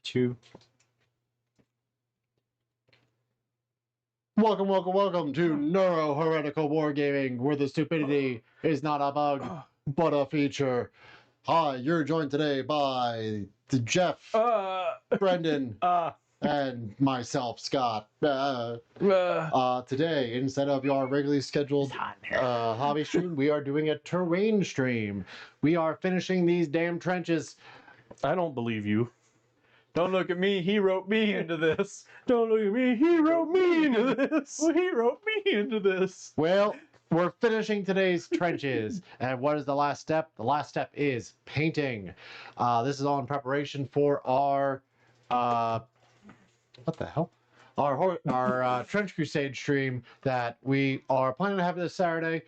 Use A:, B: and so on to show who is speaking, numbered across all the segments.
A: 2.
B: Welcome to Neuro-Heretical Wargaming, where the stupidity is not a bug, but a feature. Hi, you're joined today by Jeff, Brendan, and myself, Scott. Today, instead of your regularly scheduled hobby stream, we are doing a terrain stream. We are finishing these damn trenches.
A: I don't believe you. Don't look at me, he wrote me into this. Don't look at me, he wrote me into this. Well, he wrote me into this.
B: Well, we're finishing today's trenches. And what is the last step? The last step is painting. This is all in preparation for our, what the hell? Our Trench Crusade stream that we are planning to have this Saturday.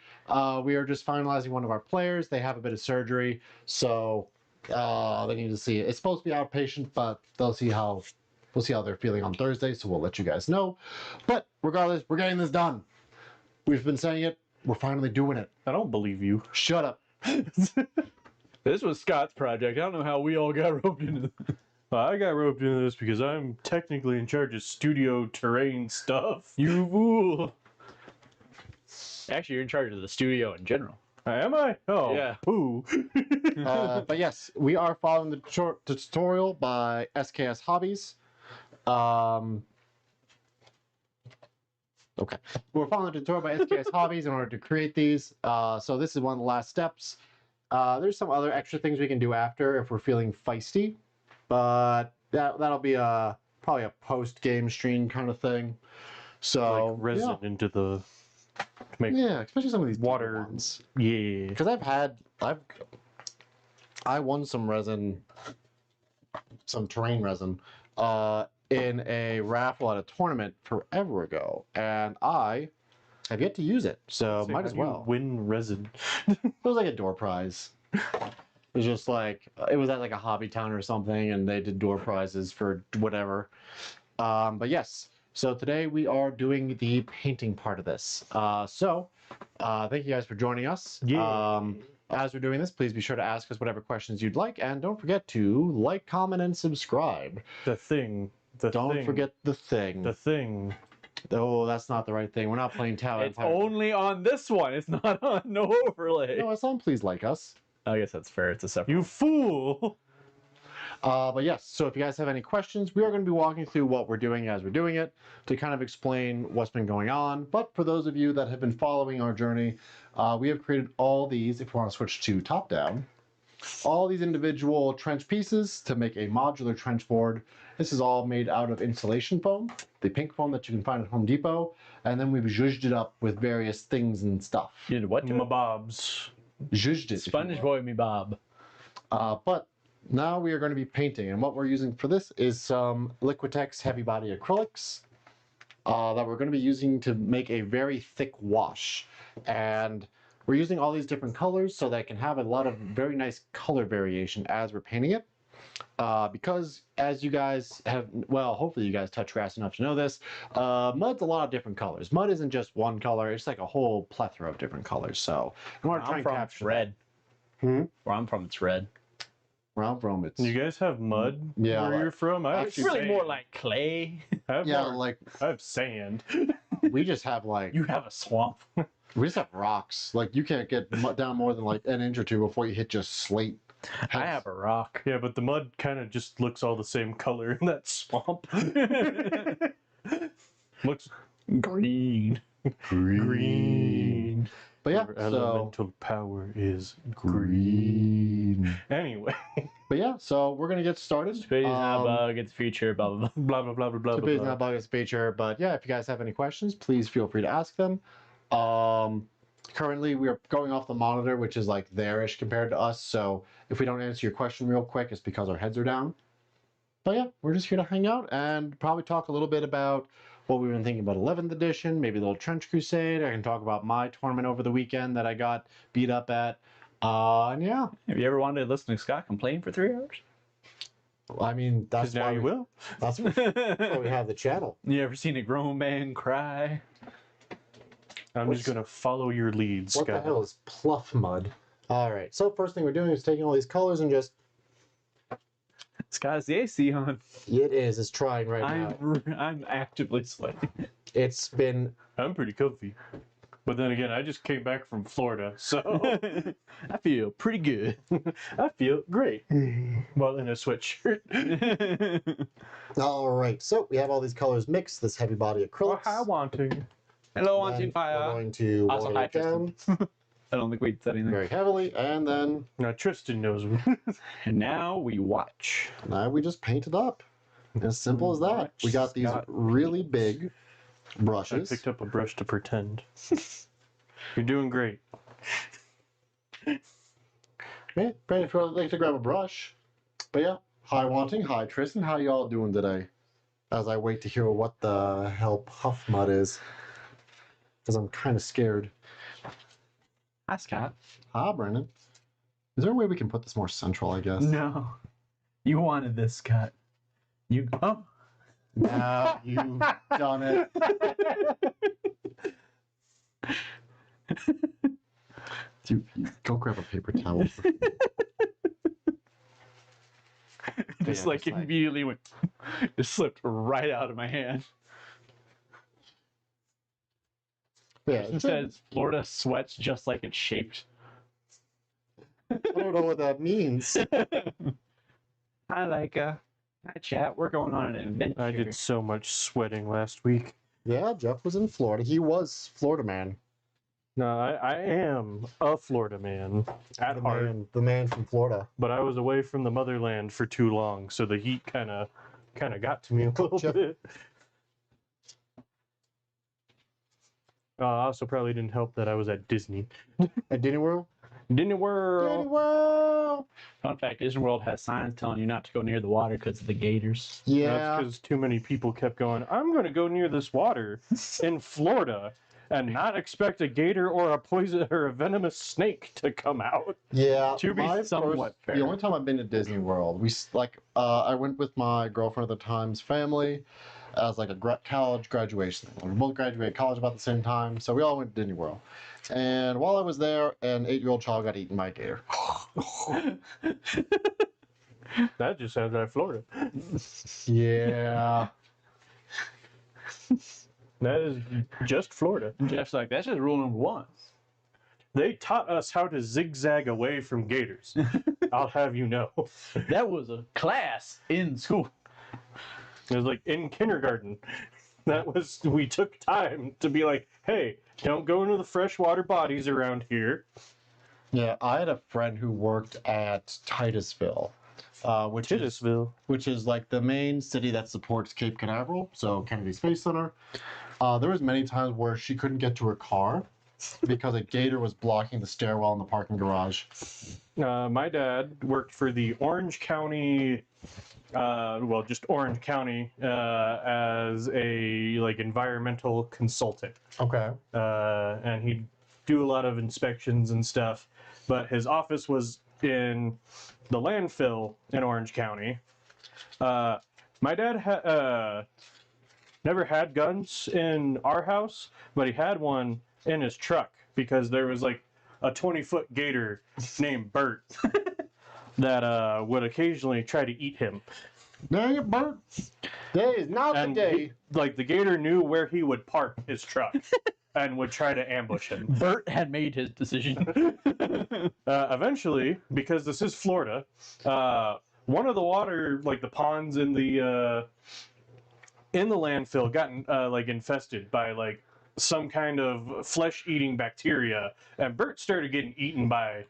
B: We are just finalizing one of our players. They have a bit of surgery, so they need to see it. It's supposed to be outpatient, but we'll see how they're feeling on Thursday, so we'll let you guys know. But regardless, we're getting this done. We've been saying it. We're finally doing it.
A: I don't believe you.
B: Shut up.
A: This was Scott's project. I don't know how we all got roped into this. Well, I got roped into this because I'm technically in charge of studio terrain stuff. You fool.
C: Actually, you're in charge of the studio in general.
A: Am I? Oh,
C: yeah.
A: Ooh.
B: But yes, we are following the short tutorial by SKS Hobbies. Okay, we're following the tutorial by SKS Hobbies in order to create these. So this is one of the last steps. There's some other extra things we can do after if we're feeling feisty, but that'll be probably a post-game stream kind of thing. So
A: like resin into the
B: yeah, especially some of these
A: water
B: ones.
A: Yeah,
B: Because I won some resin, some terrain resin, in a raffle at a tournament forever ago, and I have yet to use it, so might as well.
A: Win resin.
B: It was like a door prize. It was just like, it was at like a hobby town or something, and they did door prizes for whatever. But yes, so today we are doing the painting part of this. Thank you guys for joining us.
A: Yeah.
B: As we're doing this, please be sure to ask us whatever questions you'd like, and don't forget to like, comment, and subscribe.
A: The thing.
B: Don't forget the thing.
A: The thing.
B: Oh, that's not the right thing. We're not playing Tower.
C: It's only on this one. It's not on no overlay.
B: No, it's on Please Like Us.
C: I guess that's fair. It's a separate.
A: You fool!
B: But yes, so if you guys have any questions, we are going to be walking through what we're doing as we're doing it to kind of explain what's been going on. But for those of you that have been following our journey, we have created all these, if you want to switch to top down, all these individual trench pieces to make a modular trench board. This is all made out of insulation foam, the pink foam that you can find at Home Depot, and then we've zhuzhed it up with various things and stuff.
C: You did what to
A: My
C: it?
A: bobs.
B: Zhuzhed it.
C: Sponge boy me bob.
B: But now we are going to be painting, and what we're using for this is some Liquitex heavy body acrylics that we're going to be using to make a very thick wash. And we're using all these different colors so that it can have a lot of very nice color variation as we're painting it. Because as you guys have, well, hopefully you guys touch grass enough to know this, mud's a lot of different colors. Mud isn't just one color, it's like a whole plethora of different colors. So in order to try and capture
C: red.
B: Where
C: I'm from, it's red.
B: I'm from, it's...
A: You guys have mud
B: Yeah,
A: where you're from? I have
C: It's really
A: sand.
C: more like clay.
A: I have
B: Yeah,
A: more-
B: like,
A: I have sand.
B: we just have like...
C: You have a swamp.
B: We just have rocks. Like, you can't get down more than like an inch or two before you hit just slate.
C: I have a rock.
A: Yeah, but the mud kind of just looks all the same color in that swamp. Looks
C: Green.
A: green.
B: But yeah,
A: Your
B: so...
A: elemental power is green. Anyway.
B: But yeah, so we're going to get started.
C: Space not bug. It's feature. Blah blah blah.
A: Blah, blah, blah, blah, blah,
B: Stupidity
A: blah.
B: not bug is feature, but yeah, if you guys have any questions, please feel free to ask them. Currently, we are going off the monitor, which is like there-ish compared to us, so if we don't answer your question real quick, it's because our heads are down. But yeah, we're just here to hang out and probably talk a little bit about what we've been thinking about 11th edition, maybe a little Trench Crusade. I can talk about my tournament over the weekend that I got beat up at. And yeah.
C: Have you ever wanted to listen to Scott complain for 3 hours?
B: I mean, that's
A: Because now you will.
B: That's why we have the channel.
C: You ever seen a grown man cry?
A: I'm just going to follow your lead,
B: What
A: Scott.
B: the hell is pluff mud? All right, so first thing we're doing is taking all these colors and just
C: Sky's the AC on.
B: It is. It's trying right now.
C: I'm actively sweating.
B: It's been...
A: I'm pretty comfy. But then again, I just came back from Florida, so
C: I feel pretty good.
A: I feel great. While in a sweatshirt.
B: All right, so we have all these colors mixed, this heavy body acrylics.
A: Hi, wanting.
C: Hello,
B: Then
C: Wanting
B: we're
C: Fire.
B: going to
C: Also,
B: water
C: hi,
B: it down
C: I don't think we said anything.
B: very heavily, and then
A: Now Tristan knows.
C: And now we watch.
B: now we just paint it up. As simple as that. We got these
C: Scott.
B: really big
A: I
B: brushes.
A: picked up a brush to pretend. You're doing great.
B: Yeah, Brandon, if you would like to grab a brush. But yeah, hi Wanting, hi Tristan, how y'all doing today? As I wait to hear what the hell Puff Mud is. Because I'm kind of scared.
C: Hi, Scott.
B: Hi, Brandon. Is there a way we can put this more central, I guess?
C: No. You wanted this, Scott. You. Oh.
B: Now you've done it. Dude, go grab a paper towel.
C: Just
B: Yeah,
C: like
B: just like-
C: immediately went. It slipped right out of my hand.
B: Yeah,
C: It says Florida sweats just like it's shaped.
B: I don't know what that means.
C: Hi, Leica. Hi, chat. We're going on an adventure.
A: I did so much sweating last week.
B: Yeah, Jeff was in Florida. He was Florida man.
A: No, I am a Florida man at heart,
B: The man from Florida.
A: but I was away from the motherland for too long, so the heat kind of got to me a little
B: Gotcha.
A: bit. Also, probably didn't help that I was at Disney.
B: At Disney World?
A: Disney World.
B: Disney World!
C: Fun fact: Disney World has signs telling you not to go near the water because of the gators.
A: That's
B: Yeah.
A: because too many people kept going, I'm going to go near this water in Florida and not expect a gator or a poison or a venomous snake to come out.
B: Yeah.
C: To be
B: my
C: somewhat fair.
B: The only time I've been to Disney World, I went with my girlfriend at the time's family as like a college graduation. We both graduated college about the same time, so we all went to Disney World. And while I was there, an 8-year-old child got eaten by a gator.
A: That just sounds like Florida.
B: Yeah.
A: That is just Florida.
C: Jeff's like, that's just rule number one.
A: They taught us how to zigzag away from gators. I'll have you know.
C: That was a class in school.
A: It was like in kindergarten. We took time to be like, hey, don't go into the freshwater bodies around here.
B: Yeah, I had a friend who worked at Titusville,
A: Titusville.
B: which is like the main city that supports Cape Canaveral, so Kennedy Space Center. There was many times where she couldn't get to her car because a gator was blocking the stairwell in the parking garage.
A: My dad worked for the Orange County, just Orange County, as a environmental consultant.
B: Okay.
A: And he'd do a lot of inspections and stuff. But his office was in the landfill in Orange County. My dad never had guns in our house, but he had one in his truck because there was like a 20-foot gator named Bert that would occasionally try to eat him.
B: Dang it, Bert. Today is not the
A: And
B: day.
A: the gator knew where he would park his truck and would try to ambush him.
C: Bert had made his decision.
A: Eventually, because this is Florida, one of the water, the ponds in the landfill, got infested by some kind of flesh-eating bacteria, and Bert started getting eaten by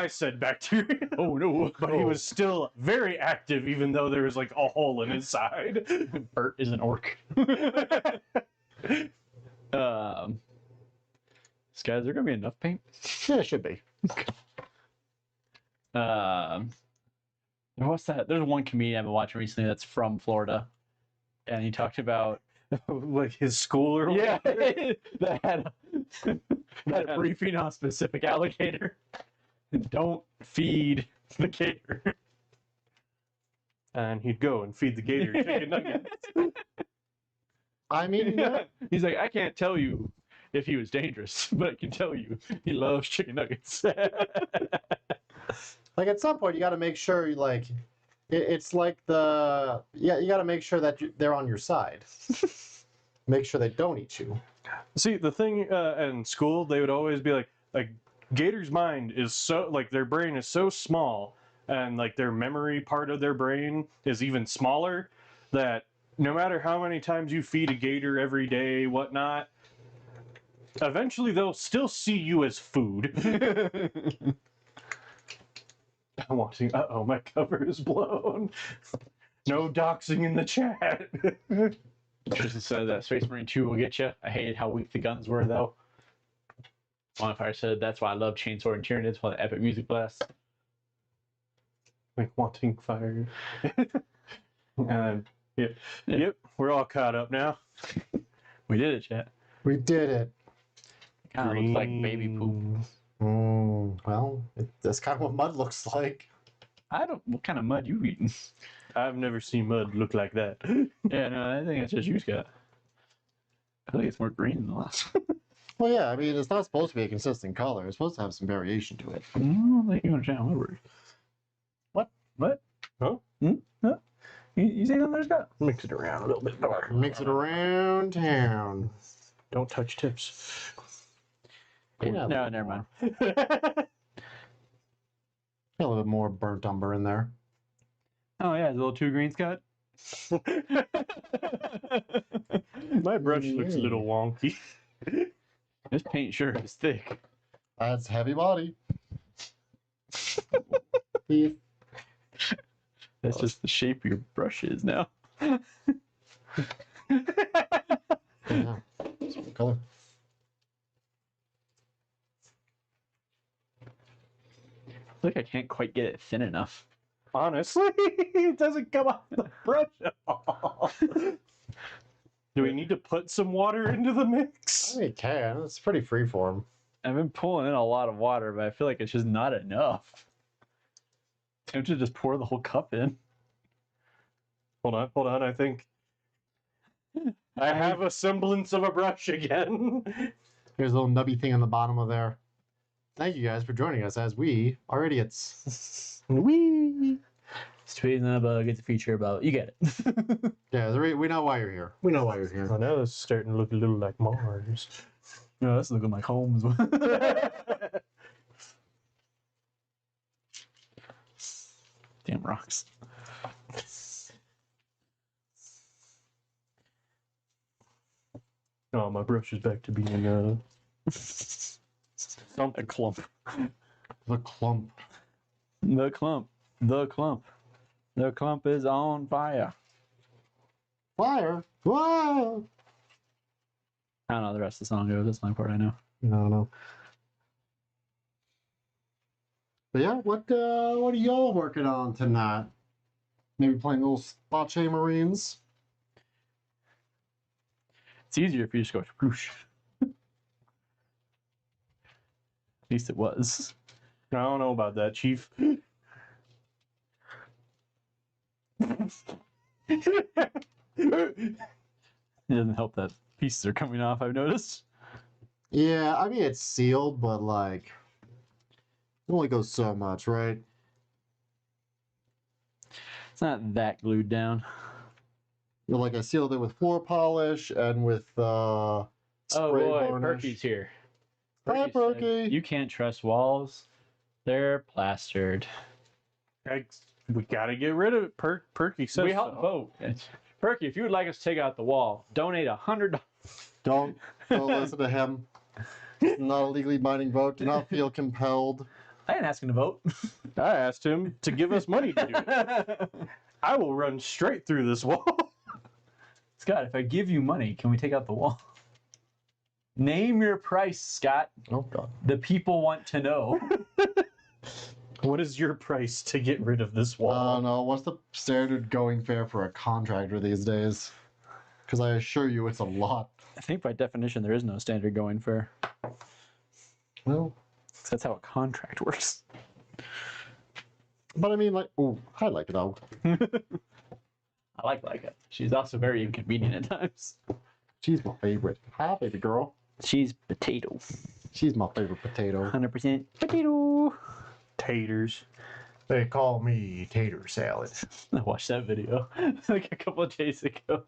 A: said bacteria.
C: Oh no!
A: But he was still very active, even though there was a hole in his side.
C: Bert is an orc. Guys, is there gonna be enough paint?
B: Yeah, it should be.
C: What's that? There's one comedian I've been watching recently that's from Florida, and he talked about
A: His school or
C: yeah,
A: whatever.
C: that had a briefing on a specific alligator. Don't feed the gator.
A: And he'd go and feed the gator chicken nuggets.
B: I mean,
C: He's like, I can't tell you if he was dangerous, but I can tell you he loves chicken nuggets.
B: at some point, you got to make sure, It's like you got to make sure that they're on your side. Make sure they don't eat you.
A: See, the thing in school, they would always be like Gator's mind is so, like, their brain is so small, and like their memory part of their brain is even smaller, that no matter how many times you feed a gator every day, whatnot, eventually they'll still see you as food. I'm watching. Uh-oh, my cover is blown. No doxing in the chat.
C: Tristan said that Space Marine 2 will get you. I hated how weak the guns were, though. Bonfire said that's why I love Chainsaw and Tyranids while the epic music blasts.
A: Like wanting fire. And yep, we're all caught up now.
C: We did it, chat.
B: We did it.
C: Kind of looks like baby poop.
B: Well, that's kind of what mud looks like.
C: I don't. What kind of mud you eating?
A: I've never seen mud look like that.
C: Yeah, no, I think it's just you, Scott. I think it's more green than the last.
B: Well, yeah, I mean, it's not supposed to be a consistent color. It's supposed to have some variation to it.
C: I don't think you understand my word. What?
A: Huh?
C: Huh? You say something there, Scott?
A: Mix it around a little bit more.
B: Mix it around town.
A: Don't touch tips.
B: Yeah,
C: No, never mind.
B: a little bit more burnt umber in there.
C: Oh yeah, it's a little too green, Scott.
A: My brush looks a little wonky.
C: This paint sure is thick.
B: That's heavy body. Beef.
C: That's just the shape your brush is now.
B: Yeah. What color?
C: I think I can't quite get it thin enough.
A: Honestly, it doesn't come off the brush at all. Do we need to put some water into the mix?
B: I mean, it can. It's pretty freeform.
C: I've been pulling in a lot of water, but I feel like it's just not enough. Tempted to just pour the whole cup in.
A: Hold on. I think I have a semblance of a brush again.
B: Here's a little nubby thing on the bottom of there. Thank you guys for joining us as we are idiots.
A: Wee.
C: Straight in bug, it's a feature about. You get it.
B: Yeah, we know why you're here. We know why you're here.
A: Oh, now it's starting to look a little like Mars.
C: No, that's looking like Holmes. Damn rocks.
A: Oh, my brush is back to being
C: A
A: something.
C: clump.
B: The clump.
C: The clump. The clump. The clump is on fire.
B: Fire. Whoa.
C: I don't know the rest of the song goes. That's my part I know.
B: No. But yeah, what are y'all working on tonight? Maybe playing little spot chain marines.
C: It's easier if you just go whoosh. At least it was.
A: I don't know about that, Chief.
C: It doesn't help that pieces are coming off, I've noticed.
B: Yeah, I mean it's sealed, but like it only goes so much, right?
C: It's not that glued down.
B: You know, like I sealed it with floor polish and with spray
C: Oh boy,
B: varnish.
C: Perky's here.
B: Hi,
C: said,
B: Perky.
C: You can't trust walls. They're plastered.
A: We gotta get rid of it. Perky says
C: We help
A: so.
C: vote. Perky, if you would like us to take out the wall, donate $100.
B: Don't listen to him. It's not a legally binding vote. Do not feel compelled.
C: I ain't asking to vote.
A: I asked him to give us money to do it. I will run straight through this wall.
C: Scott, if I give you money, can we take out the wall? Name your price, Scott.
B: Oh god.
C: The people want to know.
A: What is your price to get rid of this wall?
B: No. What's the standard going fare for a contractor these days? Because I assure you, it's a lot.
C: I think by definition there is no standard going for.
B: Well,
C: That's how a contract works.
B: but I mean, like, oh, I like it though.
C: I like it. She's also very inconvenient at times.
B: She's my favorite. Hi, baby girl.
C: She's potato.
B: She's my favorite potato.
C: 100% potato.
A: Taters.
B: They call me tater salad.
C: I watched that video like a couple of days ago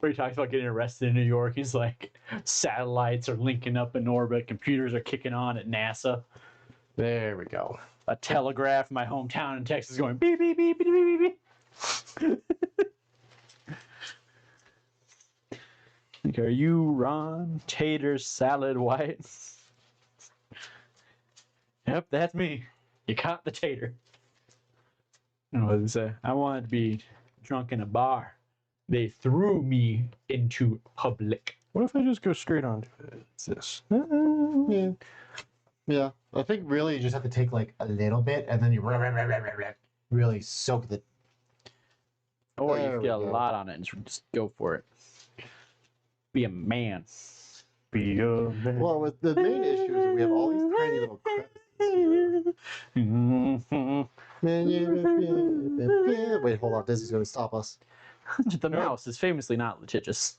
C: where he talks about getting arrested in New York. He's like, satellites are linking up in orbit, computers are kicking on at NASA.
B: There we go.
C: A telegraph in my hometown in Texas going beep, beep, beep, beep, beep, beep. Like, are you Ron Tater Salad White? Yep, that's me. You caught the tater. And what did it say? I wanted to be drunk in a bar. They threw me into public.
A: What if I just go straight on to it? It's this.
B: Yeah. Yeah. I think really you just have to take like a little bit and then you really soak the.
C: Or you
B: There
C: can
B: we
C: get a
B: go.
C: lot on it and just go for it. Be a man.
A: Be a man.
B: Well, with the main issue is that we have all these tiny little crevices here. Wait, hold on. Disney's going to stop us.
C: The mouse is famously not litigious.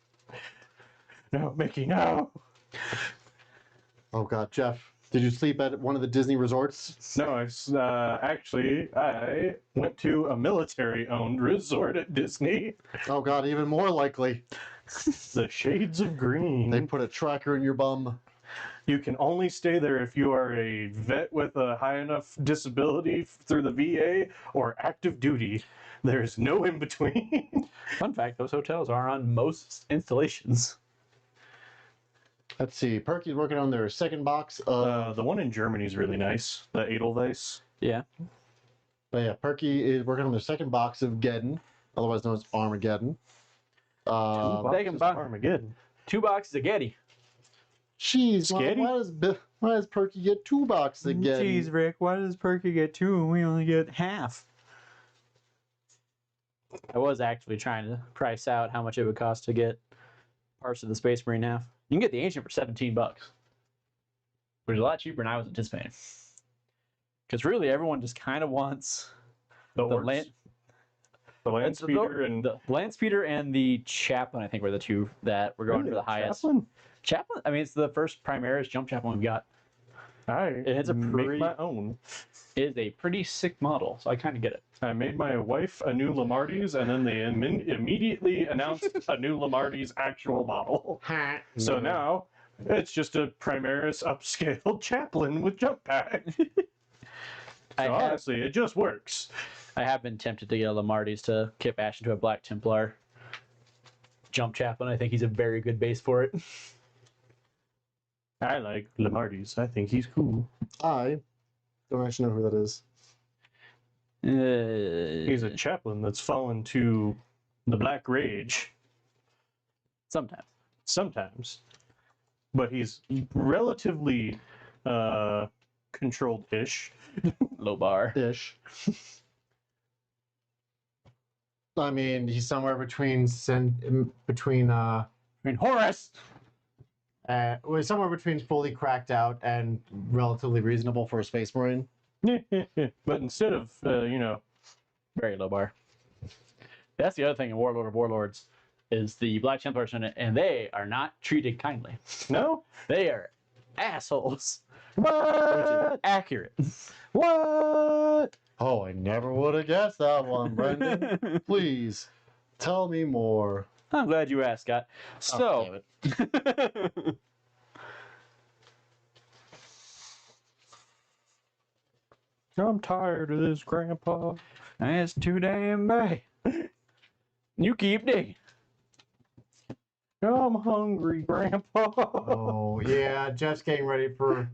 A: No, Mickey, no.
B: Oh, God, Jeff. Did you sleep at one of the Disney resorts?
A: No, actually, I went to a military-owned resort at Disney.
B: Oh, God, even more likely.
A: The Shades of Green.
B: They put a tracker in your bum.
A: You can only stay there if you are a vet with a high enough disability through the VA or active duty. There's no in between.
C: Fun fact, those hotels are on most installations.
B: Let's see. Perky's working on their second box of...
A: The one in Germany is really nice. The Edelweiss.
C: Yeah.
B: But yeah, Perky is working on their second box of Geddon, otherwise known as Armageddon.
A: Boxes of Armageddon.
C: 2 boxes of Getty.
B: Jeez,
A: Sketty?
B: why does Perky get 2 boxes of Geddon?
C: Jeez, Rick, why does Perky get 2 and we only get half? I was actually trying to price out how much it would cost to get parts of the Space Marine half. You can get the Ancient for $17, which is a lot cheaper than I was anticipating. Because really, everyone just kind of wants
A: The
C: the
A: Orcs.
C: land.
A: The land speeder and
C: The land speeder and the chaplain, I think, were the 2 that were going for the highest. Chaplain? I mean, it's the first Primaris jump chaplain we've got.
A: It's
C: a
A: make
C: pretty-
A: my own.
C: It is a pretty sick model, so I kind of get it.
A: I made my wife a new Lamarty's, and then they immediately announced a new Lamarty's actual model. So now it's just a Primaris upscaled chaplain with jump pack. So honestly, it just works.
C: I have been tempted to get a Lamarty's to kip Ash into a Black Templar jump chaplain. I think he's a very good base for it.
A: I like Lamarty's. I think he's cool.
B: I don't actually know who that is.
A: He's a chaplain that's fallen to the Black Rage
C: Sometimes.
A: sometimes, but he's relatively controlled-ish.
C: Low bar.
B: Ish. I mean, he's somewhere between
C: Horace!
B: well, somewhere between fully cracked out and relatively reasonable for a Space Marine.
A: But instead of,
C: Very low bar. That's the other thing in Warlord of Warlords is the Black Templars in it, and they are not treated kindly.
A: no?
C: They are assholes. Which
A: What?
C: is accurate.
A: What?
B: Oh, I never would have guessed that one, Brendan. Please, tell me more.
C: I'm glad you asked, Scott.
B: Oh,
C: So,
B: damn it.
A: I'm tired of this, Grandpa.
C: it's too damn bad. You keep digging.
A: I'm hungry, Grandpa.
B: Oh yeah, Jeff's getting ready for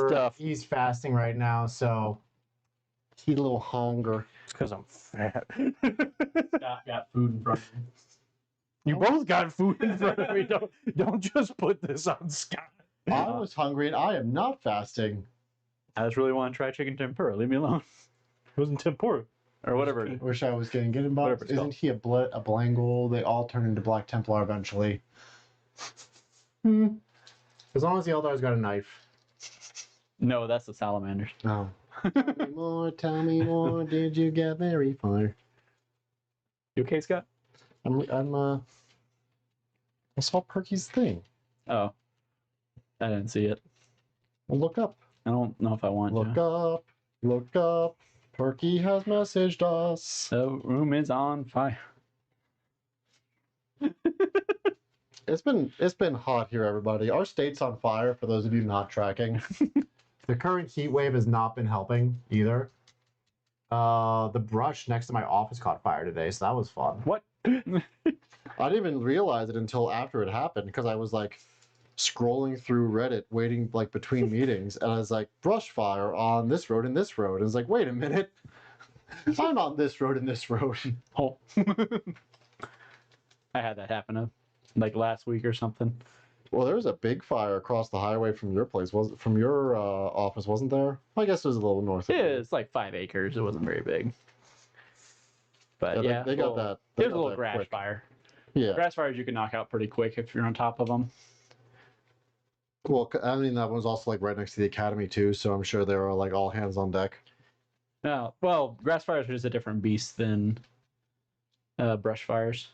C: Stuff.
B: He's fasting right now, so he's a little hunger.
A: It's because I'm fat.
C: Scott got food in front of me.
A: You both got food in front of me. Don't just put this on Scott.
B: I was hungry and I am not fasting.
C: I just really want to try chicken tempura. Leave me alone.
A: It wasn't tempura.
C: Or whatever it is.
B: Wish I was getting
C: Whatever
B: box.
C: it's
B: Isn't
C: called.
B: he a Blangle? They all turn into Black Templar eventually. As long as the Eldar's got a knife.
C: No, that's the salamanders.
B: No. Tell me more. Did you get very far?
C: You okay, Scott?
B: I saw Perky's thing.
C: Oh. I didn't see it.
B: Well, look up.
C: I don't know if I want
B: Look
C: to.
B: up. Look up. Perky has messaged us.
C: The room is on fire.
B: It's been hot here, everybody. Our state's on fire, for those of you not tracking. The current heat wave has not been helping either. The brush next to my office caught fire today, so that was fun.
C: What?
B: I didn't even realize it until after it happened, because I was like scrolling through Reddit, waiting like between meetings, and I was like, brush fire on this road and this road. And it's like, wait a minute, I'm on this road and this road.
C: Oh. I had that happen like last week or something.
B: Well, there was a big fire across the highway from your place, from your office, wasn't there? I guess it was a little north of
C: Yeah,
B: you.
C: it's like 5 acres. It wasn't very big. But
B: Yeah,
C: yeah,
B: they got that.
C: It was a little grass fire.
B: Yeah.
C: Grass fires you can knock out pretty quick if you're on top of them.
B: Well, I mean, that one's also like right next to the academy too, so I'm sure they were like all hands on deck.
C: No, well, grass fires are just a different beast than brush fires.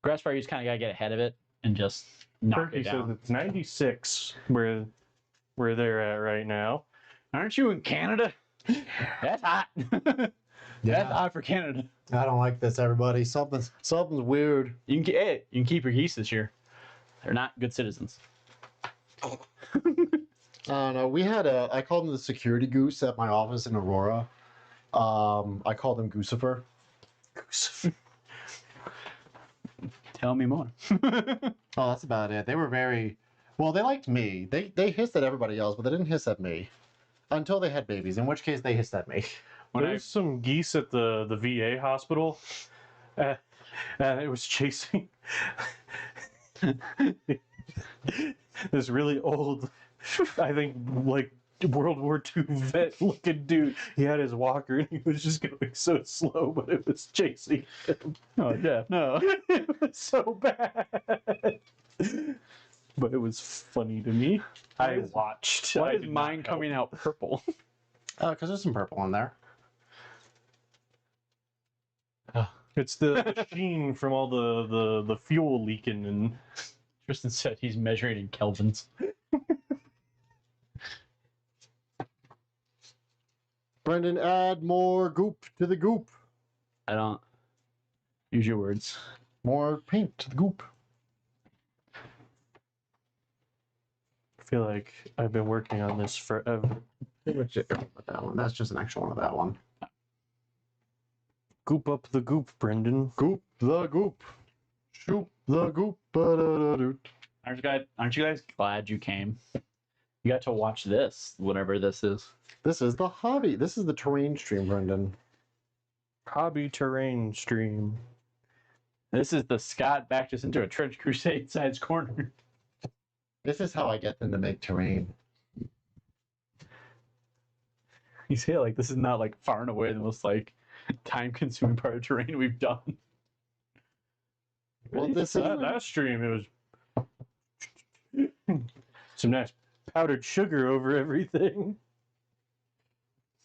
C: Grass fire, you just kind of gotta get ahead of it and just knock
A: Perky
C: it
A: says
C: down.
A: it's 96 where they're at right now.
C: Aren't you in Canada? That's hot. That's hot for Canada.
B: I don't like this, everybody. Something's weird.
C: You can keep your geese this year. They're not good citizens.
B: I don't know. We had I called him the security goose at my office in Aurora. I called him Goosifer.
C: Tell me more.
B: Oh, that's about it. They were very well. They liked me. They hissed at everybody else, but they didn't hiss at me until they had babies. In which case, they hissed at me.
A: There's some geese at the VA hospital, and it was chasing this really old, I think like World War II vet looking dude. He had his walker and he was just going so slow, but it was chasing him.
C: Oh yeah, no.
A: It was so bad. But it was funny to me. I watched.
C: Why
A: I
C: is
A: did
C: mine
A: not
C: coming out purple?
B: Because there's some purple in there.
A: It's the sheen from all the fuel leaking, and
C: Tristan said he's measuring in kelvins.
B: Brendan, add more goop to the goop.
C: I don't use your words.
B: More paint to the goop.
A: I feel like I've been working on this forever.
B: That one. That's just an extra one of that one.
A: Goop up the goop, Brendan.
B: Goop the goop. Shoop the goop. Ba-da-da-doot.
C: Aren't you guys glad you came? You got to watch this, whatever this is.
B: This is the hobby. This is the terrain stream, Brendan.
A: Hobby terrain stream.
C: This is the Scott backed us into a Trench Crusade sides corner.
B: This is how I get them to make terrain.
C: You say it like this is not like far and away the most like time consuming part of terrain we've done.
B: Well, this is
A: Last stream, it was some nice powdered sugar over everything.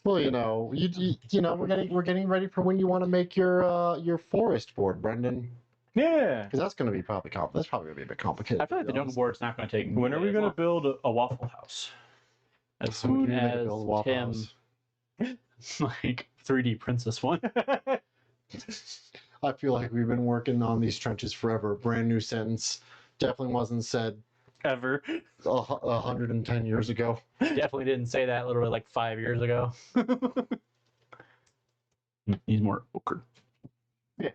B: well, you know, we're getting ready for when you want to make your forest board, Brendan.
A: Yeah.
B: Because that's going to be that's probably going to be a bit complicated.
C: I feel like the donut board's not going to take.
A: When are we
C: as
A: going to
C: long.
A: build a Waffle House?
C: As
B: So we
C: soon
B: can make a
C: as
B: build Waffle
C: Tim
B: House.
C: like 3D Princess one.
B: I feel like we've been working on these trenches forever. Brand new sentence. Definitely wasn't said
A: Ever.
B: 110 years ago.
C: Definitely didn't say that literally like 5 years ago. He's more ochre.
B: Yeah.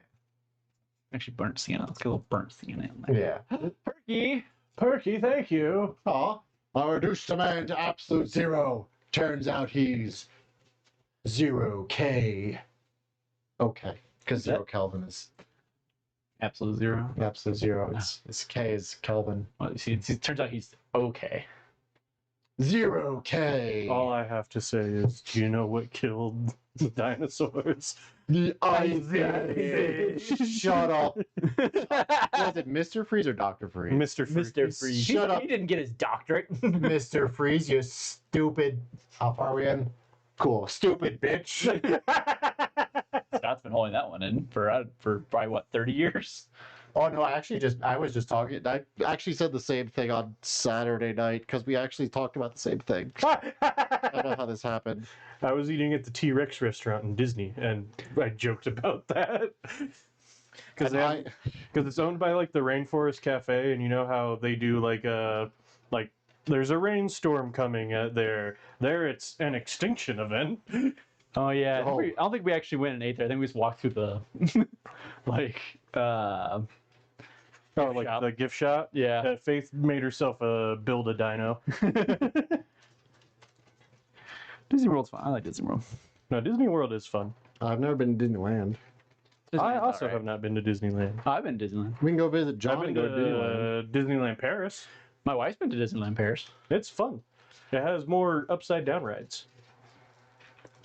C: Actually, burnt sienna. Let's get a little burnt sienna in there.
B: Yeah.
A: Perky, thank you.
B: Aw. I reduced a man to absolute zero. Turns out he's 0K. Okay. Because
C: Is that-
B: 0 Kelvin is
C: Absolute zero.
B: absolute zero. It's K is Kelvin.
C: Well, you see, it turns out he's okay.
B: 0K.
A: All I have to say is, do you know what killed the dinosaurs?
B: The Ice Age. Shut up. Was it Mr. Freeze or Dr. Freeze?
A: Mr.
C: Mr. Freeze.
B: Shut up.
C: He didn't get his doctorate.
B: Mr. Freeze, you stupid. How far are we in? Cool. Stupid bitch.
C: Scott's been holding that one in for probably what 30 years.
B: Oh no, I was just talking. I actually said the same thing on Saturday night because we actually talked about the same thing. I don't know how this happened.
A: I was eating at the T-Rex restaurant in Disney, and I joked about that. Because it's owned by like the Rainforest Cafe, and you know how they do like there's a rainstorm coming there. There, it's an extinction event.
C: Oh yeah,
B: Oh.
C: I don't think we actually went and ate there. I think we just walked through the like
A: Oh, like
C: shop.
A: the gift shop.
C: Yeah.
A: Faith made herself build a dino.
C: Disney World's fun. I like Disney World.
A: No, Disney World is fun.
B: I've never been to Disneyland.
A: I
C: Disneyland's
A: also
C: alright.
A: have not been to Disneyland.
C: Oh, I've been to Disneyland.
B: We can go visit John
A: I've
B: and
A: been
B: go to Disneyland.
A: to Disneyland Paris.
C: My wife's been to Disneyland Paris.
A: It's fun. It has more upside down rides.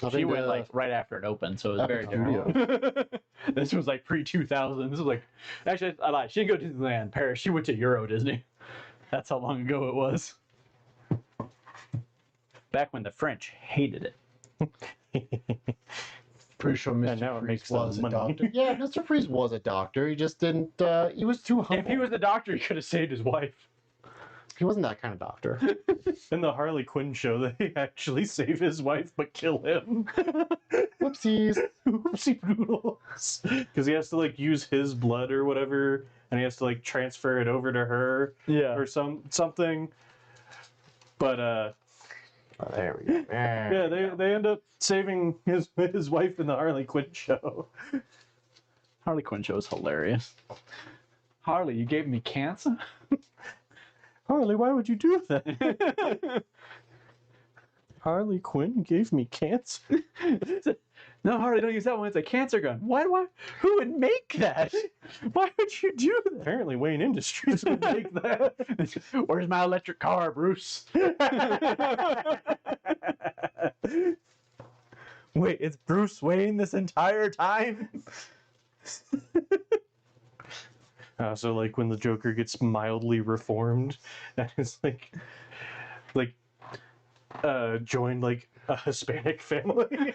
B: I've
C: She
B: been
C: went
B: to-
C: like right after it opened, so it was very
B: Epic
C: different. This was like pre-2000. This was like, actually, I lied. She didn't go to Disneyland Paris. She went to Euro Disney. That's how long ago it was. Back when the French hated it.
B: Pretty sure
A: And
B: Mr.
A: now it
B: Freeze
A: makes
B: was a
A: money.
B: doctor. Yeah, Mr. Freeze was a doctor. He just didn't. He was too humble.
C: If he was the doctor, he could have saved his wife.
B: He wasn't that kind of doctor.
A: In the Harley Quinn show, they actually save his wife but kill him.
B: Whoopsies.
A: Oopsie doodles. Because he has to like use his blood or whatever, and he has to like transfer it over to her
C: Yeah.
A: or something. But
B: Oh, there we go.
A: yeah, they end up saving his wife in the Harley Quinn show.
C: Harley Quinn show is hilarious. Harley, you gave me cancer?
A: Harley, why would you do that? Harley Quinn gave me cancer.
C: No, Harley, don't use that one. It's a cancer gun. Why? Who would make that? Why would you do that?
A: Apparently, Wayne Industries would make that.
C: Where's my electric car, Bruce? Wait, it's Bruce Wayne this entire time?
A: So like when the Joker gets mildly reformed, and is joined like a Hispanic family.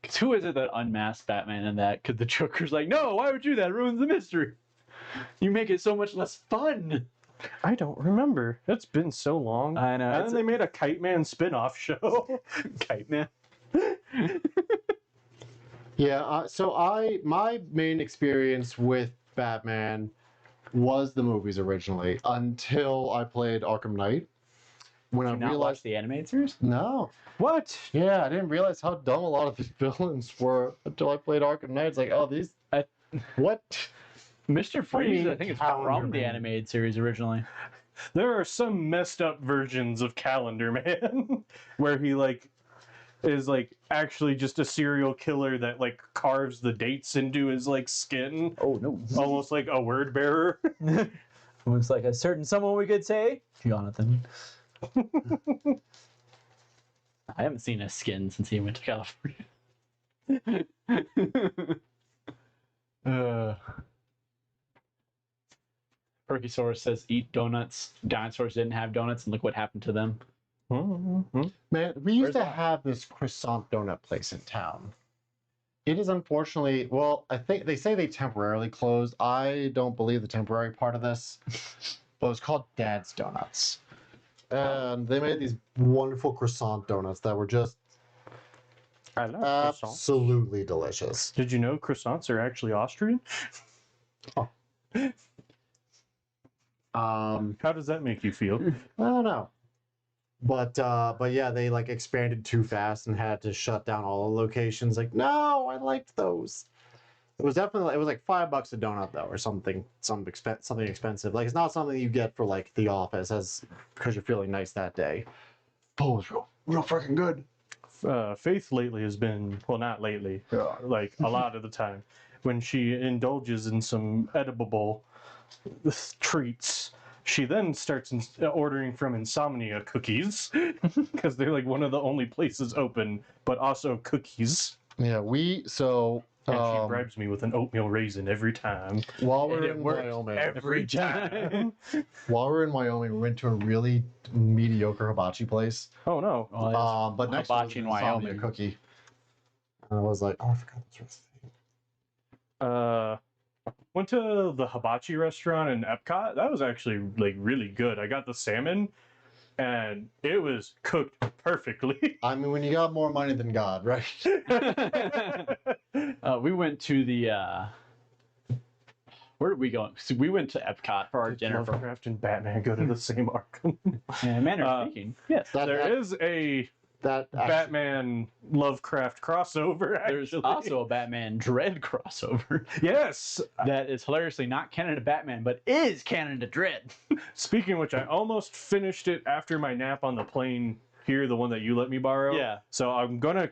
C: Because who is it that unmasked Batman in that? Because the Joker's like, no, why would you do that? It ruins the mystery. You make it so much less fun.
A: I don't remember. It's been so long.
C: I know.
A: And then they made a Kite Man spin-off show.
C: Kite Man.
B: Yeah, my main experience with Batman was the movies originally until I played Arkham Knight. When I
C: Did you not watch
B: realized
C: the animated series?
B: no,
A: What?
B: yeah, I didn't realize how dumb a lot of these villains were until I played Arkham Knight. It's like, oh, these what?
C: Mr. Freeze,
A: mean,
C: I think it's
A: Calendar
C: from the
A: Man.
C: animated series originally.
A: There are some messed up versions of Calendar Man where he is actually just a serial killer that carves the dates into his skin,
C: Oh, no.
A: almost like a word bearer.
C: Looks like a certain someone we could say. Jonathan. I haven't seen his skin since he went to California. Perkysaurus says, eat donuts. Dinosaurs didn't have donuts, and look what happened to them.
A: Mhm.
B: Man, we used
C: Where's
B: to
C: that?
B: have this croissant donut place in town. It is unfortunately, well, I think they say they temporarily closed. I don't believe the temporary part of this, but it was called Dad's Donuts. And they made these wonderful croissant donuts that were just
A: I love croissants.
B: absolutely delicious.
A: Did you know croissants are actually Austrian? How does that make you feel?
B: I don't know. But yeah, they expanded too fast and had to shut down all the locations. No, I liked those. It was definitely like $5 a donut though, or something expensive. It's not something you get for the office because you're feeling nice that day. Oh, it was real freaking good.
A: Faith lately has been, well, not lately, a lot of the time, when she indulges in some edible treats, she then starts ordering from Insomnia cookies because they're one of the only places open, but also cookies.
B: Yeah,
A: And she bribes me with an oatmeal raisin every time.
B: while we're
C: And it
B: in
C: works
B: Wyoming,
C: every time.
B: while we're in Wyoming, we went to a really mediocre hibachi place.
A: Oh no!
B: But next to it was
C: hibachi
B: an
C: in
B: Insomnia
C: Wyoming.
B: cookie. And I was like, oh, I forgot this recipe.
A: Went to the hibachi restaurant in Epcot. That was actually like really good. I got the salmon, and it was cooked perfectly.
B: I mean, when you got more money than God, right?
C: We went to the where did we go? So we went to Epcot for our dinner.
A: Lovecraft and Batman go to the same Arkham.
C: And manner speaking, yes,
A: There is a
B: that actually,
A: Batman Lovecraft crossover.
C: there's
A: Actually.
C: also a Batman Dread crossover
A: Yes.
C: that is hilariously not canon to Batman, but is canon to Dread.
A: Speaking of which, I almost finished it after my nap on the plane here, the one that you let me borrow.
C: Yeah.
A: So I'm gonna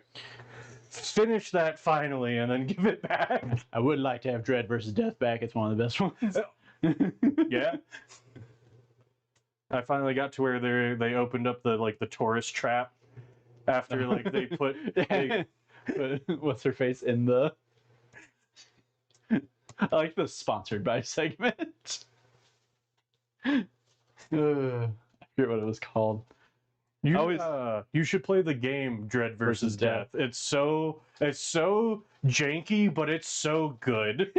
A: finish that finally and then give it back.
C: I would like to have Dread versus Death back. It's one of the best ones.
A: Yeah. I finally got to where they opened up the tourist trap after they put
C: What's her face in the? I like the sponsored by segment. I forget what it was called.
A: You should play the game Dread versus Death. It's so janky, but it's so good.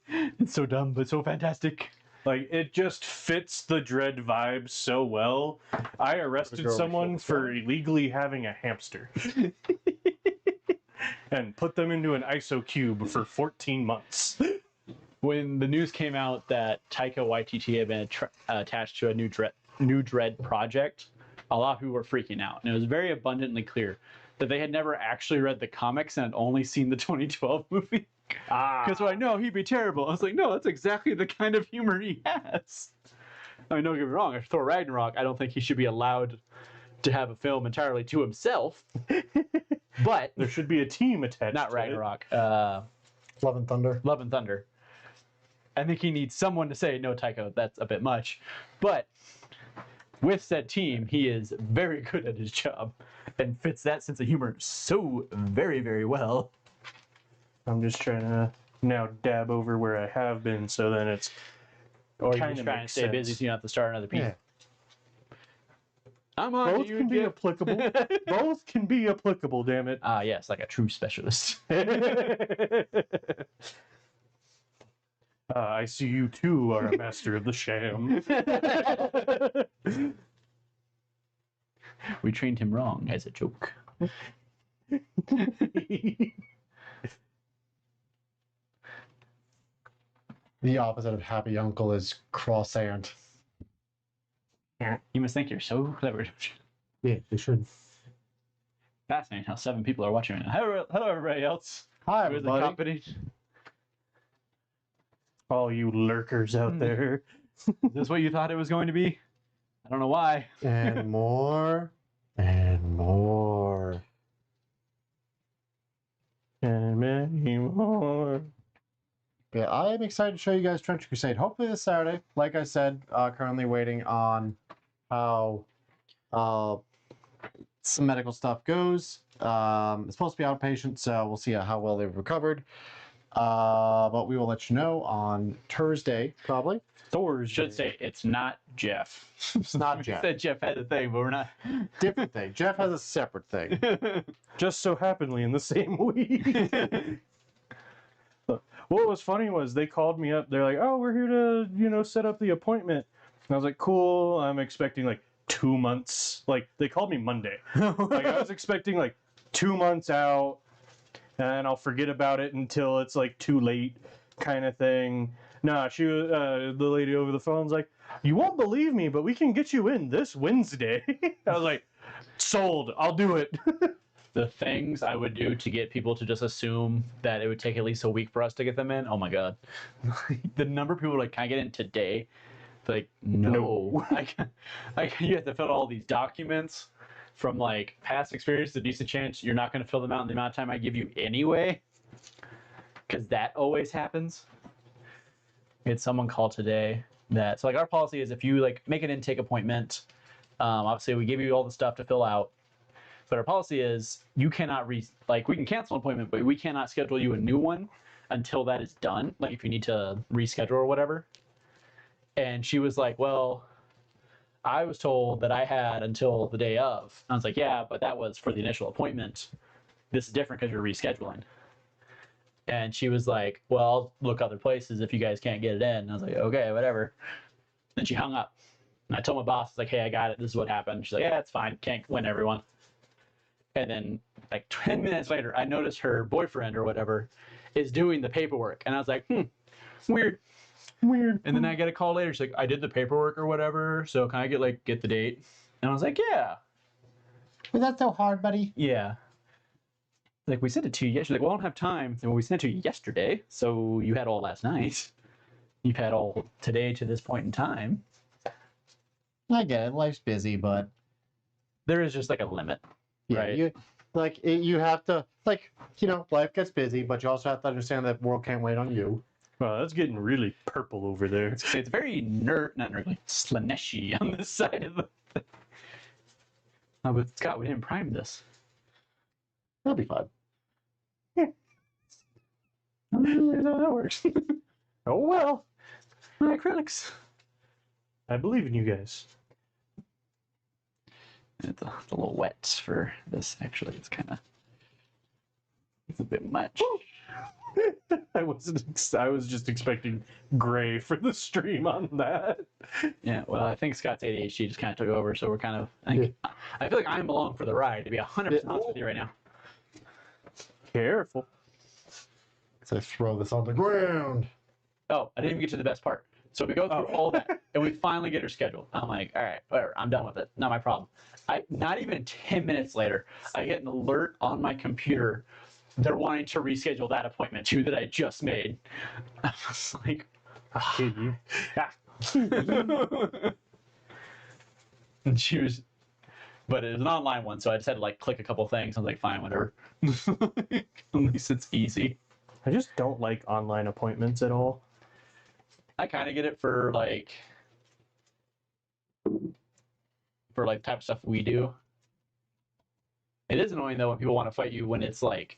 C: It's so dumb, but so fantastic.
A: Like, it just fits the Dread vibe so well. I arrested someone for illegally having a hamster and put them into an ISO cube for 14 months.
C: When the news came out that Taika Waititi had been attached to a new Dread project, a lot of people were freaking out. And it was very abundantly clear that they had never actually read the comics and had only seen the 2012 movie. Because they're like, no, he'd be terrible. I was like, no, that's exactly the kind of humor he has. I mean, don't get me wrong. After Thor Ragnarok, I don't think he should be allowed to have a film entirely to himself. But
A: there should be a team attached.
C: Not Ragnarok.
B: Love and Thunder.
C: Love and Thunder. I think he needs someone to say, no, Taika, that's a bit much. But with said team, he is very good at his job and fits that sense of humor so very, very well.
A: I'm just trying to now dab over where I have been, so then it's
C: or you're just trying to stay busy so you don't have to start another piece.
B: Yeah.
C: I'm on
A: Both
C: to you,
A: can be
C: Jim.
A: applicable. Both can be applicable, damn it.
C: Ah, yes, like a true specialist.
A: I see you too are a master of the sham.
C: We trained him wrong as a joke.
B: The opposite of happy uncle is cross-aunt.
C: You must think you're so clever.
B: Yeah, they should.
C: Fascinating how 7 people are watching right now. Hello, everybody else.
B: Hi,
C: Where's the
B: everybody.
C: company?
A: All you lurkers out there.
C: Is this what you thought it was going to be? I don't know why.
B: And more. And more.
A: And many more.
B: Yeah, I am excited to show you guys Trench Crusade. Hopefully this Saturday. Like I said, currently waiting on how some medical stuff goes. It's supposed to be outpatient, so we'll see how well they've recovered. But we will let you know on Thursday, probably.
A: Thor's
C: Should say it's not Jeff.
B: It's not
C: We
B: Jeff.
C: said Jeff had a thing, but we're not.
B: Different thing. Jeff has a separate thing.
A: just so happenly in the same week. What was funny was they called me up. They're like, "Oh, we're here to, set up the appointment." And I was like, "Cool." I'm expecting like 2 months. Like they called me Monday. Like I was expecting like 2 months out, and I'll forget about it until it's like too late, kind of thing. Nah, she was the lady over the phone's like, "You won't believe me, but we can get you in this Wednesday." I was like, "Sold. I'll do it."
C: The things I would do to get people to just assume that it would take at least a week for us to get them in. Oh my god, the number of people like, "Can I get in today?" Like, no. You have to fill out all these documents from like past experience. A decent chance you're not going to fill them out in the amount of time I give you anyway, because that always happens. We had someone call today that so like our policy is if you like make an intake appointment, obviously we give you all the stuff to fill out. But our policy is you cannot we can cancel an appointment, but we cannot schedule you a new one until that is done. Like if you need to reschedule or whatever. And she was like, "Well, I was told that I had until the day of." I was like, "Yeah, but that was for the initial appointment. This is different because you're rescheduling." And she was like, well, I'll look other places if you guys can't get it in. And I was like, okay, whatever. Then she hung up. And I told my boss, like, hey, I got it. This is what happened. She's like, yeah, it's fine. Can't win everyone. And then like 10 minutes later, I noticed her boyfriend or whatever is doing the paperwork. And I was like, weird.
A: Weird.
C: And then I get a call later. She's like, I did the paperwork or whatever. So can I get the date? And I was like, yeah.
B: Was that so hard, buddy?
C: Yeah. Like, we sent it to you yesterday. Like, well, I don't have time. And we sent it to you yesterday. So you had all last night. You've had all today to this point in time.
B: I get it. Life's busy, but
C: There is just like a limit.
B: yeah,
C: Right.
B: you have to life gets busy, but you also have to understand that world can't wait on you.
A: Wow, that's getting really purple over there.
C: It's very not nerdly, Slaneshi on this side of the thing. Oh, but Scott, we didn't prime this.
B: That'll be fun.
C: I don't really know how that works.
A: Oh well,
C: My acrylics.
A: I believe in you guys.
C: It's a little wet for this, actually. It's a bit much.
A: I was just expecting gray for the stream on that.
C: Yeah, well, I think Scott's ADHD just kind of took over, so we're kind of. I feel like I'm along for the ride, to be 100% honest with you right now.
A: Careful.
B: So I throw this on the ground.
C: Oh, I didn't even get to the best part. So we go through all that, and we finally get her scheduled. I'm like, all right, whatever, I'm done with it. Not my problem. Not even 10 minutes later, I get an alert on my computer. They're wanting to reschedule that appointment too that I just made. I was like,
A: Kid you.
C: and she was, but it was an online one, so I just had to like click a couple things. I was like, fine, whatever. At least it's easy.
A: I just don't like online appointments at all.
C: I kind of get it for like type of stuff we do. It is annoying though when people want to fight you when it's like,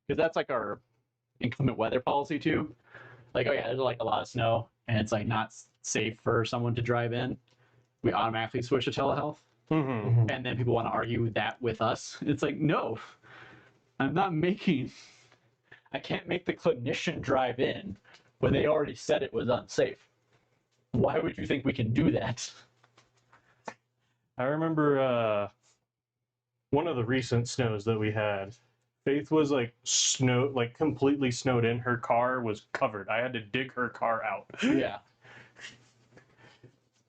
C: because that's like our inclement weather policy too. Like, oh yeah, there's like a lot of snow and it's like not safe for someone to drive in. We automatically switch to telehealth.
A: Mm-hmm.
C: And then people want to argue that with us. It's like, no, I'm not making, I can't make the clinician drive in when they already said it was unsafe. Why would you think we can do that?
A: I remember one of the recent snows that we had. Faith was like completely snowed in. Her car was covered. I had to dig her car out.
C: Yeah.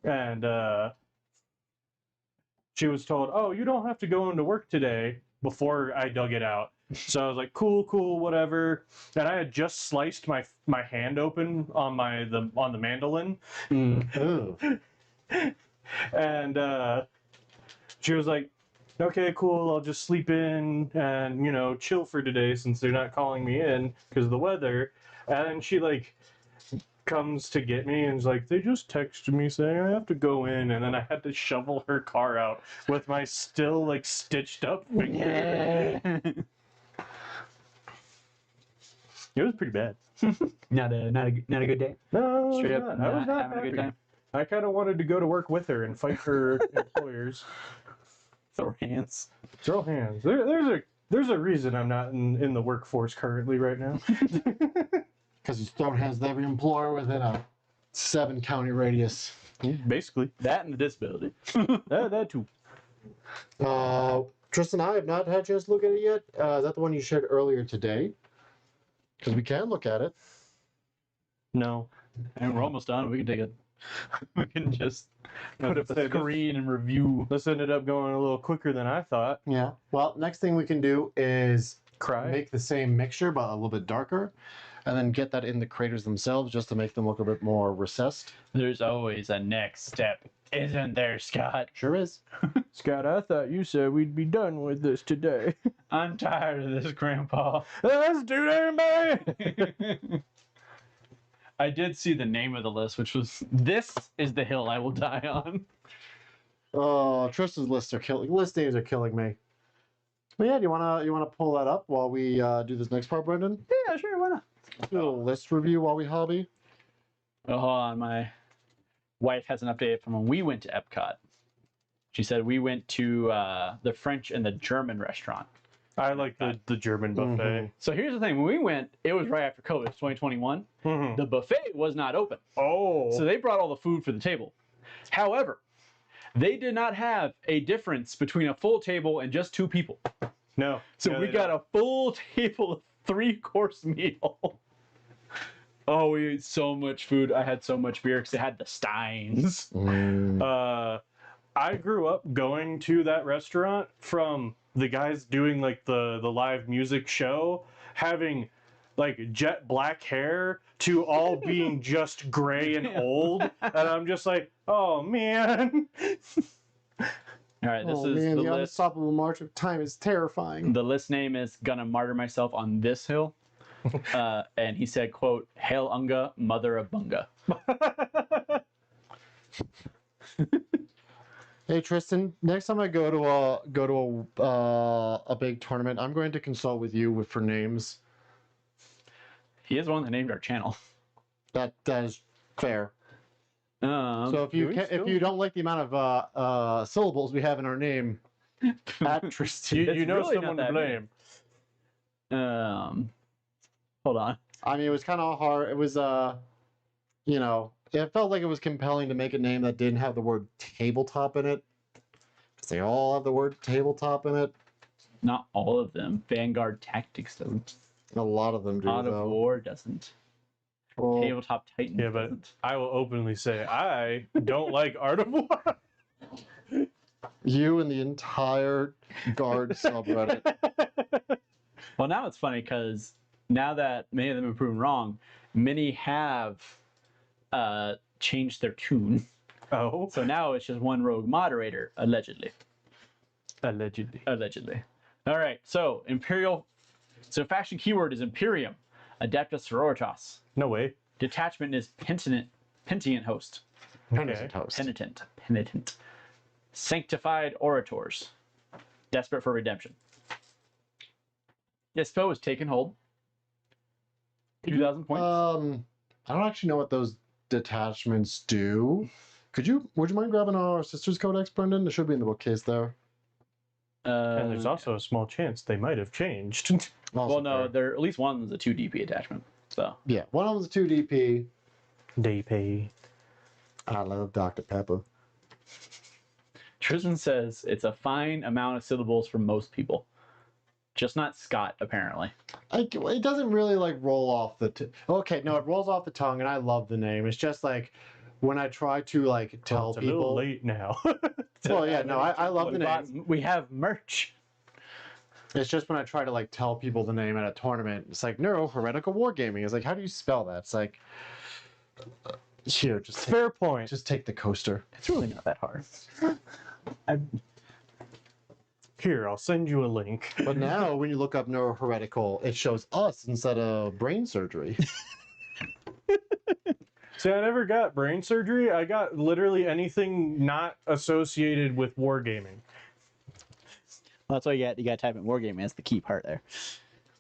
A: And she was told, "Oh, you don't have to go into work today." Before I dug it out, so I was like, "Cool, whatever." And I had just sliced my hand open on the mandolin,
B: Oh.
A: and she was like, "Okay, cool. I'll just sleep in and chill for today since they're not calling me in because of the weather." And then she like comes to get me and is like, "They just texted me saying I have to go in," and then I had to shovel her car out with my still like stitched up finger. It was pretty bad.
C: Not a good day.
A: No,
C: Straight
A: I
C: up
A: was
C: not
A: not
C: having a good
A: happy.
C: time.
A: I kind of wanted to go to work with her and fight her employers.
C: Throw hands.
A: Throw hands. There's a reason I'm not in the workforce currently right now.
B: Because you throw hands with every employer within a 7-county radius.
A: Basically.
C: That and the disability.
A: That too.
B: Tristan, I have not had a chance to look at it yet. Is that the one you shared earlier today? Because we can look at it.
A: No.
C: And we're almost done. We can take it. We can just put up a screen and review.
A: This ended up going a little quicker than I thought.
B: Yeah. Well, next thing we can do is
A: Cry.
B: make the same mixture, but a little bit darker, and then get that in the craters themselves just to make them look a bit more recessed.
C: There's always a next step, isn't there, Scott?
B: Sure is.
A: Scott, I thought you said we'd be done with this today.
C: I'm tired of this, Grandpa.
A: Let's do it, man!
C: I did see the name of the list, which was "This is the Hill I Will Die On."
B: Oh, Tristan's list names are killing me. But yeah, do you wanna pull that up while we do this next part, Brendan?
C: Yeah, sure, why not?
B: Do a little list review while we hobby.
C: Oh, hold on, my wife has an update from when we went to Epcot. She said we went to the French and the German restaurant.
A: I like the German buffet.
C: So here's the thing: when we went, it was right after COVID, 2021.
A: Mhm.
C: The buffet was not open,
A: Oh,
C: so they brought all the food for the table. However, they did not have a difference between a full table and just 2 people.
A: no.
C: So
A: No,
C: we
A: they
C: got
A: don't.
C: a full table, 3-course meal. Oh, we ate so much food. I had so much beer because it had the Steins.
A: I grew up going to that restaurant from the guys doing like the live music show having like jet black hair to all being just gray and old, and I'm just like, oh man.
C: All right, this
B: Oh
C: is
B: man,
C: the
B: the
C: list.
B: unstoppable march of time is terrifying.
C: The list name is "Gonna Martyr Myself on This Hill," and he said, "Quote: Hail Unga, Mother of Bunga."
B: Hey Tristan, next time I go to a big tournament, I'm going to consult with you for names.
C: He is the one that named our channel.
B: That is fair. So
C: Do
B: if you don't like the amount of syllables we have in our name, at Tristan,
A: you
C: It's
A: know
C: really
A: someone
C: not
A: to
C: that big.
A: blame.
C: Hold on.
B: I mean, it was kind of hard. It was you know, it felt like it was compelling to make a name that didn't have the word tabletop in it, because they all have the word tabletop in it.
C: Not all of them. Vanguard Tactics doesn't.
B: A lot of them do
C: God of
B: though.
C: War doesn't.
B: Well,
C: Tabletop Titans
A: Yeah, but
C: doesn't.
A: I will openly say I don't like Art of War.
B: you and the entire guard subreddit.
C: Well, now it's funny because now that many of them have proven wrong, many have changed their tune.
A: Oh,
C: So now it's just one rogue moderator, allegedly.
A: allegedly.
C: Allegedly. All right. So Imperial. So faction keyword is Imperium, Adeptus Sororitas.
A: No way.
C: Detachment is Pentient Host.
B: Penitent host.
C: Penitent. Sanctified Orators. Desperate for redemption. This spell was taken hold. 2,000 points.
B: I don't actually know what those detachments do. Would you mind grabbing our sister's codex, Brendan? It should be in the bookcase there.
A: And there's also a small chance they might have changed.
B: Also
C: well, no,
B: fair.
C: there at least one was a 2 DP attachment. So
B: Yeah, one of them's a 2 DP.
A: DP.
B: I love Dr. Pepper.
C: Tristan says it's a fine amount of syllables for most people, just not Scott apparently.
B: It doesn't really like roll off the. Okay, no, it rolls off the tongue, and I love the name. It's just like when I try to like tell
A: It's a
B: people.
A: little late now.
B: Well, yeah, no, I love the name.
C: We have merch.
B: It's just when I try to like tell people the name at a tournament, it's like Neuro-Heretical Wargaming. It's like, how do you spell that? It's like, here,
A: Fair point.
B: just take the coaster.
C: It's really not that hard.
A: Here, I'll send you a link.
B: But now when you look up Neuro-Heretical, it shows us instead of brain surgery.
A: See, I never got brain surgery. I got literally anything not associated with wargaming.
C: Well, that's why you got to type in wargaming. That's the key part there.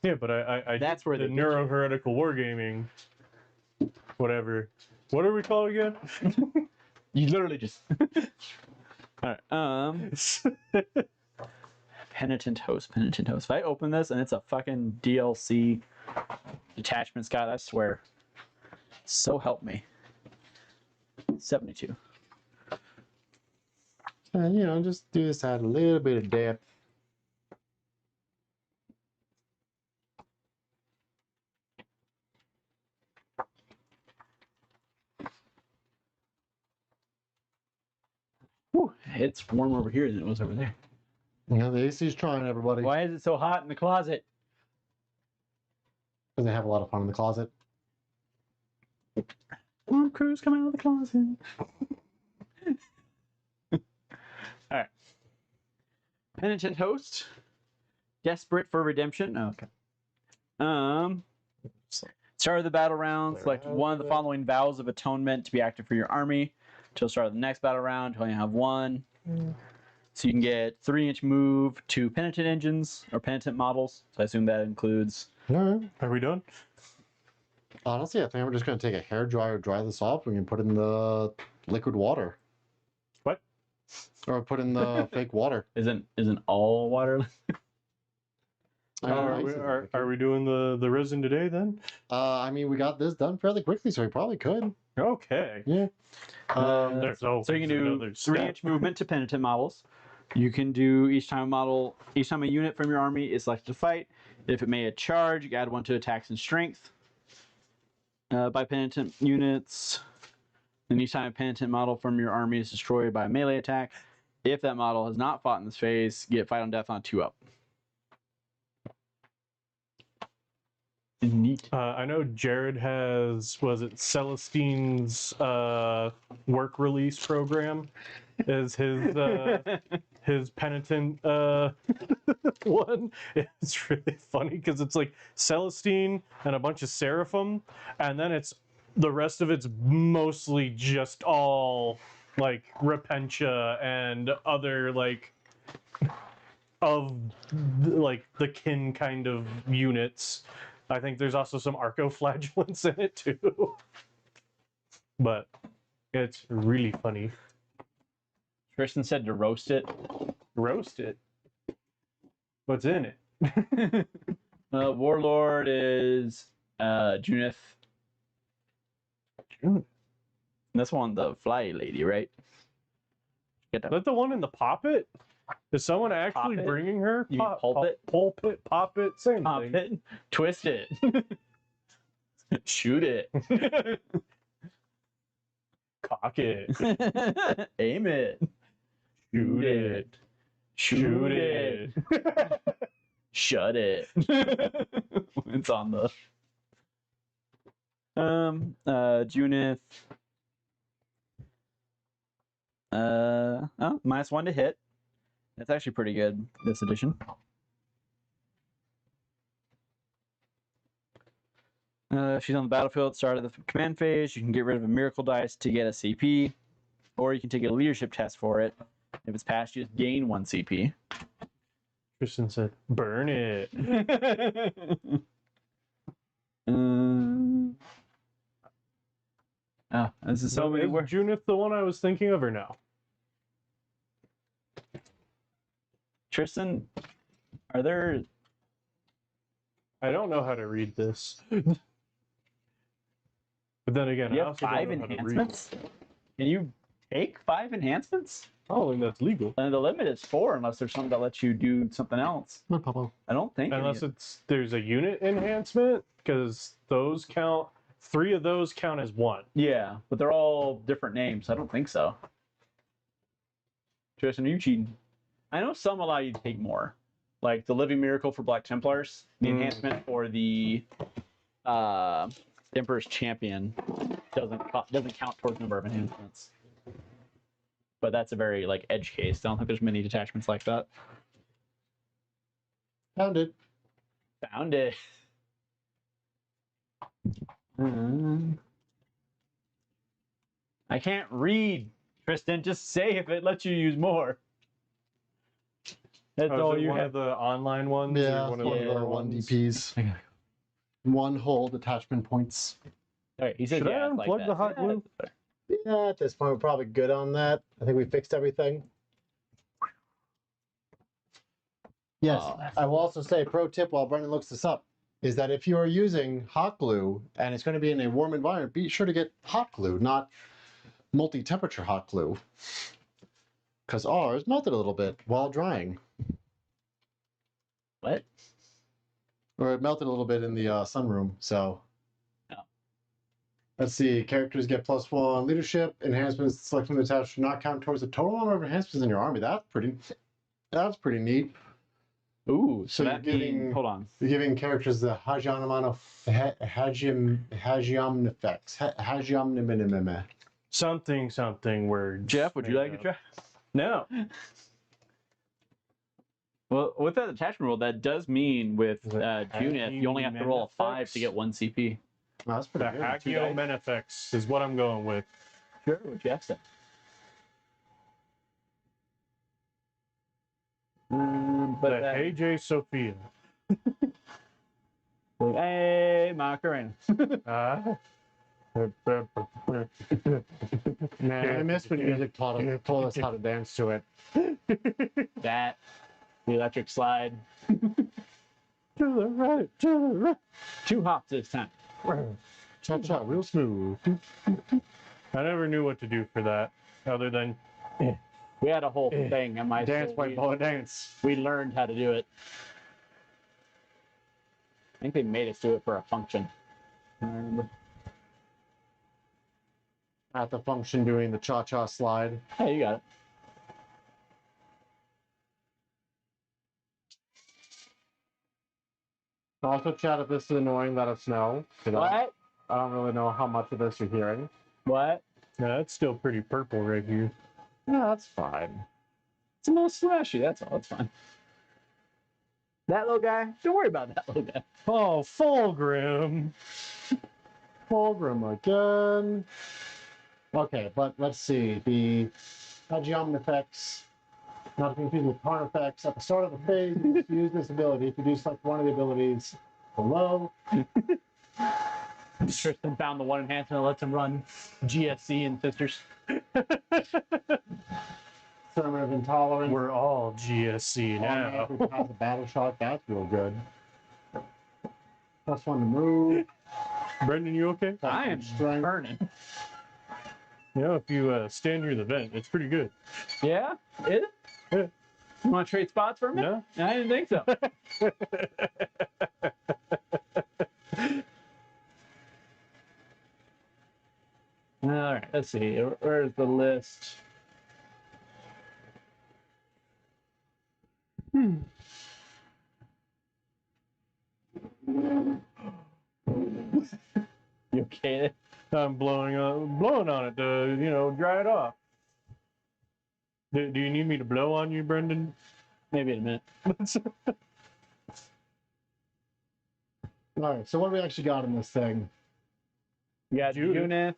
A: Yeah, but I
C: That's
A: did
C: where
A: the
C: they get you.
A: Neuro-Heretical Wargaming. Whatever. What are we called again?
C: You literally just. All right. Penitent Host. If I open this and it's a fucking DLC detachment, Scott, I swear. So help me. 72.
B: And, you know, just do this at a little bit of depth.
C: Whew, it's warm over here than it was over there.
B: You know, the AC's trying, everybody.
C: Why is it so hot in the closet?
B: Because they have a lot of fun in the closet.
C: Warm crews come out of the closet. All right. Penitent Host. Desperate for redemption. Oh, okay. Start of the battle round. Select one of the following vows of atonement to be active for your army. Till start of the next battle round. Till you have one. So you can get 3-inch move to penitent engines or penitent models. So I assume that includes.
B: All right.
A: Are we done?
B: Honestly, I think we're just going to take a hairdryer, dry this off, and we can put it in the liquid water.
A: What?
B: Or put in the fake water.
C: Isn't all water?
A: Are we doing the resin today then?
B: I mean, we got this done fairly quickly, so we probably could.
A: Okay.
B: Yeah.
A: There's
C: So you can do
A: another
C: 3-inch
A: step.
C: movement to penitent models. You can do each time a unit from your army is selected to fight. If it made a charge, you can add 1 to attacks and strength by penitent units. And each time a penitent model from your army is destroyed by a melee attack, if that model has not fought in this phase, get fight on death on 2 up. Neat.
A: I know Jared has, was it Celestine's work release program is his penitent one. It's really funny because it's like Celestine and a bunch of Seraphim, and then the rest of it's mostly just all like Repentia and other like of like the kin kind of units. I think there's also some arcoflagellants in it too. But it's really funny.
C: Tristan said to roast it.
A: Roast it. What's in it?
C: Warlord is Junith. That's one, the fly lady, right? Get
A: Is that the one in the poppet? Is someone actually
C: Poppet?
A: bringing her?
C: You mean pulpit?
A: Pulpit, poppet, same
C: Pop
A: thing.
C: it, twist it, shoot it,
A: Cock it.
C: aim it, shoot it, shoot it, shut it. It's on the Junith. -1 to hit. That's actually pretty good this edition. If she's on the battlefield at the start of the command phase, you can get rid of a miracle dice to get a CP, or you can take a leadership test for it. If it's passed, you just gain 1 CP.
A: Tristan said, burn it.
C: This is so many
A: Is
C: words.
A: Junith the one I was thinking of or no?
C: Tristan, are there...
A: I don't know how to read this. But then again,
C: You
A: I
C: have
A: also
C: 5
A: don't know how to read.
C: enhancements? Can you take 5 enhancements?
A: I don't think that's legal.
C: And the limit is 4 unless there's something that lets you do something else.
B: No problem.
C: I don't think.
A: Unless there's a unit enhancement, because those count. 3 of those count as 1.
C: Yeah, but they're all different names. I don't think so. Tristan, are you cheating? I know some allow you to take more. Like the Living Miracle for Black Templars, the enhancement for the Emperor's Champion doesn't count towards the number of enhancements. But that's a very like edge case. I don't think there's many detachments like that.
B: Found it.
C: Found it. I can't read, Tristan. Just say if it lets you use more. That's all you
A: one
C: have.
A: of the online ones?
B: Yeah,
A: or
B: one
A: one
B: of
A: of the
B: our
A: other
B: 1
A: ones?
B: DPs. 1 whole detachment points.
C: Okay, he said,
A: Should I
C: yeah, it's
A: unplug
C: like
A: the
C: that.
A: hot glue?
B: Yeah, at this point, we're probably good on that. I think we fixed everything. Yes,
C: Oh.
B: I will also say, pro tip while Brendan looks this up, is that if you are using hot glue and it's going to be in a warm environment, be sure to get hot glue, not multi-temperature hot glue. Because ours melted a little bit while drying.
C: What?
B: Or it melted a little bit in the sunroom, so.
C: Oh.
B: Let's see, characters get +1 leadership, enhancements selected from the attached should not count towards the total number of enhancements in your army. That's pretty neat.
C: Ooh,
B: So
C: so
B: you're
C: that
B: giving-
C: means, hold on.
B: You're giving characters the Hagiam effects.
A: Something words.
C: Jeff, would you like to try?
A: No.
C: Well, with that attachment rule, that does mean with
A: Is it
C: Junith, you only have to roll a 5
A: Effects?
C: to get 1 CP.
B: Oh, that's
A: The
B: pretty good.
A: Hakio Menefex is what I'm going with.
C: Sure, what Jeff said. But
A: The
C: that,
A: Hey J Sophia.
C: hey, Macarena.
A: Ah.
B: Man, I miss when music told us how to dance to it.
C: That, the electric slide.
A: to the right, to the right.
C: 2 hops this time.
B: Cha-cha, real smooth.
A: I never knew what to do for that, other than
C: We had a whole thing in my
B: Dance,
C: school.
B: white bullet dance.
C: We learned how to do it. I think they made us do it for a function. I remember.
B: At the function doing the cha-cha slide.
C: Hey, you got it.
B: Also, chat, if this is annoying, let us know.
C: What?
B: I don't really know how much of this you're hearing.
C: What?
A: yeah, that's still pretty purple right here.
B: Yeah, that's fine.
C: It's a little slashy, that's all. It's fine. That little guy? Don't worry about that little guy.
A: Oh, Fulgrim.
B: Fulgrim again. Okay, but let's see. The geometry effects, not to confuse with card effects. At the start of the phase, you just use this ability. If you do select one of the abilities below,
C: Tristan found the one enhancement that lets him run GSC and Sisters.
B: Sermon of Intolerance.
A: We're all GSC now.
B: Which has a battle shot. That's real good. +1 to move.
A: Brendan, you okay?
C: I am
B: Strength.
C: burning.
A: You know, if you stand near the vent, it's pretty good.
C: Yeah? Is it?
A: Yeah.
C: You want to trade spots for a minute?
A: No?
C: I didn't think so. All right, let's see. Where's the list? You okay?
A: I'm blowing on it to, dry it off. Do you need me to blow on you, Brendan?
C: Maybe in a minute.
B: All right, so what do we actually got in this thing?
C: You got
A: Judith.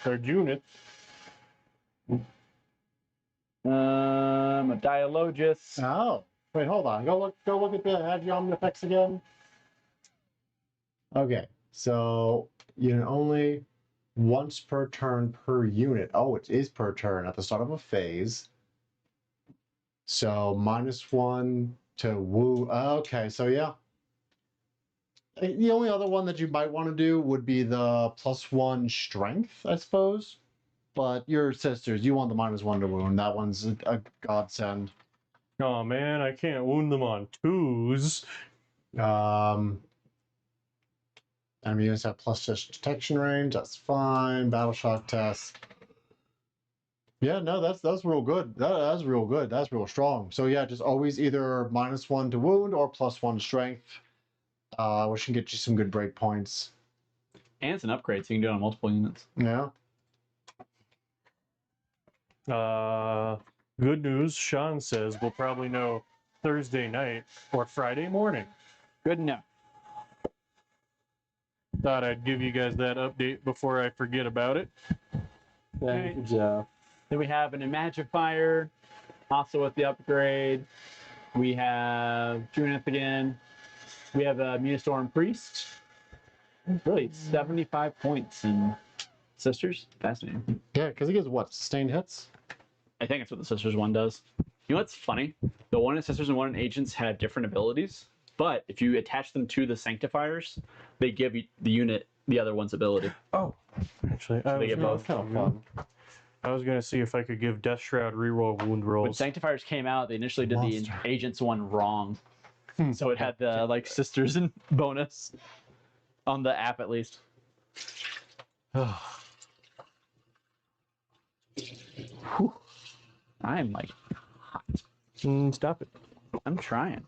A: Or Junith.
C: A Dialogist.
B: Oh, wait, hold on. Go look at the Agiom effects again. Okay, so you can only once per turn per unit. Oh, it is per turn at the start of a phase. So -1 to woo. Okay, so yeah. The only other one that you might want to do would be the +1 strength, I suppose. But your sisters, you want the -1 to wound. That one's a godsend.
A: Oh man, I can't wound them on 2s.
B: Enemy units have +6 detection range. That's fine. Battle shock test. Yeah, no, that's real good. That's real good. That's real strong. So yeah, just always either -1 to wound or +1 strength, which can get you some good break points.
C: And it's an upgrade, so you can do it on multiple units.
B: Yeah.
A: Good news, Sean says we'll probably know Thursday night or Friday morning.
C: Good enough.
A: Thought I'd give you guys that update before I forget about it.
C: Good job. Then we have an Imagifier, also with the upgrade. We have Junith again. We have a Munistorm Priest. Really, 75 points in Sisters. Fascinating.
B: Yeah, because he gets what? Sustained hits?
C: I think that's what the Sisters one does. You know what's funny? The one in Sisters and one in Agents have different abilities, but if you attach them to the Sanctifiers, they give the unit the other one's ability.
A: Oh, actually,
C: they get both.
B: Kind of fun.
A: I was gonna see if I could give Death Shroud reroll wound
C: When
A: rolls.
C: Sanctifiers came out, they initially did
B: Monster.
C: the Agents one wrong. So it had the Sisters and bonus on the app at least. Whew. I'm like hot.
A: Stop it.
C: I'm trying.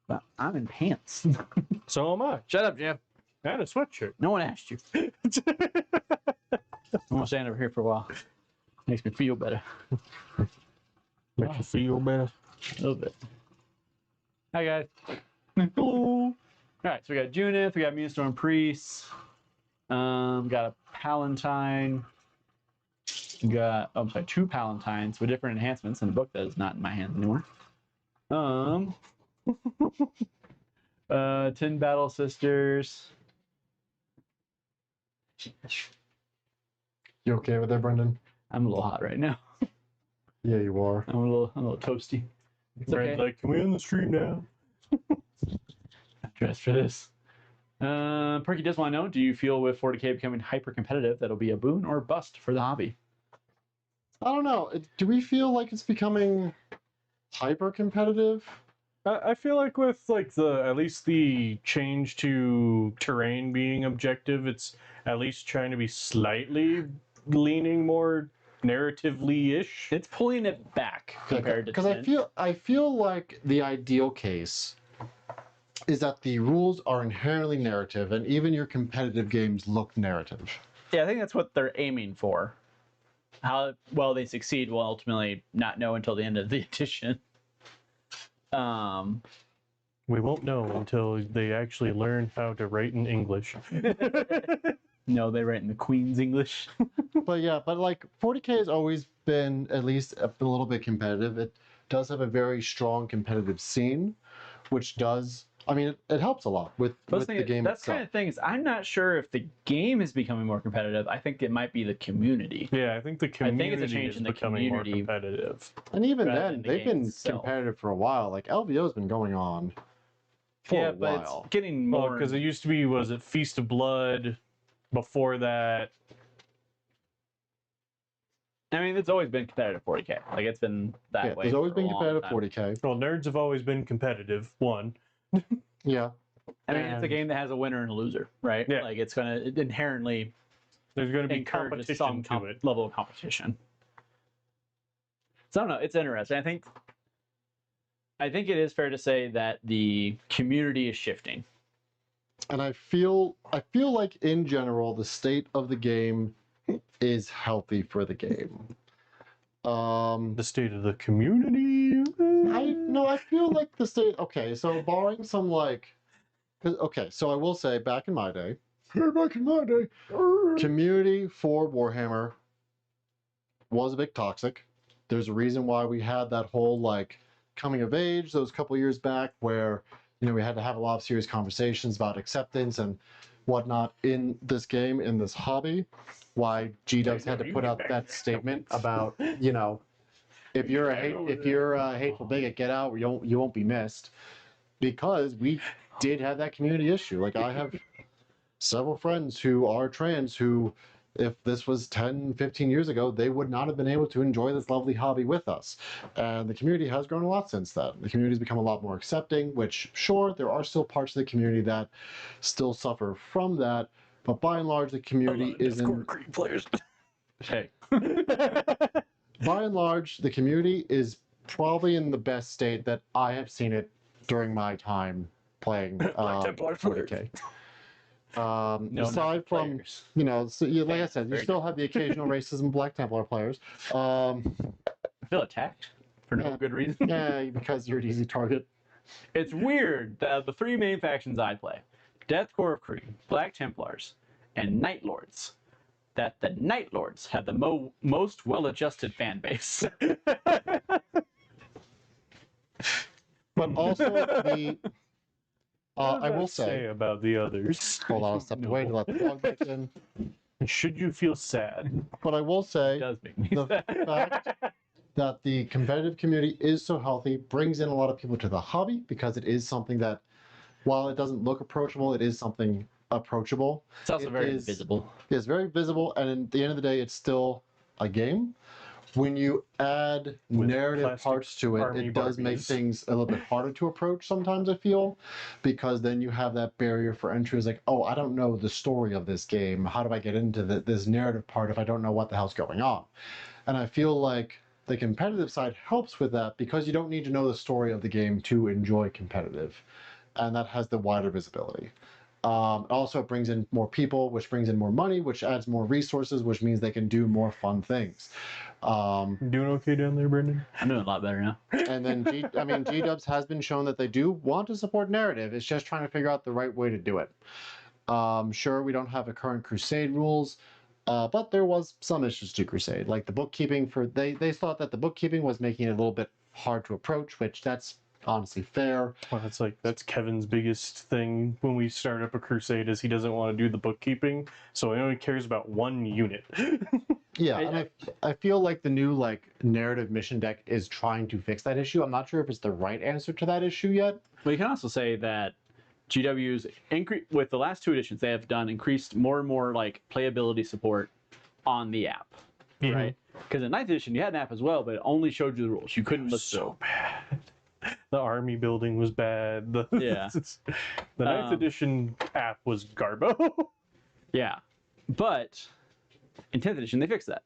C: But I'm in pants.
A: So am I.
C: Shut up, Jim.
A: And a sweatshirt.
C: No one asked you. I'm gonna stand over here for a while. Makes me feel better.
A: Makes you feel better.
C: A little bit. Hi guys. All right, so we got Junith, we got Munistorm Priest, got a Palatine, we got two Palatines with different enhancements in the book that is not in my hands anymore. 10 Battle Sisters.
B: You okay with that, Brendan?
C: I'm a little hot right now.
B: Yeah, you are.
C: I'm a little toasty. It's
A: Brand's
C: okay.
A: like, can we on the street now?
C: not dressed for this. Perky does want to know, do you feel with 40k becoming hyper competitive that'll be a boon or bust for the hobby?
B: I don't know. Do we feel like it's becoming hyper competitive?
A: I feel like with like at least the change to terrain being objective, it's at least trying to be slightly leaning more narratively-ish.
C: It's pulling it back compared to
B: Because
C: 10.
B: I feel like the ideal case is that the rules are inherently narrative, and even your competitive games look narrative.
C: Yeah, I think that's what they're aiming for. How well they succeed, we'll ultimately not know until the end of the edition.
A: We won't know until they actually learn how to write in English.
C: No, they write in the Queen's English.
B: But yeah, but like 40k has always been at least a little bit competitive. It does have a very strong competitive scene, which does, I mean, it helps a lot with the game
C: that's
B: itself.
C: kind of thing is I'm not sure if the game is becoming more competitive. I think it might be the community.
A: Yeah, I think the community
C: it's a change
A: is
C: in the
A: becoming more
C: community.
A: competitive.
B: And even
C: rather
B: then,
C: than the
B: they've
C: game
B: been
C: itself.
B: competitive for a while. Like LVO's been going on for a
C: but
B: while.
C: it's getting
A: Well,
C: more.
A: because it used to be, was it Feast of Blood? Before that,
C: I mean, it's always been competitive 40k. Like it's been that
B: Yeah,
C: way.
B: there's always
C: for a
B: been
C: long
B: competitive
C: time.
B: 40k.
A: well, nerds have always been competitive. One,
B: Yeah.
C: I mean, it's a
A: And-
C: game that has a winner and a loser, right?
A: Yeah.
C: Like it's gonna inherently
A: there's going to be
C: encourage
A: competition to it.
C: level of competition. So I don't know. It's interesting. I think it is fair to say that the community is shifting.
B: And I feel like in general the state of the game is healthy for the game.
A: The state of the community.
B: I feel like the state. Okay, so barring some like, okay, so I will say back in my day, community for Warhammer was a bit toxic. There's a reason why we had that whole like coming of age those couple years back where we had to have a lot of serious conversations about acceptance and whatnot in this game, in this hobby. Why G-Dubs had to put out that statement about if you're a hateful bigot, get out. You won't be missed, because we did have that community issue. Like I have several friends who are trans who, if this was 10, 15 years ago, they would not have been able to enjoy this lovely hobby with us. And the community has grown a lot since then. The community's become a lot more accepting, which, sure, there are still parts of the community that still suffer from that, but by and large, the community is in...
A: players.
C: Hey.
B: By and large, the community is probably in the best state that I have seen it during my time playing
A: Templar
B: 40k.
C: No,
B: aside
C: not
B: from
C: players.
B: like I said, you still have the occasional racism Black Templar players.
C: I feel attacked for no
B: Yeah.
C: good reason.
B: Yeah, because you're an easy target.
C: It's weird that the three main factions I play, Death Corps of Kree, Black Templars, and Night Lords, that the Night Lords have the most well-adjusted fan base.
B: But also the I will
A: say
B: say,
A: about the others.
B: hold on, I stepped away to let the dog back in.
A: Should you feel sad?
B: But I will
C: It
B: say
C: does make me
B: the
C: sad.
B: fact that the competitive community is so healthy brings in a lot of people to the hobby, because it is something that, while it doesn't look approachable, it is something approachable.
C: It's also
B: It
C: very
B: is-
C: visible.
B: It's very visible, and at the end of the day, it's still a game. When you add
A: With
B: narrative
A: plastic
B: parts to it,
A: army
B: it does make
A: Barbies.
B: things a little bit harder to approach sometimes, I feel, because then you have that barrier for entry. It's like, oh, I don't know the story of this game. How do I get into this narrative part if I don't know what the hell's going on? And I feel like the competitive side helps with that, because you don't need to know the story of the game to enjoy competitive. And that has the wider visibility. Also, it brings in more people, which brings in more money, which adds more resources, which means they can do more fun things.
A: Doing okay down there, Brendan?
C: I'm doing a lot better now.
B: And then, G-Dubs has been shown that they do want to support narrative. It's just trying to figure out the right way to do it. Sure, we don't have a current Crusade rules, but there was some issues to Crusade. Like the bookkeeping they thought that the bookkeeping was making it a little bit hard to approach, which that's honestly fair.
A: Well, that's Kevin's biggest thing when we start up a crusade, is he doesn't want to do the bookkeeping, so he only cares about one unit.
B: Yeah, and I feel like the new narrative mission deck is trying to fix that issue. I'm not sure if it's the right answer to that issue yet.
C: But you can also say that GW's with the last 2 editions, they have done increased more and more like playability support on the app, right? Because in 9th edition you had an app as well, but it only showed you the rules. You couldn't listen to them.
A: Bad. The army building was bad. The 9th edition app was garbo.
C: Yeah, but in 10th edition they fixed that.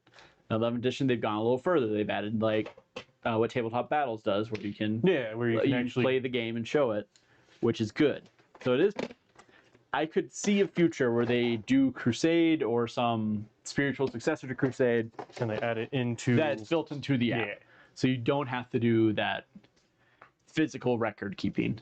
C: In 11th edition they've gone a little further. They've added like what Tabletop Battles does, where you can
A: actually
C: play the game and show it, which is good. So it is. I could see a future where they do Crusade or some spiritual successor to Crusade,
A: and they add it into
C: that's built into the app, so you don't have to do that physical record keeping,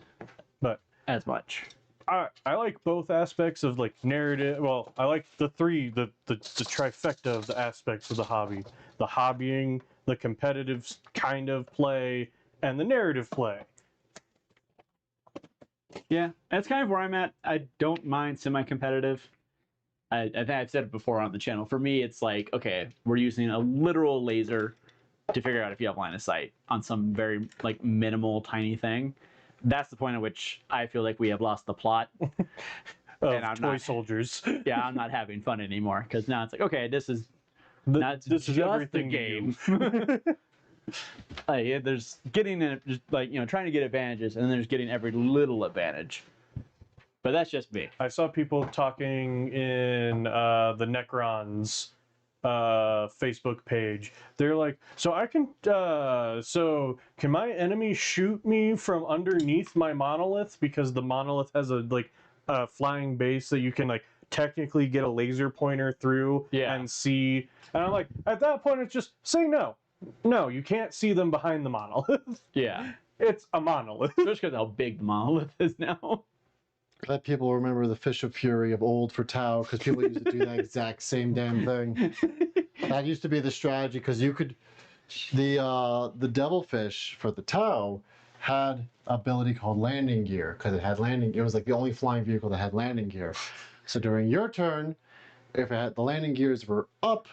A: but
C: as much.
A: I like both aspects of like narrative. Well, I like the trifecta of the aspects of the hobby: the hobbying, the competitive kind of play, and the narrative play.
C: Yeah, that's kind of where I'm at. I don't mind semi-competitive. I think I've said it before on the channel. For me, it's like, okay, we're using a literal laser to figure out if you have line of sight on some very like minimal, tiny thing. That's the point at which I feel like we have lost the plot.
A: And I'm toy soldiers.
C: Yeah, I'm not having fun anymore because now it's like, okay, this is
A: this is everything
C: game. Like, there's getting like trying to get advantages, and then there's getting every little advantage. But that's just me.
A: I saw people talking in the Necrons Facebook page. They're like, so can my enemy shoot me from underneath my monolith, because the monolith has a flying base that you can like technically get a laser pointer through and see. And I'm like, at that point, it's just say no. No, you can't see them behind the monolith.
C: Yeah.
A: It's a monolith.
C: Just because how big the monolith is now.
B: Let people remember the Fish of Fury of old for Tau, because people used to do that exact same damn thing. That used to be the strategy, because you could... The Devilfish for the Tau had an ability called landing gear, because it had landing... It was like the only flying vehicle that had landing gear. So during your turn, if the landing gears were up,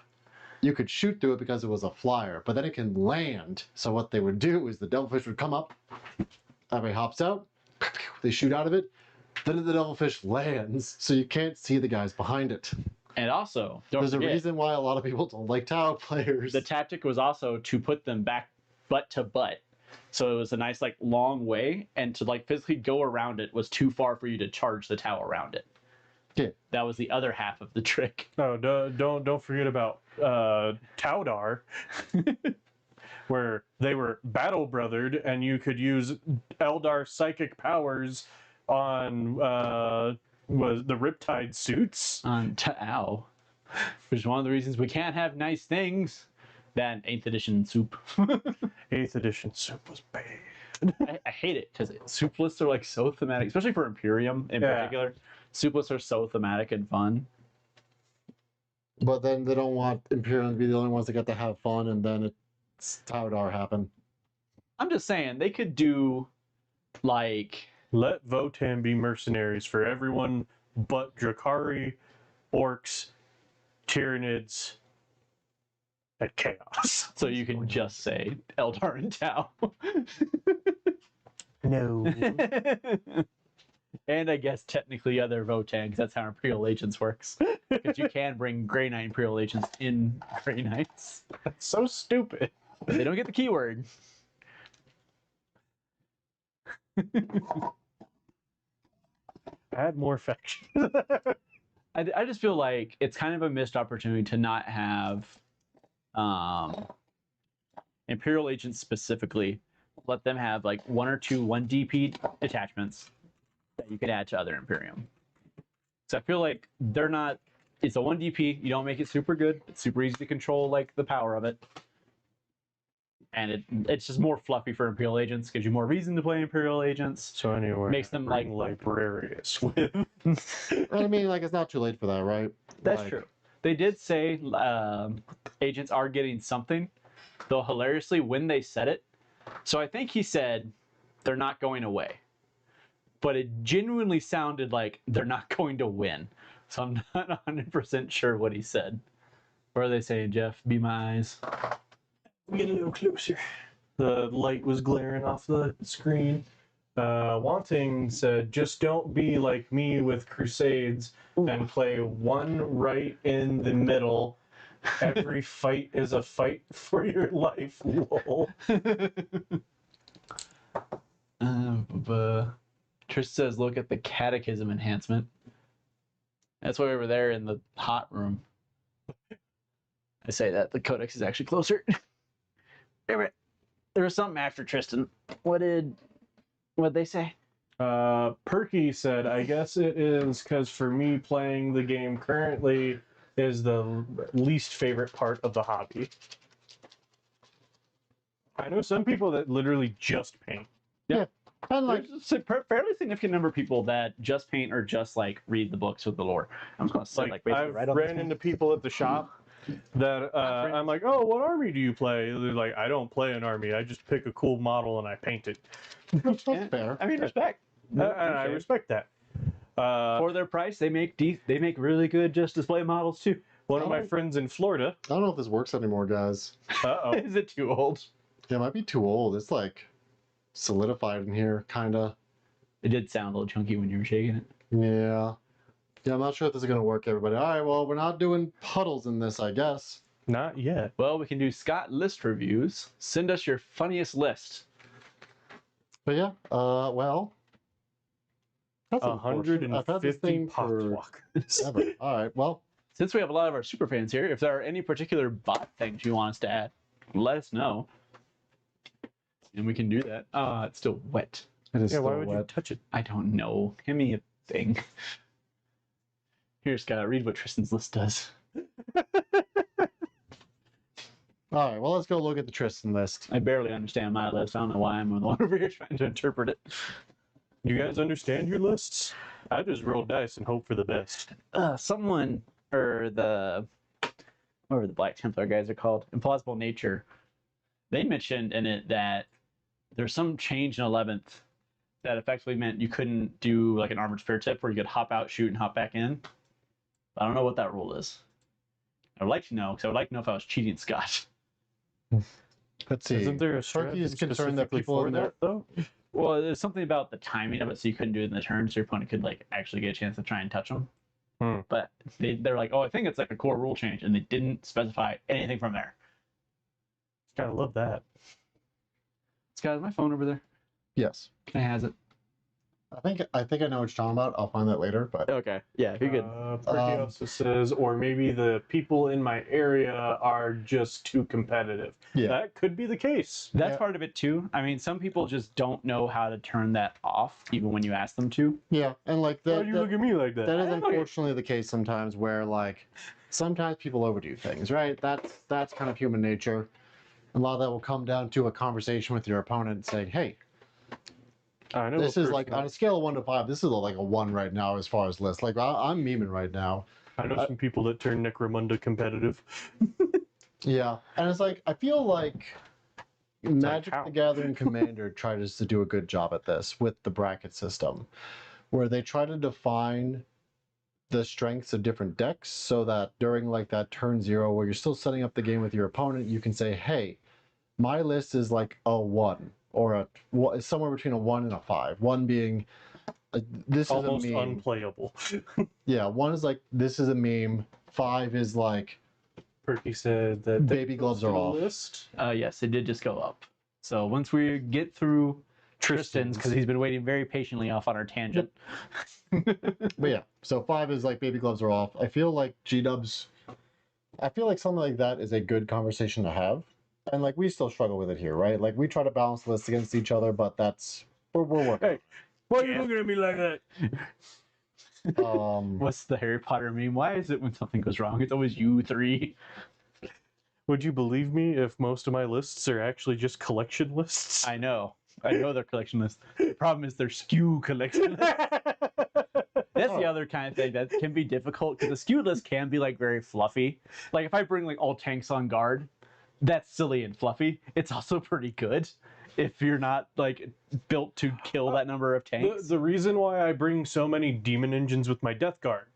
B: you could shoot through it because it was a flyer, but then it can land. So what they would do is the Devilfish would come up, everybody hops out, they shoot out of it, then the Devilfish lands, so you can't see the guys behind it.
C: And also,
B: there's a reason why a lot of people don't like Tau players.
C: The tactic was also to put them back butt to butt. So it was a nice like long way, and to like physically go around it was too far for you to charge the Tau around it.
B: Yeah.
C: That was the other half of the trick.
A: Oh, don't forget about Taudar, where they were battle brothered, and you could use Eldar psychic powers on was the Riptide suits
C: on Tau, which is one of the reasons we can't have nice things. That 8th edition soup.
A: 8th edition soup was bad.
C: I hate it because soup lists are like so thematic, especially for Imperium in particular. Soup lists are so thematic and fun.
B: But then they don't want Imperium to be the only ones that get to have fun, and then it's Taudar happen.
C: I'm just saying, they could do, like...
A: Let Votan be mercenaries for everyone but Drakari, Orcs, Tyranids, and Chaos.
C: So you can just say Eldar and Tau.
A: No.
C: And I guess technically other Votan, because that's how Imperial Agents works. Because you can bring Grey Knight Imperial Agents in Grey Knights.
A: That's so stupid.
C: But they don't get the keyword.
A: Add more faction.
C: I just feel like it's kind of a missed opportunity to not have Imperial Agents specifically. Let them have like 1 or 2 1DP attachments that you could add to other Imperium. So I feel like they're not... It's a 1DP. You don't make it super good. It's super easy to control like the power of it. And it's just more fluffy for Imperial Agents. Gives you more reason to play Imperial Agents.
A: So anyway,
C: makes them like
A: librarious with.
B: I mean, like, it's not too late for that, right?
C: That's
B: like...
C: true. They did say agents are getting something, though hilariously when they said it. So I think he said they're not going away, but it genuinely sounded like they're not going to win. So I'm not 100% sure what he said. What are they saying, Jeff? Be my eyes.
A: Get a little closer. The light was glaring off the screen. Wanting said, just don't be like me with Crusades and play one right in the middle. Every fight is a fight for your life. Lol.
C: Trish says, look at the catechism enhancement. That's why over there in the hot room. I say that the codex is actually closer. There was something after Tristan. What'd they say?
A: Perky said, I guess it is because for me playing the game currently is the least favorite part of the hobby. I know some people that literally just paint.
B: And like,
C: There's a fairly significant number of people that just paint or just like read the books with the lore. I'm just gonna say like basically
A: I've
C: right on
A: ran into people at the shop that I'm like, oh, what army do you play? They're like, I don't play an army. I just pick a cool model and I paint it.
B: that's fair.
C: I mean, respect.
A: And I respect that.
C: For their price, they make really good just display models too.
A: One of my friends in Florida.
B: I don't know if this works anymore, guys.
A: Uh-oh.
C: Is it too old?
B: Yeah, it might be too old. It's like solidified in here, kind of.
C: It did sound a little chunky when you were shaking it.
B: Yeah. Yeah, I'm not sure if this is going to work, everybody. All right, well, we're not doing puddles in this, I guess.
A: Not yet.
C: Well, we can do Scott list reviews. Send us your funniest list.
B: But yeah, well. That's unfortunate. I've had this
A: 150
B: thing
A: pop
B: for
A: walkers.
B: ever. All right, well.
C: Since we have a lot of our super fans here, if there are any particular bot things you want us to add, let us know. And we can do that. It's still wet.
B: It is
A: Yeah,
B: still
A: why would you
B: wet.
A: touch it?
C: I don't know. Give me a thing. Here, Scott, read what Tristan's list does.
B: All right, well, let's go look at the Tristan list.
C: I barely understand my list. I don't know why I'm the one over here trying to interpret it.
A: You guys understand your lists? I just roll dice and hope for the best.
C: Someone, or whatever the Black Templar guys are called, Implausible Nature, they mentioned in it that there's some change in 11th that effectively meant you couldn't do like an armored spear tip where you could hop out, shoot, and hop back in. I don't know what that rule is. I would like to know, because I would like to know if I was cheating Scott.
B: Let's see.
A: Isn't there a
B: Turkey is
A: strat
B: concerned that
A: specifically
B: people
A: for
B: in there.
A: that, though?
C: Well, there's something about the timing of it, so you couldn't do it in the turn, so your opponent could like actually get a chance to try and touch them. But they're like, oh, I think it's like a core rule change, and they didn't specify anything from there.
A: Gotta love that.
C: Scott, is my phone over there?
B: Yes.
C: Can I has it?
B: I think I know what you're talking about. I'll find that later, but
C: Okay. Yeah, if you could.
A: Perky also says, or maybe the people in my area are just too competitive.
B: Yeah.
A: That could be the case.
C: That's
B: Yeah.
C: part of it too. I mean, some people just don't know how to turn that off, even when you ask them to.
B: yeah, and like
A: Why
B: that.
A: do you look at me like that?
B: That is
C: I don't know.
B: unfortunately the case sometimes, where like sometimes people overdo things, right? That's kind of human nature. A lot of that will come down to a conversation with your opponent, saying, "Hey,
A: I know
B: this
A: a
B: is like
A: person-
B: on a scale of 1 to 5. This is like a 1 right now as far as lists. Like I'm memeing right now.
A: I know some people that turn Necromunda competitive.
B: Yeah, and it's like I feel like Magic
A: how?
B: the Gathering Commander tries to do a good job at this with the bracket system, where they try to define the strengths of different decks so that during like that turn 0 where you're still setting up the game with your opponent, you can say, hey, my list is like a 1 or somewhere between a 1 and a 5. 1 being this
A: Almost
B: is a meme.
A: unplayable.
B: Yeah, 1 is like this is a meme. 5 is like
A: Perky said that
B: baby gloves are off.
A: list.
C: Yes, it did just go up. So once we get through Tristan's, because he's been waiting very patiently off on our tangent.
B: But yeah, so 5 is like baby gloves are off. I feel like G-dubs, I feel like something like that is a good conversation to have. And like we still struggle with it here, right? Like we try to balance lists against each other, but we're working.
A: Hey, why are you looking at me like that?
C: What's the Harry Potter meme? Why is it when something goes wrong, it's always you three?
A: Would you believe me if most of my lists are actually just collection lists?
C: I know they're collection lists. The problem is they're skew collection lists. That's the other kind of thing that can be difficult, because the skewed list can be like very fluffy. Like if I bring like all tanks on guard, that's silly and fluffy. It's also pretty good if you're not like built to kill that number of tanks.
A: The reason why I bring so many demon engines with my Death Guard,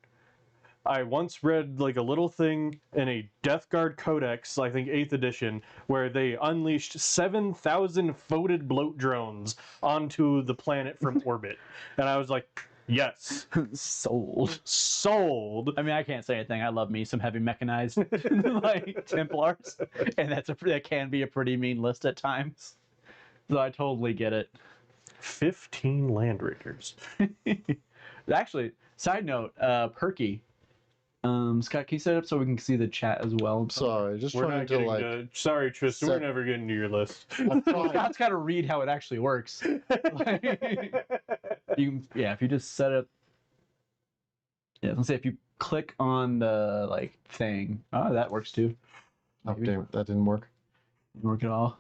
A: I once read like a little thing in a Death Guard Codex, I think 8th edition, where they unleashed 7,000 foated bloat drones onto the planet from orbit. And I was like, yes.
C: Sold.
A: Sold.
C: I mean, I can't say anything. I love me some heavy mechanized like Templars, and that can be a pretty mean list at times. So I totally get it.
A: 15 Land Raiders.
C: Actually, side note, Perky. Scott, can you set it up so we can see the chat as well?
B: Sorry, just
A: We're
B: trying
A: not
B: to
A: getting
B: like.
A: to, sorry, Tristan, we're never getting to your list.
C: Scott's got to read how it actually works. If you just set it. Yeah, let's say if you click on the like thing. Oh, that works too.
B: Oh damn it, that didn't work.
C: Didn't work at all.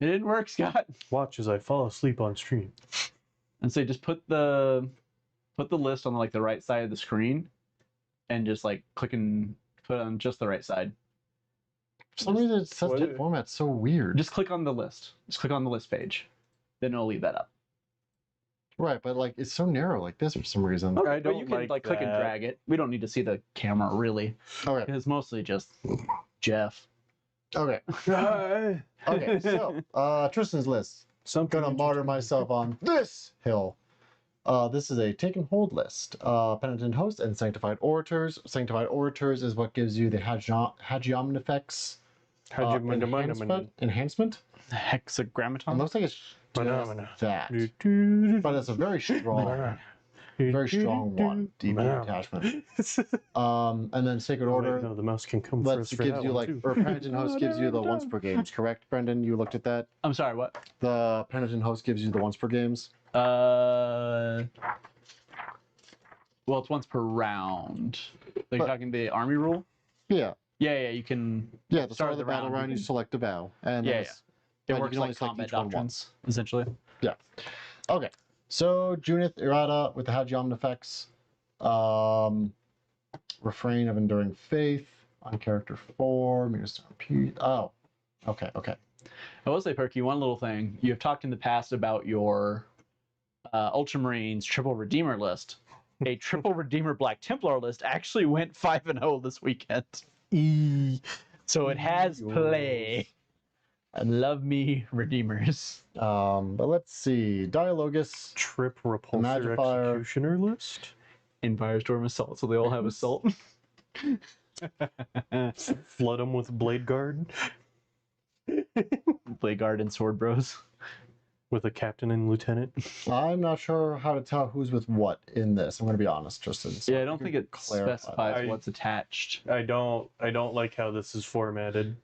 C: It didn't work, Scott.
A: Watch as I fall asleep on stream.
C: And so just put the list on like the right side of the screen, and just like click and put it on just the right side.
B: For some reason, it says
A: What?
B: the format's so weird.
C: Just click on the list. Just click on the list page. Then it'll leave that up.
B: Right, but like it's so narrow like this for some reason.
C: Okay,
A: I
C: but you
A: don't
C: can
A: like
C: click and
A: that.
C: drag it. We don't need to see the camera really.
B: Okay.
C: It's mostly just Jeff.
B: Okay. Okay. So, Tristan's list.
A: Something
B: Gonna martyr myself on this hill. This is a take and hold list. Penitent Host and Sanctified Orators. Sanctified Orators is what gives you the Hagiom effects. Enhancement.
C: Hexagrammaton.
B: It looks like it's just
A: Phenomena.
B: that. But it's a very strong one. DB attachment. And then Sacred Order.
A: No, the mouse can come
B: Let's
A: first for
B: gives
A: that
B: you
A: one,
B: like,
A: too.
B: or Penitent Host gives you the once per games, correct, Brendan? You looked at that.
C: I'm sorry, what?
B: The Penitent Host gives you the once per games.
C: Well, it's once per round. Like,
B: But-
C: talking the army rule?
B: Yeah.
C: Yeah, you can.
B: Yeah. At the start
C: Start
B: of the
C: the
B: battle
C: round,
B: round,
C: you
B: you
C: can-
B: select a vow, and
C: Yeah,
B: it's-
C: It
B: but you
C: works
B: can only
C: like
B: select
C: combat
B: each one
C: doctrines, essentially.
B: Yeah. Okay. So Junith Irata with the Hagiom effects. Refrain of Enduring Faith on character 4. Oh. Okay.
C: I will say, Perky, one little thing. You have talked in the past about your Ultramarines triple Redeemer list. A triple Redeemer Black Templar list actually went 5-0 this weekend. So it has play. I love me Redeemers.
B: But let's see. Dialogus.
A: Trip Repulsor
B: Magifier.
A: Executioner list.
C: Empire Storm Assault, so they all have Assault.
A: Flood them with Blade Guard.
C: Play guard and sword bros.
A: With a captain and lieutenant.
B: I'm not sure how to tell who's with what in this. I'm going to be honest, Tristan. So
C: Yeah, I
B: if
C: don't
B: you
C: think
B: could
C: it
B: clarify
C: specifies
A: that.
C: what's attached.
A: I don't like how this is formatted.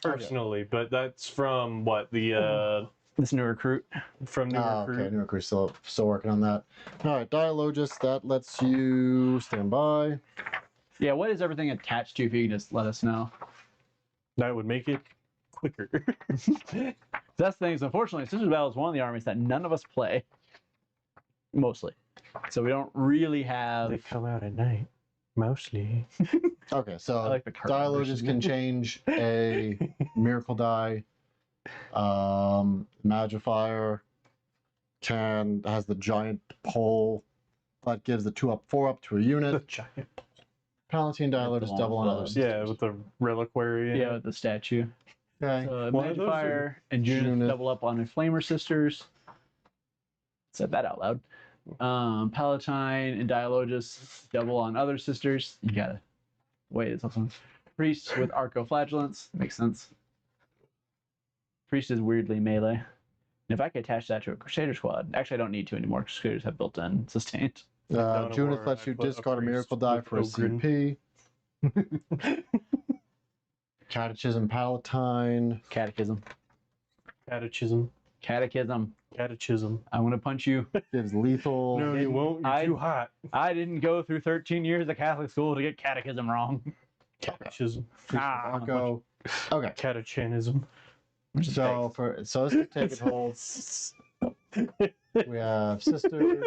A: Personally, but that's from what the
C: This new recruit.
A: from New Recruit.
B: Okay, New Recruit still working on that. All right, Dialogus, that lets you stand by.
C: Yeah, what is everything attached to? If you can just let us know.
A: That would make it quicker.
C: That's the thing. Is unfortunately, Sisters Battle is one of the armies that none of us play. Mostly. So we don't really have.
A: They come out at night, mostly.
B: Okay, so
C: I like the card
B: Dialogus
C: version.
B: can change a Miracle Die. Magifier has the giant pole that gives the 2-up, 4-up to a
A: The
B: unit.
A: giant.
B: Palatine Dialogus
C: long
B: double on
C: club.
B: others.
A: Yeah, with the reliquary.
C: Yeah, with the statue.
B: Okay.
A: One of those
C: Magifier and Junith
B: Junith.
C: double up on the Flamer Sisters. Said that out loud. Palatine and Dialogus double on other sisters. You gotta wait. It's also Priest with Arco-Flagellants. Makes sense. Priest is weirdly melee. And if I could attach that to a Crusader squad, actually I don't need to anymore. Crusaders have built-in sustained.
A: Down a
B: Junith
A: war,
B: lets
A: I
B: you
A: put a
B: discard a
A: priest
B: Miracle Die
A: with
B: for a
A: Ogren.
B: CP. Catechism Palatine.
C: Catechism.
A: Catechism.
C: Catechism.
A: Catechism.
C: I want to punch you.
B: Gives lethal.
A: No, you won't. You're
C: I-
A: too hot.
C: I didn't go through 13 years of Catholic school to get catechism wrong.
A: Catechism.
B: Arco. Okay.
A: Catechanism.
B: So this is take and hold. We have sisters.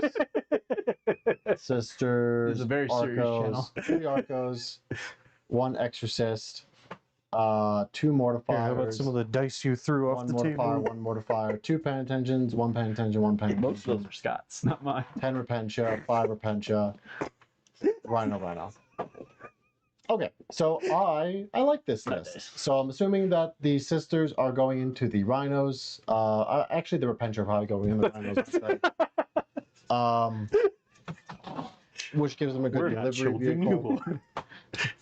B: Sisters.
C: This is a very serious
B: Arcos,
C: channel.
B: 3 Arcos, 1 Exorcist, 2 Mortifiers.
A: Here, how about some of the dice you threw off
B: 1
A: the
B: Mortifier,
A: table?
B: 1 Mortifier, 2 Penitentions, 1 Penitention, 1
C: Most of those
B: Penitention,
C: are Scots, not mine.
B: 10 Repentia, 5 Repentia. Rhino. Okay, so I like this list. So I'm assuming that the sisters are going into the rhinos. Actually, the Repentia are probably going in the rhinos instead. Which gives them a good
A: We're not
B: delivery
A: children,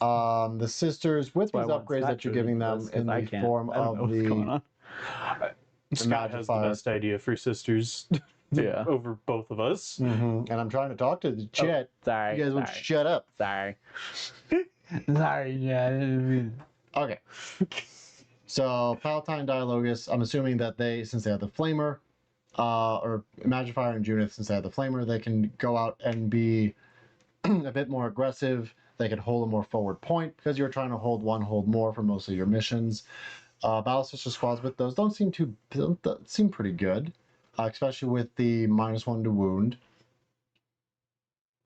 B: vehicle. The sisters with these
C: That's why I want
B: upgrades
C: Scott
B: that you're
C: to
B: giving
C: do
B: them
C: this, 'cause
B: in
C: I
B: the
C: can't.
B: form
C: I don't know
B: of
C: what's going
B: the
C: on.
A: Scott has the
B: Magifier.
A: best idea for sisters
C: Yeah.
A: over both of us.
B: and I'm trying to talk to the chat.
C: Sorry.
B: You guys won't shut up.
C: Sorry. Sorry, yeah.
B: Okay. So Palatine Dialogus, I'm assuming that since they have the Flamer, or Magifier and Junith, since they have the Flamer, they can go out and be a bit more aggressive. They can hold a more forward point because you're trying to hold more for most of your missions. Battle Sister squads with those don't seem pretty good, especially with the -1 to wound.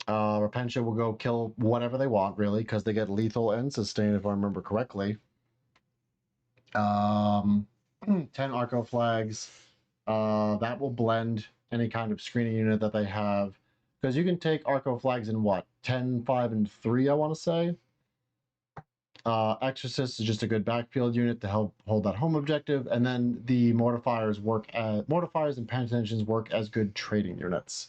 B: Repentia will go kill whatever they want, really, because they get lethal and sustain, if I remember correctly. 10 Arco Flags. That will blend any kind of screening unit that they have. Because you can take Arco Flags in what? 10, 5, and 3, I want to say. Exorcist is just a good backfield unit to help hold that home objective. And then the Mortifiers and Panic Engines work as good trading units.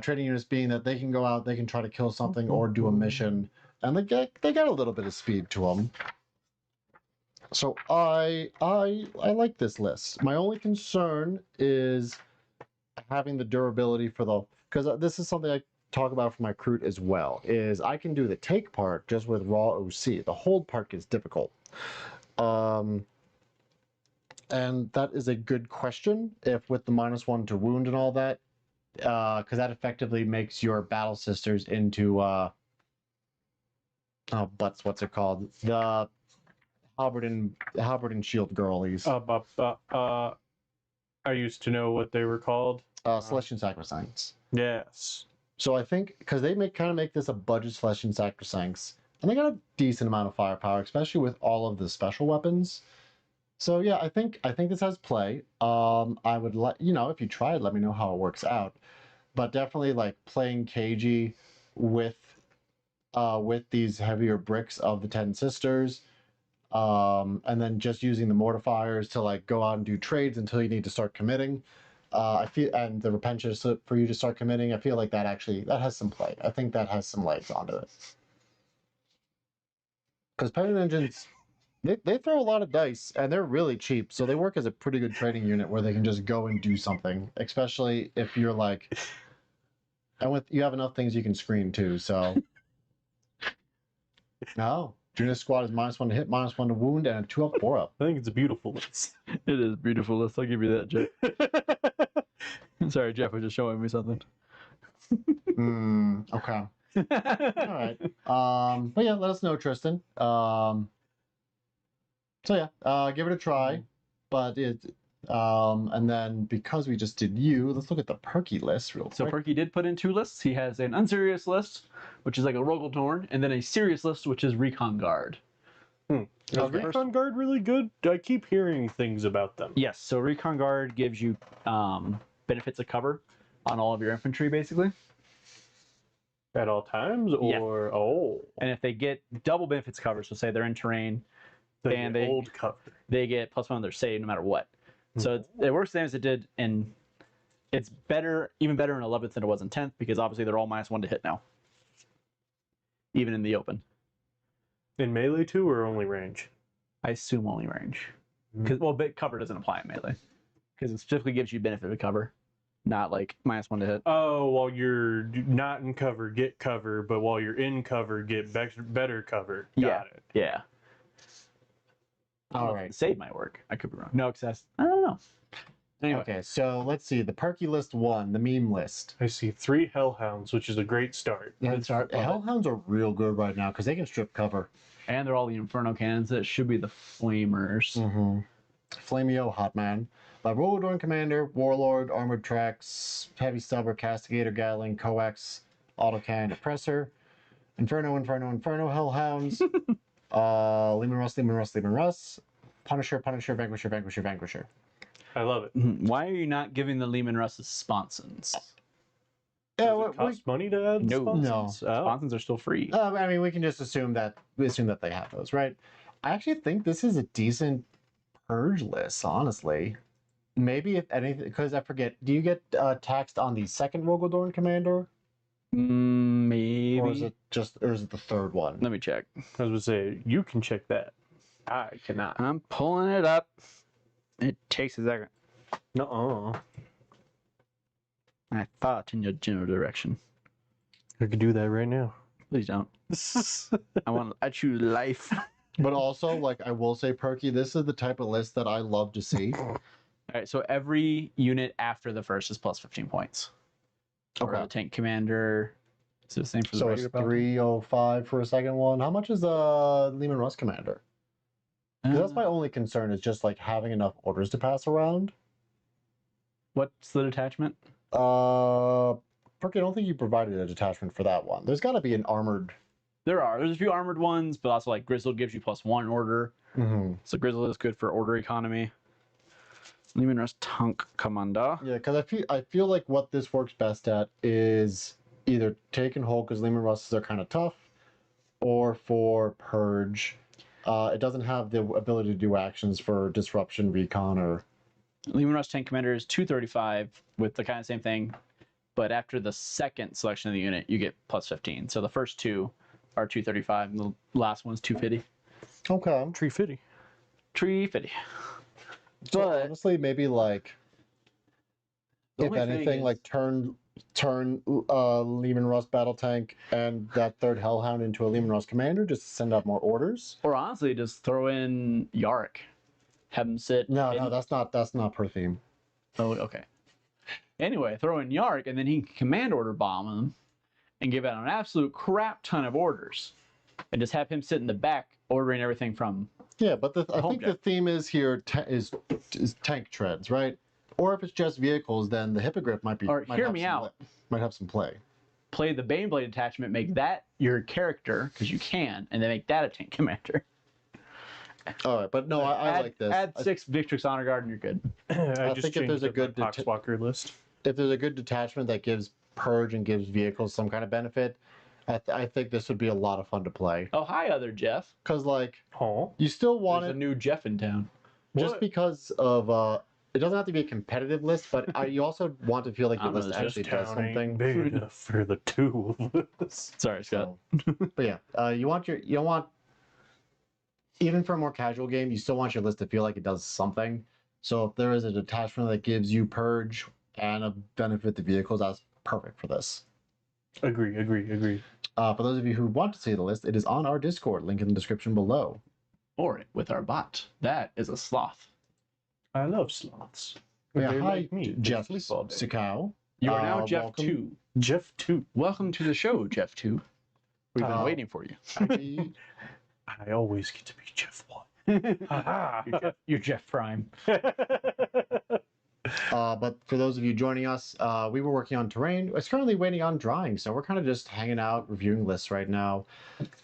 B: Trading units being that they can go out, they can try to kill something or do a mission, and they got a little bit of speed to them. So I like this list. My only concern is having the durability because this is something I talk about for my Kroot as well. Is I can do the take part just with raw OC. The hold part is difficult. And that is a good question. If with the -1 to wound and all that. Because that effectively makes your battle sisters into what's it called? The halberd and shield girlies.
A: I used to know what they were called.
B: Celestian Sacrosancts.
A: Yes.
B: So I think because they kind of make this a budget Celestian Sacrosancts, and they got a decent amount of firepower, especially with all of the special weapons. So yeah, I think this has play. I would if you try it, let me know how it works out. But definitely like playing cagey with these heavier bricks of the 10 sisters, and then just using the mortifiers to like go out and do trades until you need to start committing. I feel, and the Repentia for you to start committing. I feel like that has some play. I think that has some legs onto it. Because Panic Engines, they throw a lot of dice and they're really cheap, so they work as a pretty good trading unit where they can just go and do something, especially if you're like. And you have enough things you can screen too, so. No. Junith squad is -1 to hit, -1 to wound, and a 2-up, 4-up.
A: I think it's a beautiful list.
C: It is beautiful list. I'll give you that, Jeff. Sorry, Jeff was just showing me something.
B: Okay. All right. But yeah, let us know, Tristan. So yeah, give it a try. But and then because we just did you, let's look at the Perky list real quick.
C: So Perky did put in 2 lists. He has an unserious list, which is like a Rogeltorn, and then a serious list, which is Recon Guard.
A: Is Recon Guard really good? I keep hearing things about them.
C: Yes, so Recon Guard gives you benefits of cover on all of your infantry, basically.
A: At all times, or
C: and if they get double benefits cover, so say they're in terrain, and they
A: old cover,
C: they get +1 on their save no matter what. So it works the same as it did in. It's even better in 11th than it was in 10th because obviously they're all -1 to hit now, even in the open.
A: In melee too, or only range?
C: I assume only range, because cover doesn't apply in melee, because it specifically gives you benefit of cover, not like -1 to hit.
A: Oh, while you're not in cover, get cover, but while you're in cover, get better cover. Got it.
C: Yeah.
B: All right.
C: The save might work. I could be wrong. No access. I don't know. Anyway.
B: Okay, so let's see. The Perky list 1, the meme list.
A: I see 3 Hellhounds, which is a great start.
B: Hellhounds are real good right now because they can strip cover.
C: And they're all the Inferno cannons. That should be the Flamers.
B: Flameo, Hot Man. Rollodorn Commander, Warlord, Armored Tracks, Heavy Stubber, Castigator, Gatling, Coax, Autocannon, Oppressor, Inferno, Hellhounds, Leman Russ, Punisher, Vanquisher.
A: I love it.
C: Why are you not giving the Leman Russes sponsons?
B: Yeah,
A: Does it cost money to add
C: No.
A: sponsons?
B: No.
A: Oh.
C: Sponsons are still free.
B: I mean, we can just assume that they have those, right? I actually think this is a decent purge list, honestly. Maybe if anything, because I forget, do you get taxed on the second Rogodorn commander,
C: Maybe.
B: or is it the third one?
C: Let me check.
A: I was gonna say you can check that. I cannot.
C: I'm pulling it up. It takes a second.
A: Nuh-uh.
C: I thought in your general direction.
A: I could do that right now.
C: Please don't. I choose life.
B: But also, like I will say, Perky, this is the type of list that I love to see.
C: All right, so every unit after the first is plus 15 points. For
B: Okay.
C: the tank commander. Is it the same for the
B: So it's
C: regular battle?
B: 305 for a second one. How much is the Lehman Russ commander? 'Cause that's my only concern is just like having enough orders to pass around.
C: What's the detachment?
B: Perky, I don't think you provided a detachment for that one. There's got to be an armored.
C: There's a few armored ones, but also like Grizzle gives you +1 order. So Grizzle is good for order economy. Lehman Russ Tank Commander.
B: Yeah, because I feel like what this works best at is either take and hold because Lehman Russes are kind of tough, or for purge. It doesn't have the ability to do actions for disruption, recon, or.
C: Lehman Russ Tank Commander is 235 with the kind of same thing, but after the second selection of the unit, you get +15. So the first two are 235, and the last one's 250.
B: Okay.
A: Tree fitty.
C: 350.
B: So
C: But
B: honestly, maybe like,
C: the
B: if
C: only thing
B: anything,
C: is-
B: like turn Lehman Russ battle tank and that third Hellhound into a Lehman Russ commander just to send out more orders.
C: Or honestly, just throw in Yarick. Have him sit.
B: No, that's not per theme.
C: Oh, okay. Anyway, throw in Yarick, and then he can command order bomb him and give out an absolute crap ton of orders. And just have him sit in the back ordering everything from.
B: Yeah, but I
C: home
B: think the
C: deck.
B: theme is here is tank treads, right? Or if it's just vehicles, then the Hippogriff might be.
C: Or
B: might
C: hear
B: have
C: me
B: some
C: out.
B: Might have some play.
C: Play the Baneblade attachment, make that your character, because you can, and then make that a tank commander.
B: All right, but no, I like this.
C: Add 6 Victrix Honor Guard and you're good.
A: I just
B: think if there's
A: changed
B: a
A: up
B: good
A: my Poxwalker list.
B: If there's a good detachment that gives purge and gives vehicles some kind of benefit, I think this would be a lot of fun to play.
C: Oh, hi, other Jeff.
B: Because like
A: Oh.
B: you still want
C: There's
B: it
C: a new Jeff in town.
B: just
A: What?
B: because of it doesn't have to be a competitive list, but you also want to feel like your
C: I'm
B: list
C: gonna
B: actually
C: just
B: does
A: Town ain't
B: something.
A: big enough for the two of us.
C: Sorry, Scott.
B: So, but yeah, you don't want even for a more casual game, you still want your list to feel like it does something. So if there is a detachment that gives you purge and a benefit to vehicles, that's perfect for this.
A: Agree.
B: For those of you who want to see the list, it is on our Discord, link in the description below.
C: Or with our bot. That is a sloth.
A: I love sloths.
B: Yeah,
A: They're
B: hi,
A: like me. They
B: Jeff
A: sleep all day.
B: Sakau.
C: You are now Jeff
B: welcome.
C: 2.
A: Jeff 2.
C: Welcome to the show, Jeff 2. We've been
B: Uh,
C: waiting for you.
B: Happy-
A: I always get to be Jeff 1.
C: You're Jeff Prime.
B: but for those of you joining us, we were working on terrain. It's currently waiting on drawing, so we're kind of just hanging out, reviewing lists right now.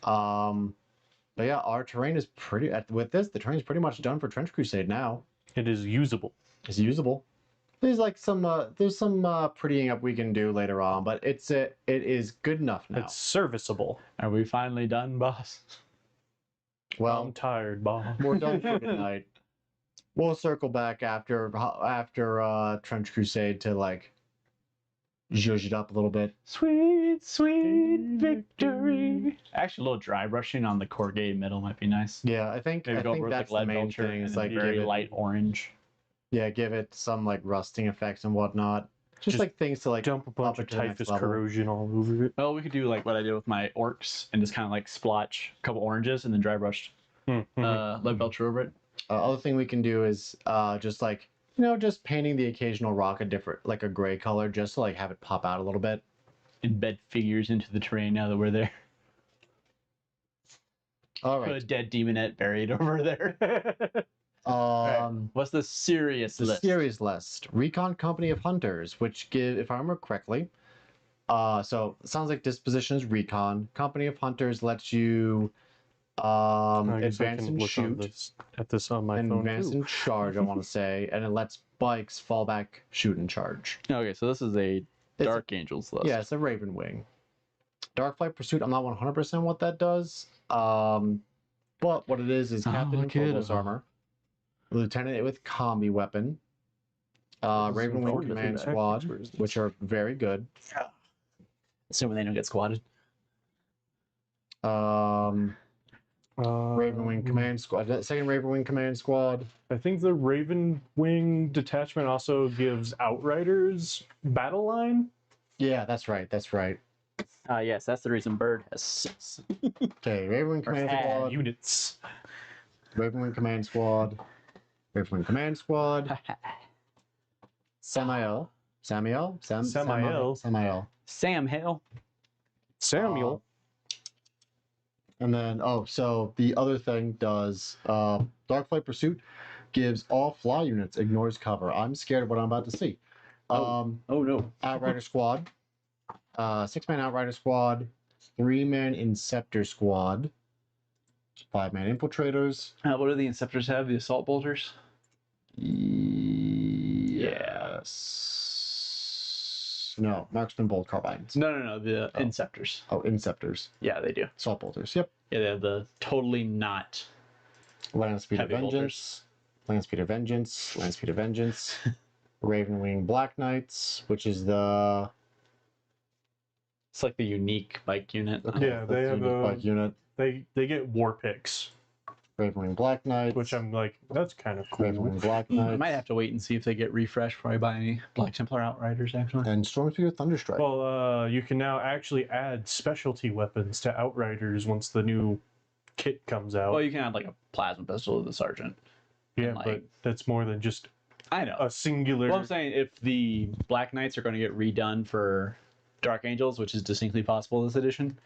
B: But yeah, our terrain is with this, the terrain is pretty much done for Trench Crusade now.
A: It is usable.
B: It's usable. There's like some prettying up we can do later on, but it is good enough now.
A: It's serviceable.
C: Are we finally done, boss?
B: Well,
A: I'm tired, Bob.
B: we're done for tonight. We'll circle back after Trench Crusade to like zhuzh it up a little bit.
C: Sweet, sweet victory. Actually, a little dry brushing on the corrugated metal might be nice.
B: Yeah, I think
C: Maybe go over with
B: that's
C: like
B: the
C: lead
B: main
C: belcher
B: thing. Is
C: and
B: like
C: very
B: give it,
C: light orange.
B: yeah, give it some like rusting effects and whatnot. Just
A: Just
B: like things to like
A: Dump a bunch
B: it
A: of
B: to the next
A: typhus
B: level.
A: corrosion all over it.
C: Well, we could do like what I did with my orcs and just kind of like splotch a couple oranges and then dry brushed lead belcher over it.
B: Other thing we can do is just like just painting the occasional rock a different like a gray color just to like have it pop out a little bit.
C: Embed figures into the terrain now that we're there.
B: All
C: Put a
B: right.
C: dead demonette buried over there. What's the serious
B: The
C: list?
B: series list: Recon Company of Hunters, which give, if I remember correctly, so it sounds like disposition is Recon. Company of Hunters lets you
A: I guess I
B: advance
A: can
B: and
A: look
B: shoot,
A: at this on my
B: and
A: phone
B: advance
A: too.
B: and charge. I want to say, and it lets bikes fall back, shoot, and charge.
C: Okay, so this is a Dark Angels list.
B: Yeah, it's a Raven Wing. Darkflight Pursuit, I'm not 100% what that does. But what it is Captain in Phobos armor, Lieutenant with combi weapon, Raven Wing Command Squad, which are very good.
C: Assuming they don't get squatted.
B: Raven Wing Command Squad, second Raven Wing Command Squad.
A: I think the Raven Wing detachment also gives Outriders battle line.
B: Yeah, that's right. That's right.
C: Yes, that's the reason Bird has 6.
B: Okay, Raven Wing Command Squad.
A: Units.
B: Raven Wing Command Squad. Raven Wing Command Squad. Samael.
A: Sam Hale. Samuel.
B: And then, so the other thing does Darkflight Pursuit gives all fly units ignores cover. I'm scared of what I'm about to see.
C: Oh no.
B: Outrider Squad. 6-man Outrider Squad. 3-man Inceptor Squad. 5-man Infiltrators.
C: What do the Inceptors have? The Assault Bolters?
B: Yes. No, Marksman Bolt Carbines.
C: No. The Inceptors.
B: Oh, Inceptors.
C: Yeah, they do.
B: Assault Bolters, yep.
C: Yeah, they have the totally not
B: Land Speed of
C: heavy
B: Vengeance. Land Speed of Vengeance. Land Speed of Vengeance. Raven Wing Black Knights, which is the...
C: It's like the unique bike unit.
A: Yeah, they have
B: bike unit.
A: They get war picks,
B: Raven Wing Black Knights.
A: which I'm like, that's kind of cool.
B: Raven Wing Black
C: I
B: Knights.
C: might have to wait and see if they get refreshed before I buy any Black Templar Outriders, actually.
B: And Stormspeeder Thunderstrike.
A: Well, you can now actually add specialty weapons to Outriders once the new kit comes out.
C: Well, you can add like a plasma pistol to the Sergeant.
A: Yeah,
C: like-
A: but that's more than just
C: I know.
A: a singular.
C: Well, I'm saying if the Black Knights are going to get redone for Dark Angels, which is distinctly possible this edition,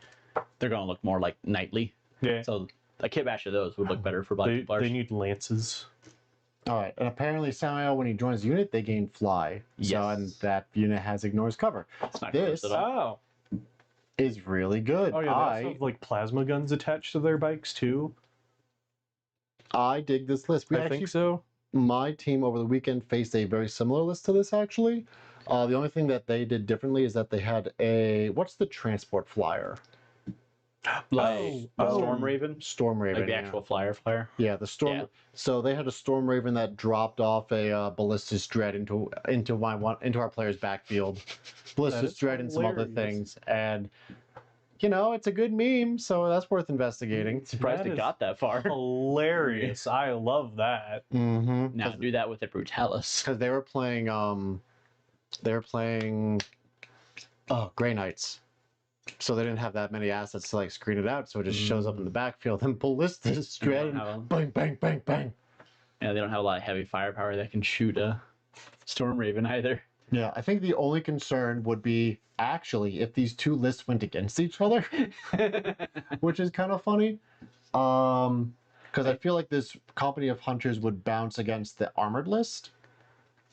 C: they're going to look more like knightly.
A: Yeah.
C: So a kit bash of those would look better for Black
A: They
C: Templars.
A: need lances.
B: All right, and apparently Samael, when he joins the unit, they gain fly. So,
C: Yes.
B: and that unit has ignores cover.
C: It's not
B: this-
C: gross at all.
A: Oh.
B: Is really good.
A: Oh, yeah, they also have like plasma guns attached to their bikes too.
B: I dig this list.
A: I think so.
B: My team over the weekend faced a very similar list to this, actually. The only thing that they did differently is that they had a... What's the transport flyer?
C: Like Storm Raven?
B: Storm Raven.
C: Like the
B: yeah.
C: actual flyer.
B: Yeah, the Storm...
C: Yeah.
B: So they had a Storm Raven that dropped off a Ballistus Dread into our player's backfield. Ballistus
A: is
B: Dread and some other
A: hilarious.
B: things. And, you know, it's a good meme, so that's worth investigating.
C: Surprised
A: That
C: it
A: is
C: got that far.
A: Hilarious. I love that.
B: Mm-hmm.
C: Now do that with a Brutalis.
B: Because they were playing Grey Knights, so they didn't have that many assets to like screen it out, so it just shows up in the backfield and Ballistus Dread, bang bang bang bang.
C: Yeah, they don't have a lot of heavy firepower that can shoot a Storm Raven either.
B: Yeah, I think the only concern would be actually if these two lists went against each other, which is kind of funny. Because I feel like this Company of Hunters would bounce against the armored list.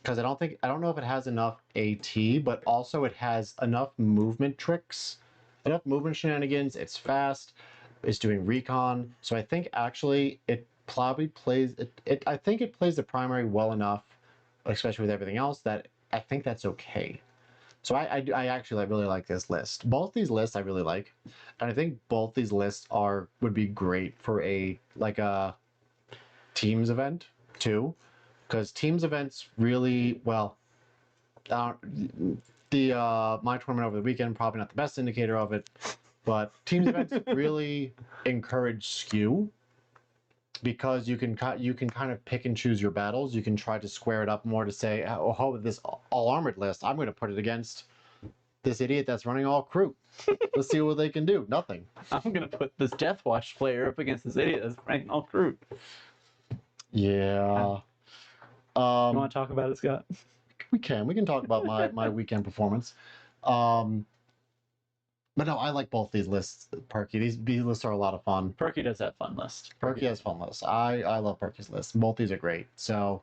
B: Because I don't know if it has enough AT, but also it has enough movement tricks, enough movement shenanigans. It's fast, it's doing recon. So I think actually it probably plays it. I think it plays the primary well enough, especially with everything else, that I think that's okay. So I actually really like this list. Both these lists I really like, and I think both these lists would be great for a teams event too. Because teams events really, well, my tournament over the weekend, probably not the best indicator of it, but teams events really encourage skew because you can kind of pick and choose your battles. You can try to square it up more to say, oh, with this all armored list, I'm going to put it against this idiot that's running all crew. Let's see what they can do. Nothing.
C: I'm gonna put this Death Watch player up against this idiot that's running all crew.
B: Yeah.
C: You want to talk about it, Scott?
B: We can talk about my weekend performance. But no, I like both these lists, Perky. These lists are a lot of fun.
C: Perky does have fun list.
B: Perky has fun lists. I love Perky's lists. Both these are great. So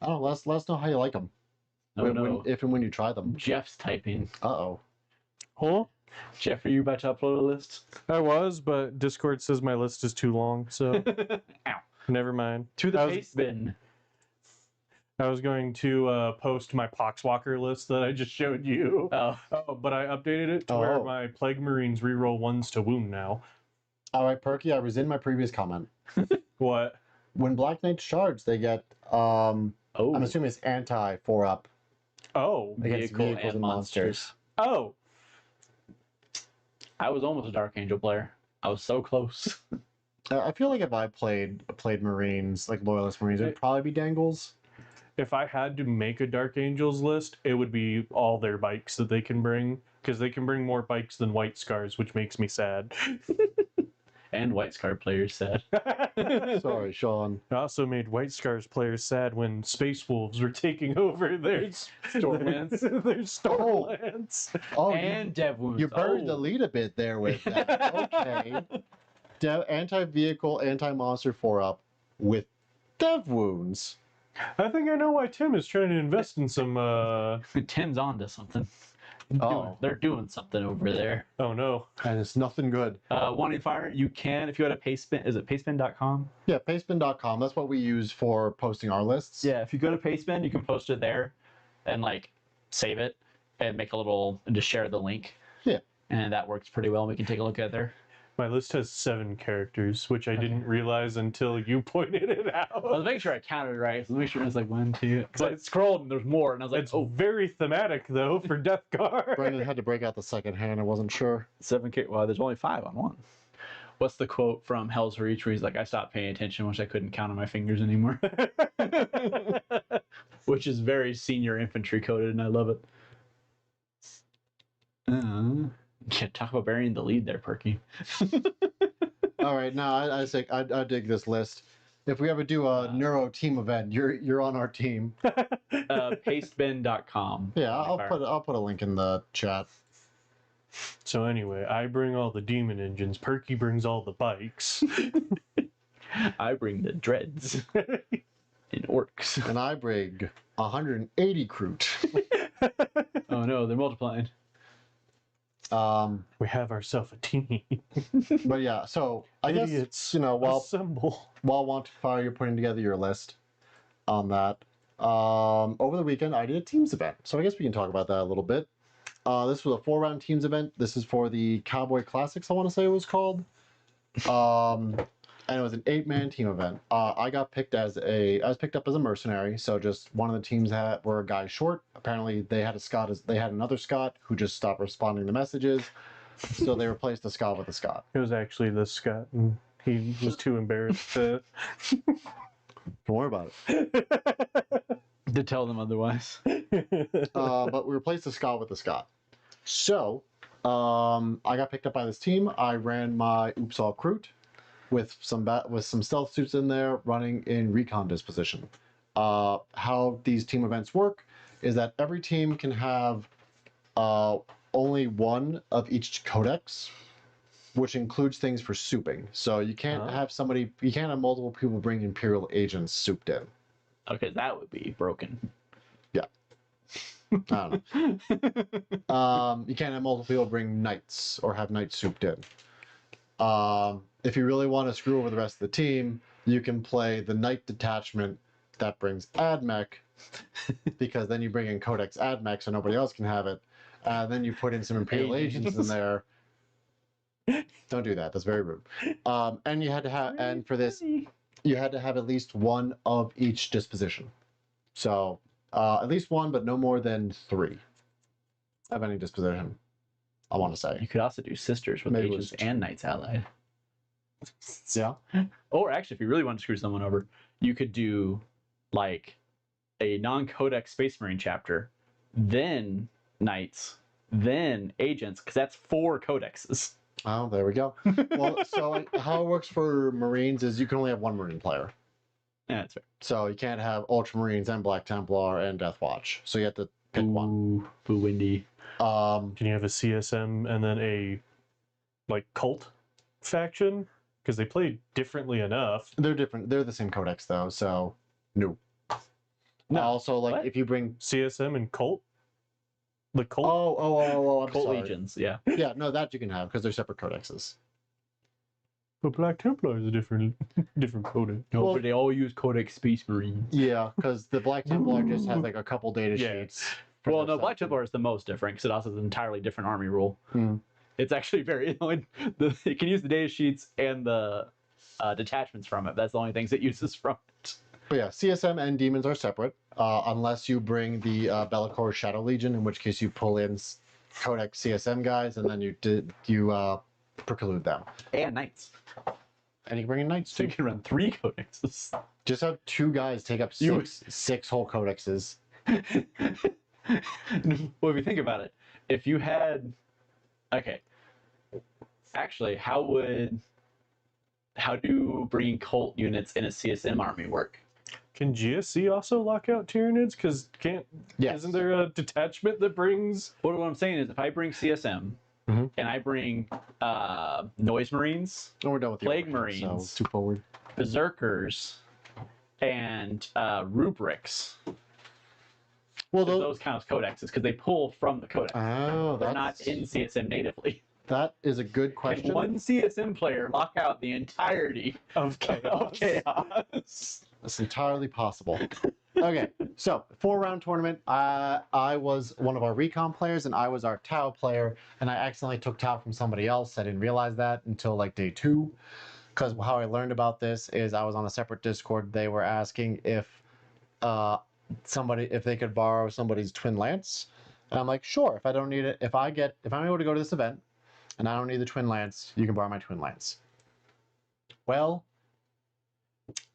B: I don't know, let us know how you like them. If and when you try them.
C: Jeff's typing.
B: Uh-oh.
A: Huh?
C: Jeff, are you about to upload a list?
A: I was, but Discord says my list is too long, so
C: Ow.
A: never mind.
C: To the
A: I was-
C: face bin.
A: I was going to post my Poxwalker list that I just showed you.
C: Oh,
A: But I updated it to where
B: Oh.
A: my Plague Marines reroll 1s to wound now.
B: All right, Perky, I was in my previous comment.
A: What?
B: When Black Knights charge, they get, I'm assuming it's anti 4-up
A: Oh.
B: against vehicles and monsters.
A: Oh.
C: I was almost a Dark Angel player. I was so close.
B: I feel like if I played Marines, like Loyalist Marines, it would probably be Dangles.
A: If I had to make a Dark Angels list, it would be all their bikes that they can bring. Because they can bring more bikes than White Scars, which makes me sad.
C: And White Scar players said.
B: Sorry, Sean.
A: I also made White Scars players sad when Space Wolves were taking over their
C: Stormlands.
A: their Stormlands.
B: Oh,
C: And Dev Wounds.
B: you buried the lead a bit there with that. Okay. Anti-vehicle, anti-monster 4-up with Dev Wounds.
A: I think I know why Tim is trying to invest in some.
C: Tim's onto something.
B: Oh.
C: They're doing something over there.
A: Oh no.
B: And it's nothing good.
C: Wanting fire, you can, if you go to Pastebin, is it pastebin.com?
B: Yeah, pastebin.com. That's what we use for posting our lists.
C: Yeah, if you go to Pastebin, you can post it there and like save it and make a little, and just share the link.
B: Yeah.
C: And that works pretty well. We can take a look at there.
A: My list has 7 characters, which I didn't realize until you pointed it
C: I was
A: out.
C: making sure I counted right. So make sure it was like 1, 2. Because I scrolled and there's more, and I was like,
A: It's
C: oh,
A: very thematic though for Death Guard.
B: Brendan had to break out the second hand. I wasn't sure.
C: 7K. Well, there's only 5 on one. What's the quote from Hell's Reach where he's like, I stopped paying attention once I couldn't count on my fingers anymore? Which is very senior infantry coded, and I love it. Yeah, talk about burying the lead there, Perky.
B: All right, now I dig this list. If we ever do a Neuro team event, you're on our team.
C: Pastebin.com.
B: Yeah, I'll put a link in the chat.
A: So anyway, I bring all the demon engines. Perky brings all the bikes.
C: I bring the dreads and orcs.
B: And I bring 180 Kroot.
C: Oh no, they're multiplying.
A: We have ourselves a team.
B: But yeah, so I
A: Idiots,
B: guess while
A: assemble.
B: Want to Fire, you're putting together your list on that. Over the weekend, I did a teams event, so I guess we can talk about that a little bit. This was a 4-round teams event. This is for the Cowboy Classics, I want to say it was called. And it was an 8-man team event. I was picked up as a mercenary, so just one of the teams that were a guy short. Apparently, they had another Scot who just stopped responding to messages, so they replaced the Scot with a Scot.
A: It was actually the Scott, and he was too embarrassed to.
B: Don't worry about it.
C: To tell them otherwise.
B: But we replaced the Scot with the Scot. So, I got picked up by this team. I ran my Oops All Kroot with some stealth suits in there, running in recon disposition. How these team events work is that every team can have only one of each codex, which includes things for souping. So you can't have multiple people bring Imperial agents souped in.
C: Okay, that would be broken.
B: Yeah. I don't know. You can't have multiple people bring knights or have knights souped in. If you really want to screw over the rest of the team, you can play the knight detachment that brings AdMech, because then you bring in Codex AdMech so nobody else can have it. Then you put in some Imperial agents in there. Don't do that. That's very rude. And you had to have, and for this, you had to have at least one of each disposition. So at least one, but no more than 3 of any disposition. I want to say.
C: You could also do sisters with
B: Maybe it
C: agents
B: was
C: and knights allied.
B: Yeah.
C: Or actually, if you really want to screw someone over, you could do like a non-codex Space Marine chapter, then knights, then agents, because that's 4 codexes.
B: Oh, there we go. Well, so how it works for Marines is you can only have 1 Marine player.
C: Yeah, that's fair.
B: So you can't have Ultramarines and Black Templar and Death Watch. So you have to pick one.
C: Boo windy.
A: Can you have a CSM and then a cult faction? Because they play differently enough.
B: They're different. They're the same codex though. So no. Also,
C: What?
B: if you bring
A: CSM and cult? The cult?
B: I'm
C: Cult
B: sorry.
C: legions, yeah.
B: Yeah, no, that you can have because they're separate codexes.
A: But Black Templar is a different codex.
C: No,
B: Well-
C: but they all use Codex Space Marine.
B: Yeah, because the Black Templar just has like a couple data
A: Yeah.
B: sheets. for
C: Well,
B: their
C: no, Black
B: stuff.
C: Templar is the most different because it also has an entirely different army rule.
B: Hmm.
C: It's actually very it can use the data sheets and the detachments from it. That's the only things it uses from it.
B: But yeah, CSM and demons are separate, unless you bring the Be'lakor Shadow Legion, in which case you pull in Codex CSM guys, and then you preclude them.
C: And knights.
B: And you can bring in knights
C: So
B: too.
C: you can run 3 codexes.
B: Just have 2 guys take up
C: You-
B: six whole codexes.
C: Well, if you think about it, if you had, okay, actually, how do bringing cult units in a CSM army work?
A: Can GSC also lock out Tyranids? Because
B: Yes.
A: isn't there a detachment that brings?
C: What I'm saying is, if I bring CSM
B: Mhm.
C: and I bring Noise Marines,
B: Oh, we're done with the
C: Plague
B: order,
C: Marines.
B: So it's too forward.
C: Berserkers, and Rubrics,
B: Well,
C: those count as codexes because they pull from the codex.
B: oh,
C: They're not in CSM natively.
B: that is a good question.
C: Can one CSM player lock out the entirety
A: Of
C: of chaos?
B: That's entirely possible. Okay, so 4-round tournament. I was one of our recon players, and I was our Tau player, and I accidentally took Tau from somebody else. I didn't realize that until like day 2, because how I learned about this is I was on a separate Discord. They were asking if if they could borrow somebody's twin lance, and I'm like, sure. If I don't need it, if I'm able to go to this event, and I don't need the twin lance, you can borrow my twin lance. Well,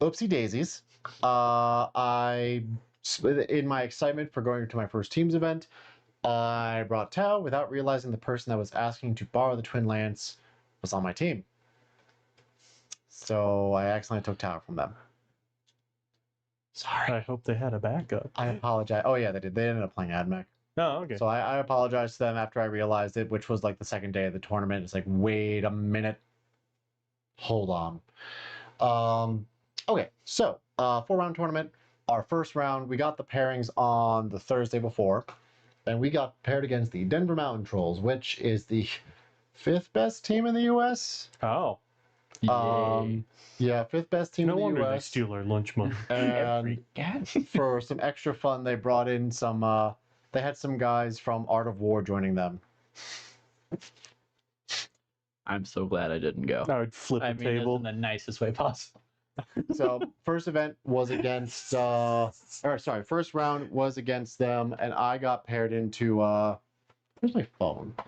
B: oopsie daisies. In my excitement for going to my first teams event, I brought Tau without realizing the person that was asking to borrow the twin lance was on my team. So I accidentally took Tau from them. Sorry.
A: I hope they had a backup.
B: I apologize. Oh yeah, they did. They ended up playing AdMech.
A: Oh, okay.
B: So I apologized to them after I realized it, which was like the second day of the tournament. It's like, wait a minute. Hold on. Okay, so 4-round tournament. Our first round, we got the pairings on the Thursday before, and we got paired against the Denver Mountain Trolls, which is the 5th best team in the U.S.
A: Oh,
B: Yeah, 5th best team
A: no
B: in the
A: wonder they
B: U.S.
A: steal our lunch money.
B: And for some extra fun, they brought in some. They had some guys from Art of War joining them.
C: I'm so glad I didn't go.
A: I would flip
C: I
A: the
C: mean,
A: table.
C: in the nicest way possible.
B: So first event was against, first round was against them, and I got paired into. Where's my phone? I'm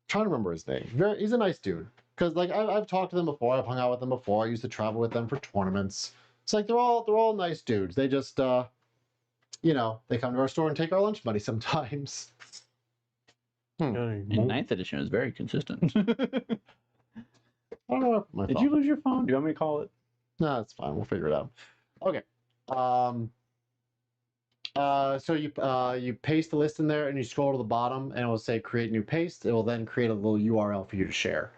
B: trying to remember his name. He's a nice dude. Because like I've talked to them before, I've hung out with them before. I used to travel with them for tournaments. It's like they're all nice dudes. They just they come to our store and take our lunch money sometimes.
C: And 9th edition is very consistent.
B: I don't know where I put my
C: Did
B: phone.
C: you lose your phone? Do you want me to call it?
B: No, it's fine. We'll figure it out. Okay. So you paste the list in there, and you scroll to the bottom, and it will say create new paste. It will then create a little URL for you to share.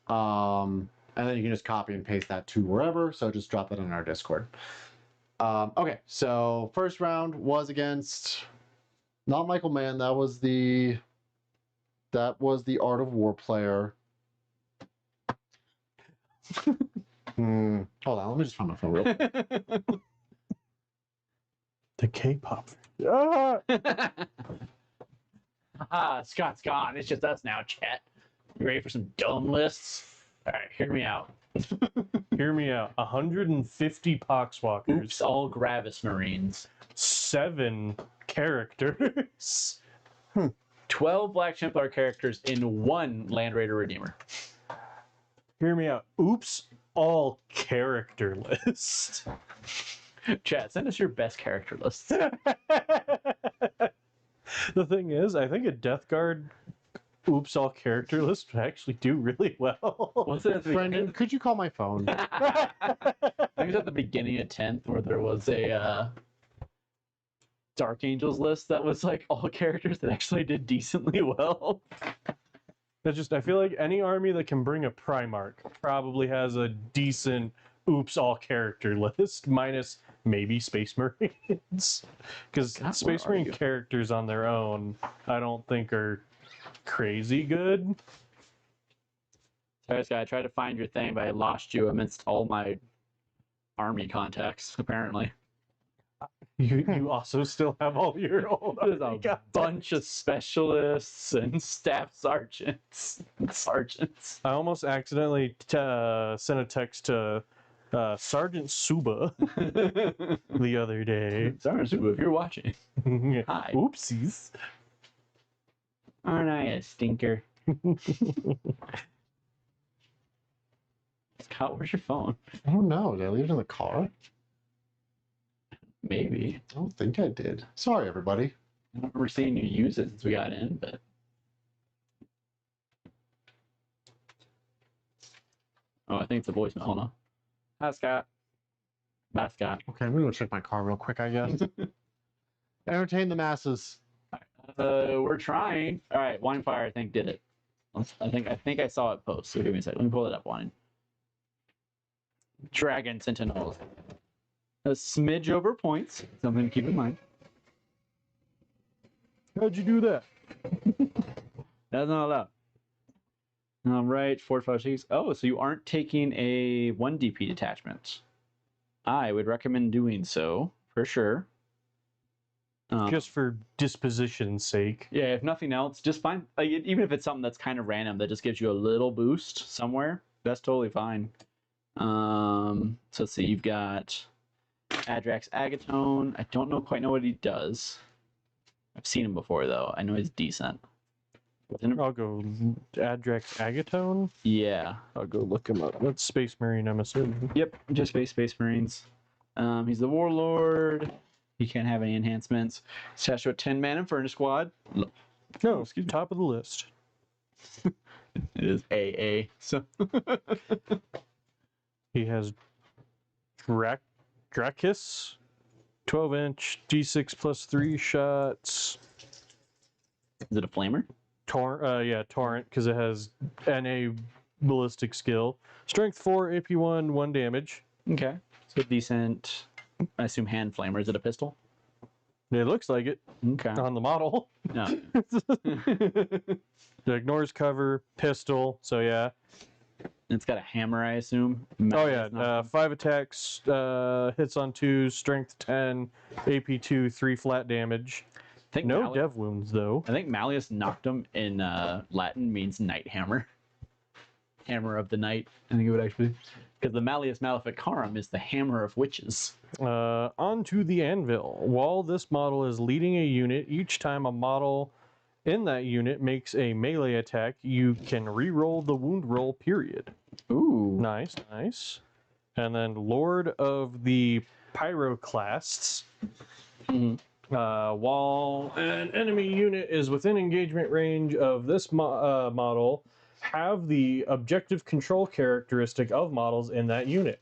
B: And then you can just copy and paste that to wherever. So just drop that in our Discord. Okay. So first round was against not Michael Mann. That was the Art of War player. Hold on, let me just find my phone real quick.
A: The K-pop. Ah!
C: Scott's gone. It's just us now, chat. You ready for some dumb lists? All right, hear me out.
A: Hear me out. 150 Poxwalkers.
C: Oops, all Gravis Marines.
A: 7 characters.
C: 12 Black Templar characters in 1 Land Raider Redeemer.
A: Hear me out. Oops, all character list.
C: Chat, send us your best character lists.
A: The thing is, I think a Death Guard oops all character list would actually do really well.
C: Was it at the
B: Brendan,
C: beginning?
B: could you call my phone?
C: I think it was at the beginning of 10th where there was a Dark Angels list that was like all characters that actually did decently well.
A: I feel like any army that can bring a Primarch probably has a decent oops all character list, minus maybe Space Marines. Because
C: God,
A: Space
C: where are
A: Marine
C: you?
A: characters on their own, I don't think are crazy good.
C: Sorry, Scott, I tried to find your thing, but I lost you amidst all my army contacts, apparently.
A: You also still have all your old
C: There's
A: army
C: a
A: guys.
C: bunch of specialists and staff sergeants and sergeants.
A: I almost accidentally sent a text to Sergeant Suba the other day.
C: Sergeant Suba, if you're watching, hi.
A: Oopsies.
C: Aren't I a stinker? Scott, where's your phone?
B: I don't know. Did I leave it in the car?
C: Maybe.
B: I don't think I did. Sorry, everybody.
C: I don't remember seeing you use it since we got in, but. Oh, I think it's a voicemail. Hold on. Hi, Scott. Bye, Scott.
B: Okay, I'm gonna go check my car real quick, I guess. Entertain the masses.
C: We're trying. All right, Wine Fire, I think, did it. I think I saw it post. So give me a second. Let me pull it up. Wine. Dragon Sentinels. A smidge over points. Something to keep in mind.
A: How'd you do that?
C: That's not allowed. All right, 4, 5, 6. Oh, so you aren't taking a 1 DP detachment. I would recommend doing so for sure.
A: Just for disposition's sake.
C: Yeah, if nothing else, just find like even if it's something that's kind of random that just gives you a little boost somewhere, that's totally fine. So let's see, you've got Adrax Agatone. I don't quite know what he does. I've seen him before though. I know he's decent.
A: I'll go Adrax Agatone.
C: Yeah.
A: I'll go look him up. That's Space Marine, I'm assuming.
C: Yep, just Space Marines. He's the Warlord. He can't have any enhancements. He's attached to a 10-man Inferno Squad.
A: No, excuse me. Top of the list.
C: It is AA. So
A: He has Drakis, 12-inch, D6 plus 3 shots.
C: is it a flamer?
A: Torrent, because it has NA ballistic skill. Strength 4, AP 1, 1 damage.
C: Okay. So decent. I assume hand flamer. Is it a pistol?
A: It looks like it
C: Okay.
A: on the model.
C: No.
A: It ignores cover, pistol, so yeah.
C: It's got a hammer, I assume.
A: Oh yeah, 5 attacks, hits on 2, strength 10, AP 2, 3 flat damage.
C: I think
A: No dev wounds though.
C: I think Malleus Noctum in Latin means night hammer. Hammer of the night, I think it would actually. Because the Malleus Maleficarum is the hammer of witches.
A: Onto the anvil. While this model is leading a unit, each time a model in that unit makes a melee attack, you can re-roll the wound roll, period.
C: Ooh.
A: Nice, nice. And then Lord of the Pyroclasts. While an enemy unit is within engagement range of this model, have the objective control characteristic of models in that unit.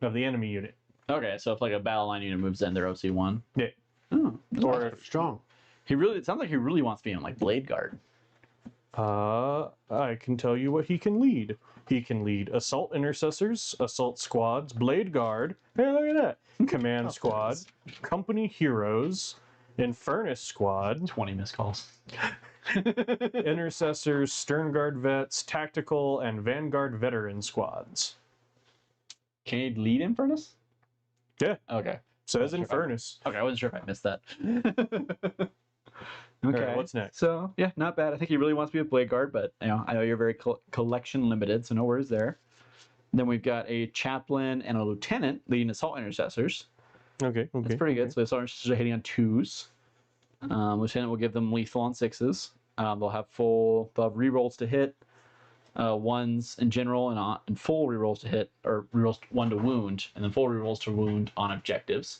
A: Of the enemy unit.
C: Okay, so if like a battle line unit moves in, they're OC1.
A: Yeah.
C: Oh.
A: Or if
B: Strong.
C: It sounds like he really wants to be on like Blade Guard.
A: I can tell you what he can lead. He can lead assault intercessors, assault squads, blade guard. Hey, look at that! Command squad, company heroes, infernus squad,
C: 20 missed calls.
A: intercessors, stern guard vets, tactical, and vanguard veteran squads.
C: Can he lead Infernus?
A: Yeah.
C: Okay.
A: Says
C: Sure.
A: Infernus.
C: Okay, I wasn't sure if I missed that.
A: Okay.
C: Okay,
A: What's next?
C: So yeah, not bad. I think he really wants to be a Blade Guard, but I know you're very collection limited, so no worries there. Then we've got a chaplain and a lieutenant leading assault intercessors.
A: Okay.
C: That's pretty good. So the assault intercessors are hitting on 2s. Lieutenant will give them lethal on 6s. They'll have rerolls to hit, 1s in general, and full rerolls to hit, or rerolls 1 to wound, and then full rerolls to wound on objectives.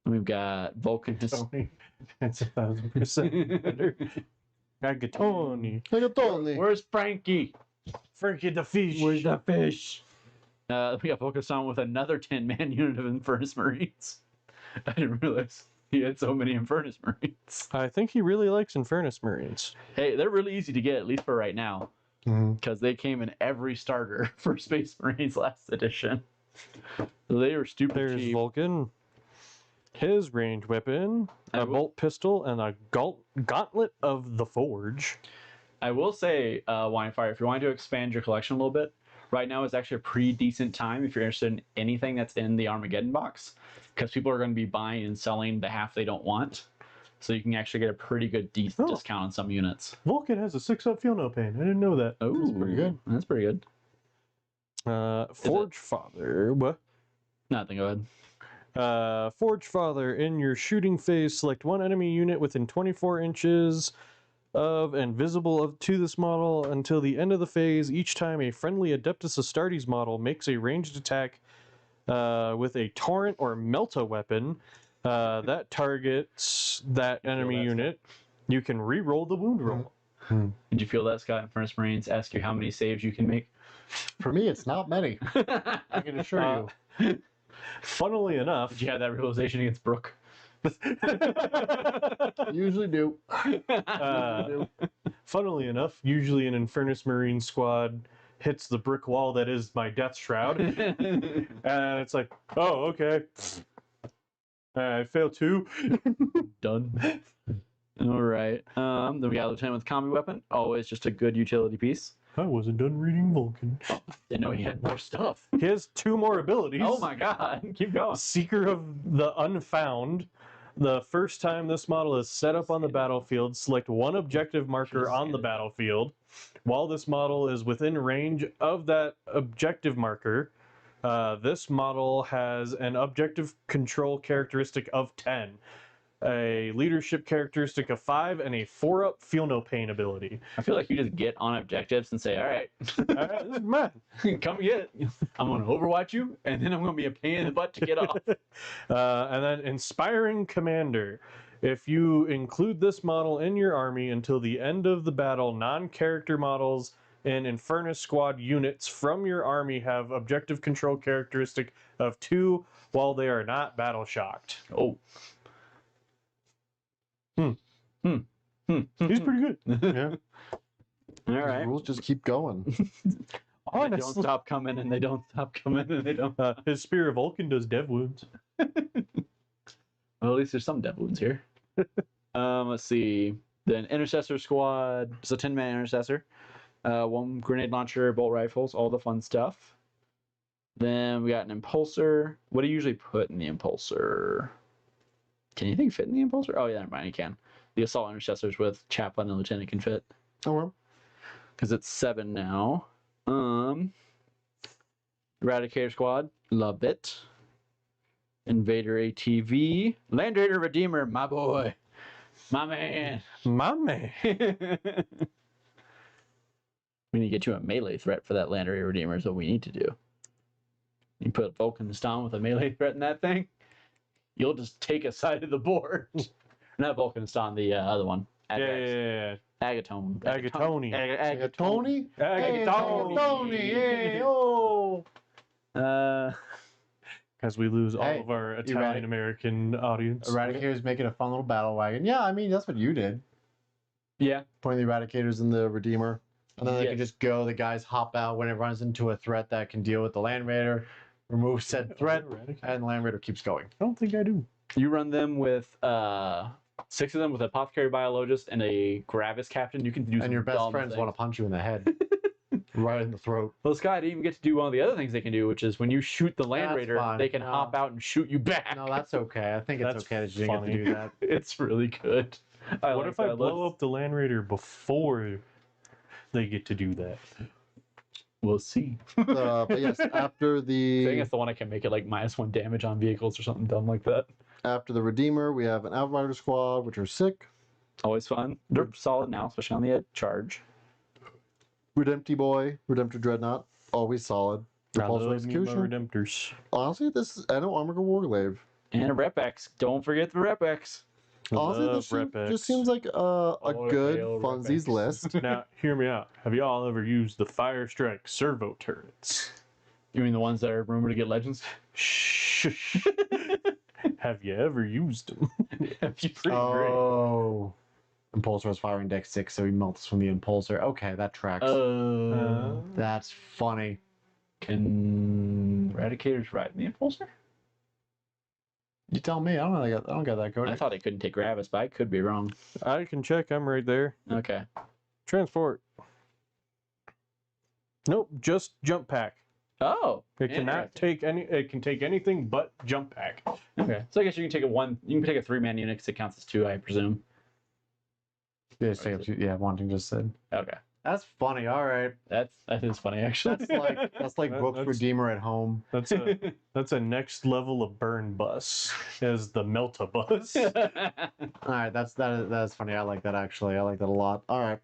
C: We've got Vulcan.
A: Tony. That's 1,000% better. Agatoni.
B: Agatoni.
C: Where's Frankie?
A: Frankie the fish.
C: Where's the fish? We got focused on with another 10-man unit of Infernus Marines. I didn't realize he had so many Infernus Marines.
A: I think he really likes Infernus Marines.
C: Hey, they're really easy to get, at least for right now, because they came in every starter for Space Marines last edition. So they were stupid
A: There's
C: cheap.
A: Vulcan. His ranged weapon, a bolt pistol, and a gauntlet of the forge.
C: I will say, Wine Fire, if you want to expand your collection a little bit, right now is actually a pretty decent time if you're interested in anything that's in the Armageddon box, because people are going to be buying and selling the half they don't want. So you can actually get a pretty good discount on some units.
A: Vulcan has a 6-up feel no pain. I didn't know that.
C: Oh,
B: That's pretty good.
C: That's pretty good.
A: Forge Father. What?
C: Nothing, go ahead.
A: Forge Father, in your shooting phase, select one enemy unit within 24 inches of and visible to this model until the end of the phase. Each time a friendly Adeptus Astartes model makes a ranged attack with a Torrent or Melta weapon that targets that enemy unit, you can re-roll the wound roll.
C: Did you feel that, Scott, in Furnace Marines ask you how many saves you can make?
B: For me, it's not many. I can assure you.
A: Funnily enough,
C: Did you have that realization against Brooke?
B: Usually do.
A: funnily enough, usually an Infernus Marine squad hits the brick wall that is my Death Shroud, and it's like, oh, okay. I failed 2.
C: Done. All right. Then we got Lieutenant with Combi Weapon. Always just a good utility piece.
A: I wasn't done reading Vulcan.
C: Didn't know he had more stuff.
A: He has 2 more abilities.
C: Oh my god. Keep going.
A: Seeker of the Unfound. The first time this model is set up on the battlefield, select one objective marker on the battlefield. While this model is within range of that objective marker, this model has an objective control characteristic of 10, a leadership characteristic of 5, and a 4-up feel no pain ability.
C: I feel like you just get on objectives and say, all right,
A: This is mad.
C: come get it. I'm going to overwatch you, and then I'm going to be a pain in the butt to get off.
A: And then Inspiring Commander. If you include this model in your army until the end of the battle, non-character models and Infernus Squad units from your army have objective control characteristic of 2 while they are not battle shocked.
C: Oh.
A: He's pretty good. Yeah.
C: All
B: These
C: right.
B: rules just keep going.
C: They don't
A: Honestly,
C: stop coming, and they don't stop coming, and they don't.
A: his Spear of Vulcan does dev wounds.
C: Well, at least there's some dev wounds here. Let's see. Then Intercessor Squad. It's a 10-man Intercessor. 1 grenade launcher, bolt rifles, all the fun stuff. Then we got an Impulsor. What do you usually put in the Impulsor? Can anything fit in the Impulsor? Oh, yeah, never mind, you can. The Assault Intercessors with Chaplain and Lieutenant can fit.
B: Oh, well.
C: Because it's 7 now. Eradicator Squad. Love it. Invader ATV. Land Raider Redeemer, my boy. My man.
A: My man.
C: We need to get you a melee threat for that Land Raider Redeemer is what we need to do. You put Vulcan Stomp with a melee threat in that thing, you'll just take a side of the board. Not Vulcan Stomp, the other one.
A: Yeah.
C: Agatone.
A: Agatoni.
B: Tony?
A: Agatoni.
B: Hey, oh!
A: As we lose all
B: Hey,
A: of our Italian American audience.
B: Eradicator's making a fun little battle wagon. Yeah, I mean, that's what you did.
C: Yeah.
B: Putting the Eradicators in the Redeemer. And then they
C: Yes.
B: can just go, the guys hop out when it runs into a threat that can deal with the Land Raider, remove said threat, and the Land Raider keeps going.
A: I don't think I do.
C: You run them with 6 of them with Apothecary Biologist and a Gravis Captain. You can do
B: And your best friends want to punch you in the head. Right in the throat.
C: Well, Scott didn't even get to do one of the other things they can do, which is when you shoot the Land
B: That's
C: Raider,
B: fine.
C: they can
B: No.
C: hop out and shoot you back.
B: No, that's okay. I think it's
A: That's
B: okay that you didn't get to
A: funny.
B: do that.
C: It's really good.
A: What if I blow up the Land Raider before they get to do that?
C: We'll see.
B: But yes, after
C: I think
B: the
C: that's the one I can make it like -1 damage on vehicles or something dumb like that.
B: Redeemer, we have an Outrider Squad, which are sick.
C: Always fun. They're solid now, especially on the charge.
B: Redempty Boy, Redemptor Dreadnought, always solid. Repulsor Executioner.
A: Redemptors.
B: Honestly, this is I know Armored Warglaive.
C: And a Rep-X. Don't forget the Rep-X.
B: Honestly,
A: Love
B: this
A: Rep-X.
B: just seems like a good
C: hail
B: funsies
C: Rep-X.
B: list.
A: Now, hear me out. Have y'all ever used the Fire Strike servo turrets?
C: You mean the ones that are rumored to get legends?
A: Shh. Have you ever used them?
C: Pretty great.
B: Oh. Impulsor has firing deck 6, so he melts from the Impulsor. Okay, that tracks. That's funny.
C: Can Eradicators ride in the Impulsor?
B: You tell me. I don't get that
C: I
B: code.
C: thought it couldn't take Gravis, but I could be wrong.
A: I can check. I'm right there.
C: Okay.
A: Transport. Nope, just jump pack.
C: Oh,
A: It cannot take any. It can take anything but jump pack.
C: Okay, so I guess you can take a one. You can take a 3-man unit because it counts as 2, I presume.
B: Yeah, say up to, yeah, wanting just said.
C: Okay,
B: That's funny. All right.
C: that is funny actually.
B: That's like Brooks
A: That's-
B: Redeemer at home.
A: That's a next level of burn bus. Is the Melta bus?
B: All right, that's funny. I like that actually. I like that a lot. All right.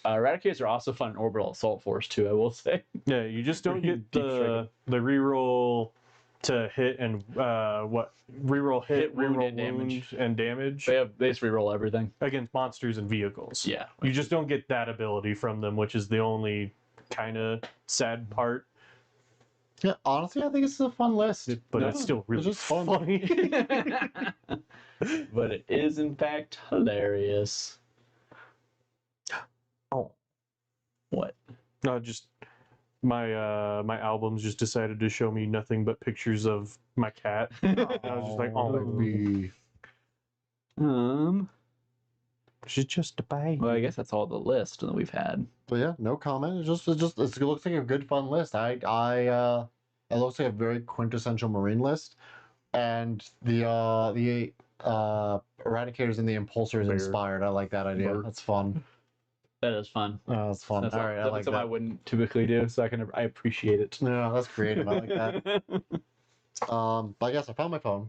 C: Eradicators are also fun in Orbital Assault Force too. I will say.
A: Yeah, you just don't get
C: Deep
A: the reroll to hit and reroll hit,
C: wound,
A: reroll
C: and damage.
A: and damage
C: They just reroll everything.
A: against monsters and vehicles.
C: Yeah.
A: You just don't get that ability from them, which is the only kind of sad part.
B: Yeah, honestly, I think it's a fun list.
A: But
C: No,
A: it's still really
B: just fun.
A: funny.
C: But it is in fact hilarious.
A: Oh,
C: What?
A: no, just my my albums just decided to show me nothing but pictures of my cat. I was just like, oh,
B: baby.
A: she's just a baby.
C: Well, I guess that's all the list that we've had.
B: But yeah, no comment. It looks like a good fun list. It looks like a very quintessential Marine list, and the Eradicators and the Impulsors
A: Bear.
B: inspired. I like that idea.
A: Bird.
B: That's fun.
C: That is fun.
B: Oh, that's fun.
C: That's
B: All right, I like
C: something I
B: that.
C: wouldn't typically do, so I appreciate it.
B: Yeah, that's creative. I like that. But I guess I found my phone.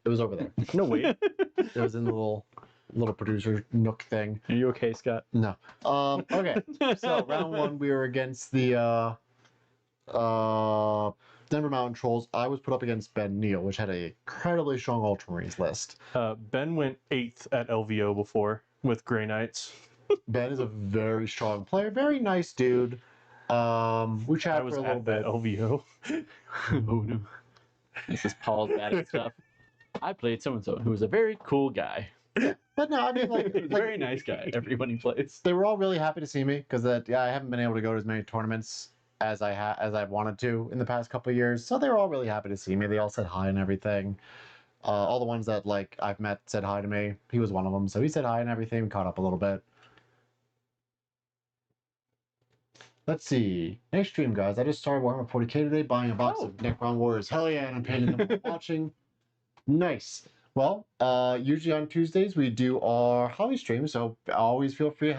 B: It was over there.
A: No wait.
B: It was in the little producer nook thing.
C: Are you okay, Scott?
B: No. Okay. So round 1, we were against the Denver Mountain Trolls. I was put up against Ben Neal, which had an incredibly strong Ultramarines list.
A: Ben went 8th at LVO before with Grey Knights.
B: Ben is a very strong player, very nice dude. We
A: I
B: chatted
A: was
B: for a little
A: at
B: bit.
A: that LVO.
C: Oh no. This is Paul's bad stuff. I played so and so who was a very cool guy.
B: But no, I mean like
C: Very nice guy. Everyone he plays.
B: they were all really happy to see me because I haven't been able to go to as many tournaments as I've wanted to in the past couple of years. So they were all really happy to see me. They all said hi and everything. All the ones that like I've met said hi to me. He was one of them, so he said hi and everything. We caught up a little bit. Let's see. Next stream, guys. I just started Warhammer 40k today, buying a box of Necron Warriors. Hell yeah, and I'm painting them while watching. Nice. Well, usually on Tuesdays we do our hobby stream, so always feel free.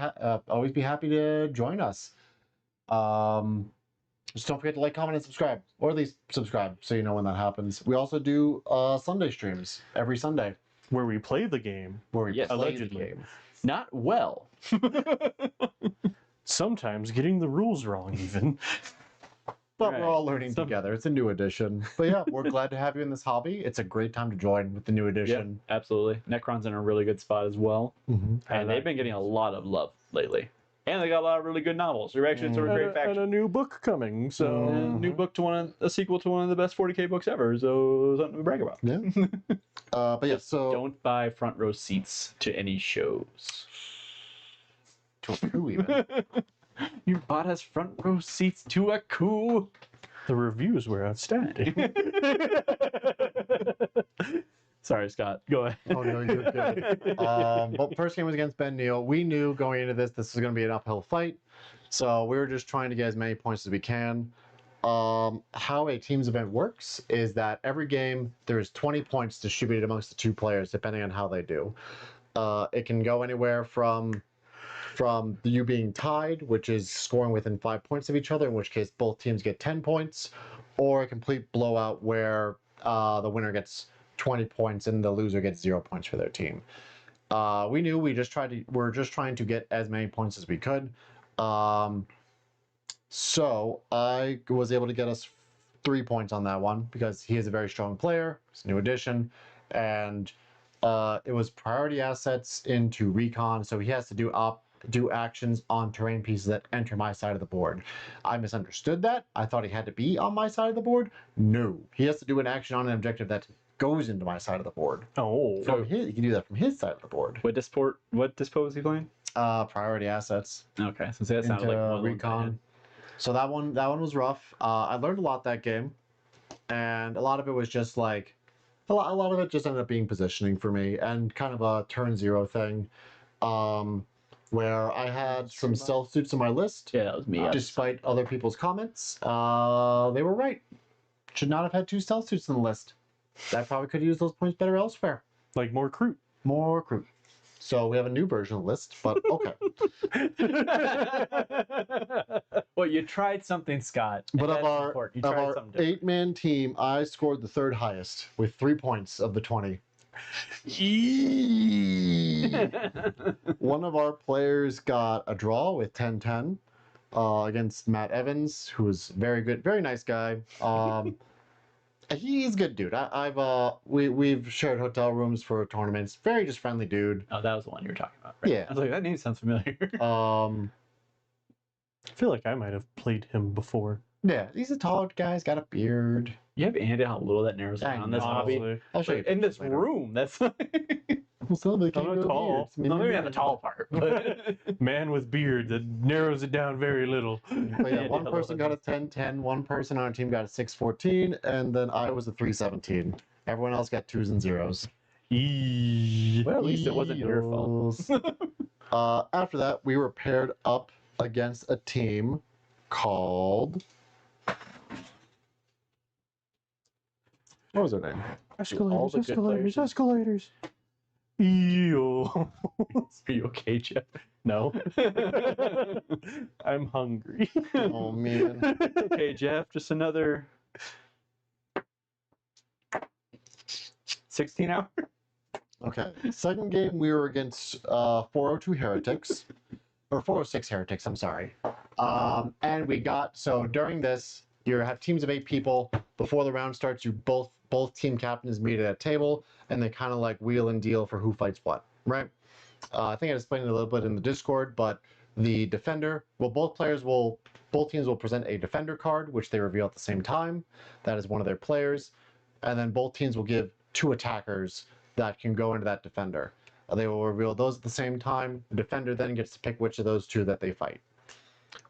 B: Always be happy to join us. Just don't forget to like, comment, and subscribe, or at least subscribe so you know when that happens. We also do Sunday streams every Sunday
A: Where we play the game.
B: where we
C: Yes,
B: play the
A: allegedly.
B: game.
C: Not well.
A: Sometimes getting the rules wrong, even.
B: But
C: Right.
B: we're all learning together. It's a new edition. But yeah, we're glad to have you in this hobby. It's a great time to join with the new
C: Yeah,
B: edition.
C: absolutely. Necron's in a really good spot as well. And they've been getting a lot of love lately. And they got a lot of really good novels. They're actually sort of great
A: and
C: faction.
A: a new book coming. So
C: And a new book to a sequel to one of the best 40k books ever. So something to brag about.
B: Yeah. But yeah, so
C: Don't buy front row seats to any shows.
B: to a coup even.
C: You bought us front row seats to a coup.
A: the reviews were outstanding.
C: Sorry, Scott. Go ahead.
B: Oh no, you're good. But first game was against Ben Neal. We knew going into this was going to be an uphill fight, so we were just trying to get as many points as we can. How a team's event works is that every game there's 20 points distributed amongst the 2 players depending on how they do. It can go anywhere from you being tied, which is scoring within 5 points of each other, in which case both teams get 10 points, or a complete blowout where the winner gets 20 points and the loser gets 0 points for their team. We knew we're just trying to get as many points as we could. So I was able to get us 3 points on that one because he is a very strong player. It's a new addition, and it was priority assets into recon, so he has to do actions on terrain pieces that enter my side of the board. I misunderstood that. I thought he had to be on my side of the board. No, he has to do an action on an objective that goes into my side of the board.
A: Oh,
B: He can do that from his side of the board.
C: What dispo was he playing?
B: Priority assets
C: Okay, so that sounded like
B: into
C: one of the ones I
B: recon.
C: had.
B: So that one was rough. I learned a lot that game, and a lot of it was just like a lot of it just ended up being positioning for me and kind of a turn 0 thing, where I had some stealth suits on my list.
C: Yeah, that was me.
B: Despite other people's comments, they were right. Should not have had 2 stealth suits on the list. I probably could use those points better elsewhere.
A: Like more crew.
B: More crew. So we have a new version of the list, but okay.
C: Well, you tried something, Scott.
B: But
C: and
B: of
C: that's
B: our,
C: important.
B: of
C: You tried
B: our
C: something different.
B: 8-man team, I scored the 3rd highest with 3 points of the 20. One of our players got a draw with 10-10 against Matt Evans, who was very good, very nice guy. He's a good dude. We've shared hotel rooms for tournaments. Very just friendly dude.
C: Oh, that was the one you were talking about. Right?
B: Yeah.
C: I was like, that name sounds familiar.
A: I feel like I might have played him before.
B: Yeah, he's a tall guy. He's got a beard.
C: You have any idea how little that narrows
B: I
C: down this
B: know.
C: hobby?
A: Honestly.
B: I'll show you
C: Like, in this
B: later.
C: room, that's like...
B: Well, some they can't
A: I'm
B: go
A: not tall.
B: beards.
C: No, maybe not the tall part, but...
A: Man with beard that narrows it down very little.
B: But yeah,
C: Yeah,
B: one
C: hello,
B: person got a 10-10, one person on our team got a 6-14, and then I was a 3-17. Everyone else got 2s and 0s.
C: Well, at least it wasn't your fault.
B: After that, we were paired up against a team called... What was their name?
C: All the good players.
A: Escalators. Ew.
C: Are you okay, Jeff? No.
A: I'm hungry.
B: Oh, man.
C: Okay, Jeff, just another 16 hours.
B: Okay. Second game, we were against 402 Heretics. Or 406 Heretics, I'm sorry. And we got... So during this, you have teams of 8 people. Before the round starts, you both team captains meet at a table, and they kind of like wheel and deal for who fights what, right? I think I explained it a little bit in the Discord, but the defender, well, both teams will present a defender card, which they reveal at the same time. That is one of their players. And then both teams will give 2 attackers that can go into that defender. They will reveal those at the same time. The defender then gets to pick which of those 2 that they fight.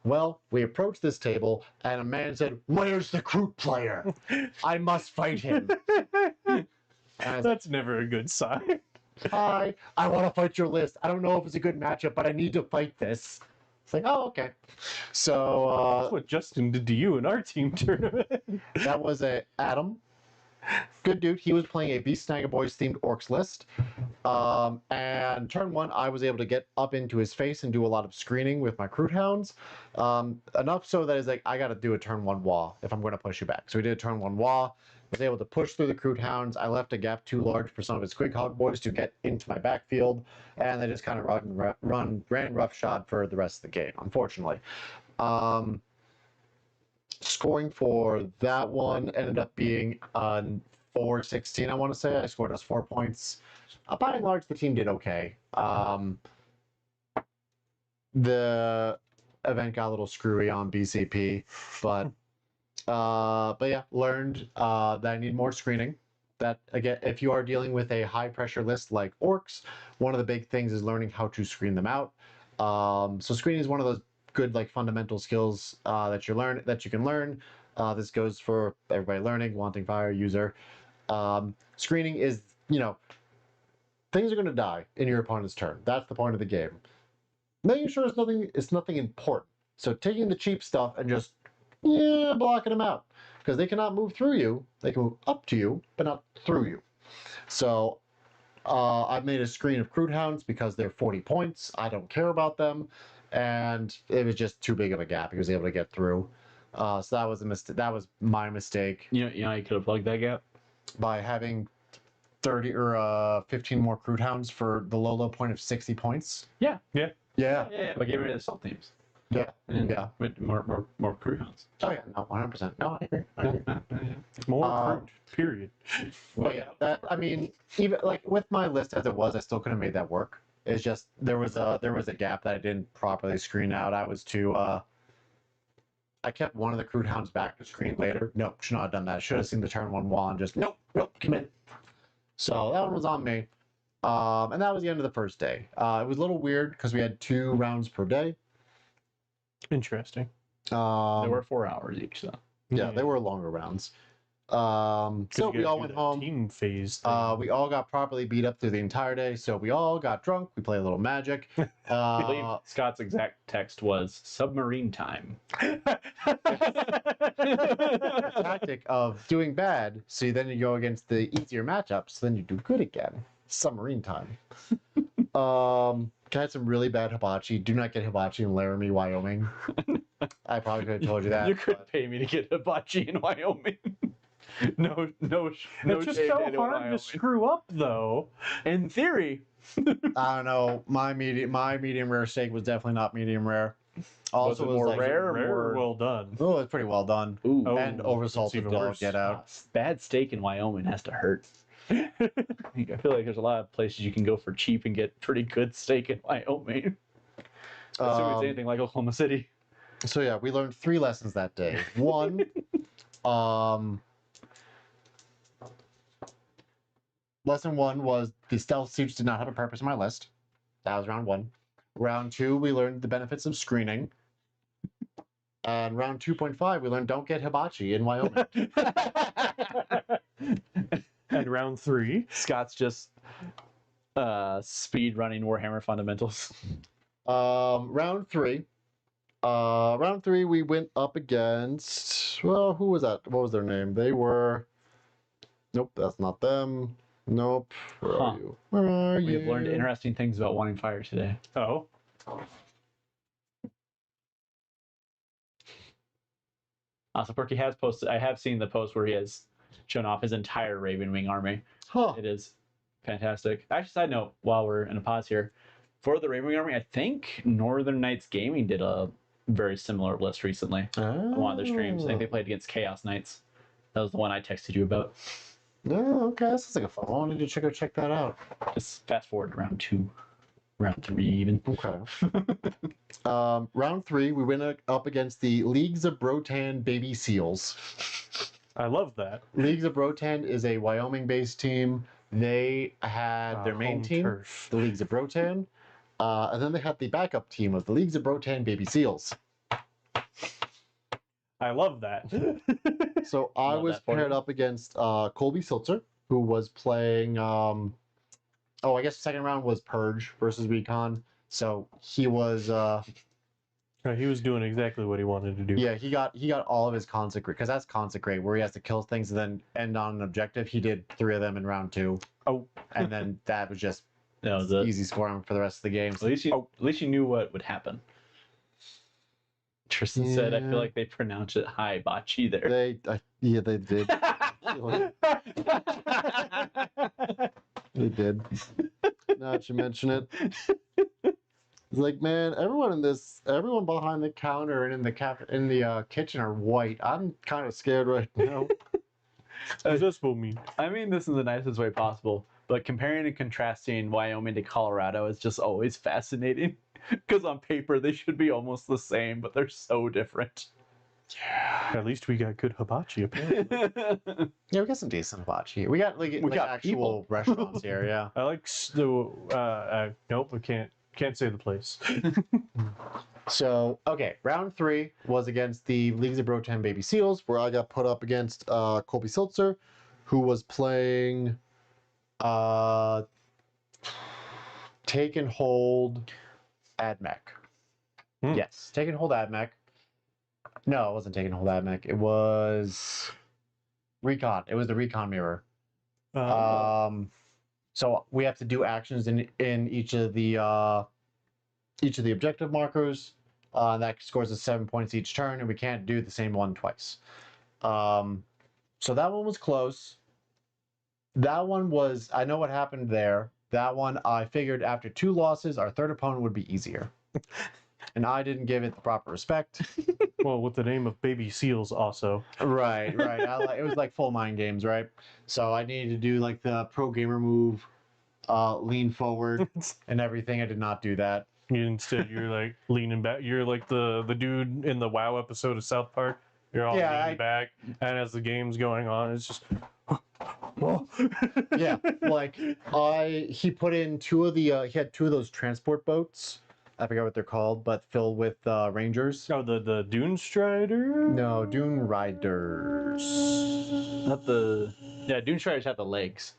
B: Well, we approached this table, and a man said, "Where's the Kroot player? I must fight him." And I was like,
A: That's never a good sign.
B: "Hi, I want to fight your list. I don't know if it's a good matchup, but I need to fight this." It's like, "Oh, okay." So
A: That's what Justin did to you in our team tournament.
B: that was Adam. Good dude. He was playing a Beast Snagger Boys themed orcs list. And turn 1, I was able to get up into his face and do a lot of screening with my Kroot Hounds. Enough so that it's like, I got to do a turn 1 wall if I'm going to push you back. So we did a turn 1 wall. Was able to push through the Kroot Hounds. I left a gap too large for some of his Squig Hog boys to get into my backfield. And they just kind of ran roughshod for the rest of the game, unfortunately. Scoring for that one ended up being 4-16, I want to say. I scored us 4 points. By and large, the team did okay. The event got a little screwy on BCP, but yeah, learned that I need more screening. That, again, if you are dealing with a high pressure list like orcs, one of the big things is learning how to screen them out. So screening is one of those good like fundamental skills that you can learn. This goes for everybody learning, wanting fire user. Screening is, things are going to die in your opponent's turn. That's the point of the game. Making sure it's nothing important. So taking the cheap stuff and just blocking them out, because they cannot move through you. They can move up to you, but not through you. So I've made a screen of Kroot Hounds because they're 40 points. I don't care about them. And it was just too big of a gap he was able to get through. So that was a mistake. That was my mistake.
C: You know, you could have plugged that gap.
B: By having 30 or 15 more Kroot Hounds for the low point of 60 points.
C: Yeah.
B: Yeah.
C: But get rid of the salt teams.
B: Yeah.
C: And
B: Yeah.
C: with more Kroot Hounds.
B: Oh yeah. No, 100%. No, I agree.
A: More fruit, period.
B: Well, yeah. Even like with my list as it was, I still couldn't have made that work. It's just there was a gap that I didn't properly screen out. I was too I kept one of the Kroot Hounds back to screen later. Nope, should not have done that. Should have seen the turn 1 wall and just nope, come in. So that one was on me. And that was the end of the first day. It was a little weird because we had 2 rounds per day.
A: Interesting.
C: They were 4 hours each, though.
B: Yeah, they were longer rounds. So we all went home.
A: Team phase thing.
B: We all got properly beat up through the entire day. So we all got drunk. We played a little Magic.
C: I believe Scott's exact text was submarine time.
B: Tactic of doing bad, so then you go against the easier matchups, then you do good again. Submarine time. I had some really bad hibachi. Do not get hibachi in Laramie, Wyoming. I probably could have told you that.
C: You could pay me to get hibachi in Wyoming. no,
A: it's just
C: shade
A: so
C: to
A: hard
C: Wyoming.
A: to screw up, though.
C: In theory.
B: I don't know. My medium rare steak was definitely not medium rare. Also,
C: it
B: was
C: more
B: like,
C: rare or
A: Rare,
C: more?
A: well done.
B: Oh, it's pretty well done.
C: Ooh.
A: Oh,
B: And
A: it's
B: oversalted
A: even
B: to
A: worse.
B: get out.
C: Bad steak in Wyoming has to hurt. I feel like there's a lot of places you can go for cheap and get pretty good steak in Wyoming. Assuming it's anything like Oklahoma City.
B: So yeah, we learned 3 lessons that day. One, lesson 1 was the stealth suits did not have a purpose in my list. That was round 1. Round 2, we learned the benefits of screening. And round 2.5, we learned don't get hibachi in Wyoming.
A: And round 3.
C: Scott's just speed running Warhammer fundamentals.
B: Round 3. Round 3, we went up against. Well, who was that? What was their name? They were. Nope, that's not them. Nope. Where are you? Where are you?
C: We've learned interesting things about wanting fire today.
A: Oh.
C: Also, Perky has posted. I have seen the post where he has shown off his entire Raven Wing army.
B: Huh.
C: It is fantastic. Actually, side note, while we're in a pause here, for the Raven Wing army, I think Northern Knights Gaming did a very similar list recently on one of their streams. I think they played against Chaos Knights. That was the one I texted you about.
B: Oh, okay. That sounds like a fun one. I need to go check that out.
C: Just fast forward to round 2, round 3 even.
B: Okay. Round 3, we went up against the Leagues of Brotan Baby Seals.
A: I love that.
B: Leagues of Brotan is a Wyoming-based team. They had their main
A: Home
B: team,
A: turf.
B: the Leagues of Brotan, and then they had the backup team of the Leagues of Brotan Baby Seals.
A: I love that.
B: So I
C: Love
B: was
C: that for
B: paired
C: you.
B: up against Colby Siltzer, who was playing. I guess the second round was Purge versus Recon. So he was.
A: He was doing exactly what he wanted to do.
B: Yeah, he got all of his consecrate, because that's consecrate where he has to kill things and then end on an objective. He did 3 of them in round 2.
A: Oh.
B: And then that was just
C: That was it.
B: easy scoring for the rest of the game.
C: At least you knew what would happen. Tristan said, I feel
B: Yeah.
C: like they pronounce it hibachi there.
B: They did. They did. Now that you mention it, it's like, man, everyone behind the counter and in the kitchen are white. I'm kind of scared right now.
A: What does this will mean?
C: I mean this in the nicest way possible, but comparing and contrasting Wyoming to Colorado is just always fascinating. Because on paper they should be almost the same, but they're so different.
A: At least we got good hibachi, apparently.
B: Yeah, we got some decent hibachi. We got like
C: got
B: actual
C: people.
B: restaurants here. Yeah.
A: I like nope, I can't say the place.
B: So, okay, round 3 was against the Leagues of Brotan Baby Seals, where I got put up against Colby Siltzer, who was playing Take and Hold AdMech.
A: Hmm.
B: Yes, Take and Hold AdMech. No, it wasn't Take and Hold AdMech. It was Recon. It was the Recon mirror. So we have to do actions in each of the objective markers. That scores us 7 points each turn, and we can't do the same one twice. So that one was close. That one was, I know what happened there. That one, I figured after 2 losses, our third opponent would be easier. And I didn't give it the proper respect.
A: Well, with the name of Baby Seals also.
B: Right. It was like full mind games, right? So I needed to do like the pro gamer move, lean forward and everything. I did not do that.
A: Instead, you're like leaning back. You're like the dude in the WoW episode of South Park. You're all leaning back, and as the game's going on, it's just.
B: Yeah, like he put in 2 of the he had 2 of those transport boats, I forget what they're called, but filled with rangers.
A: Oh, the Dune Strider?
B: No, Dune Riders.
C: Not the. Yeah, Dune Striders have the legs.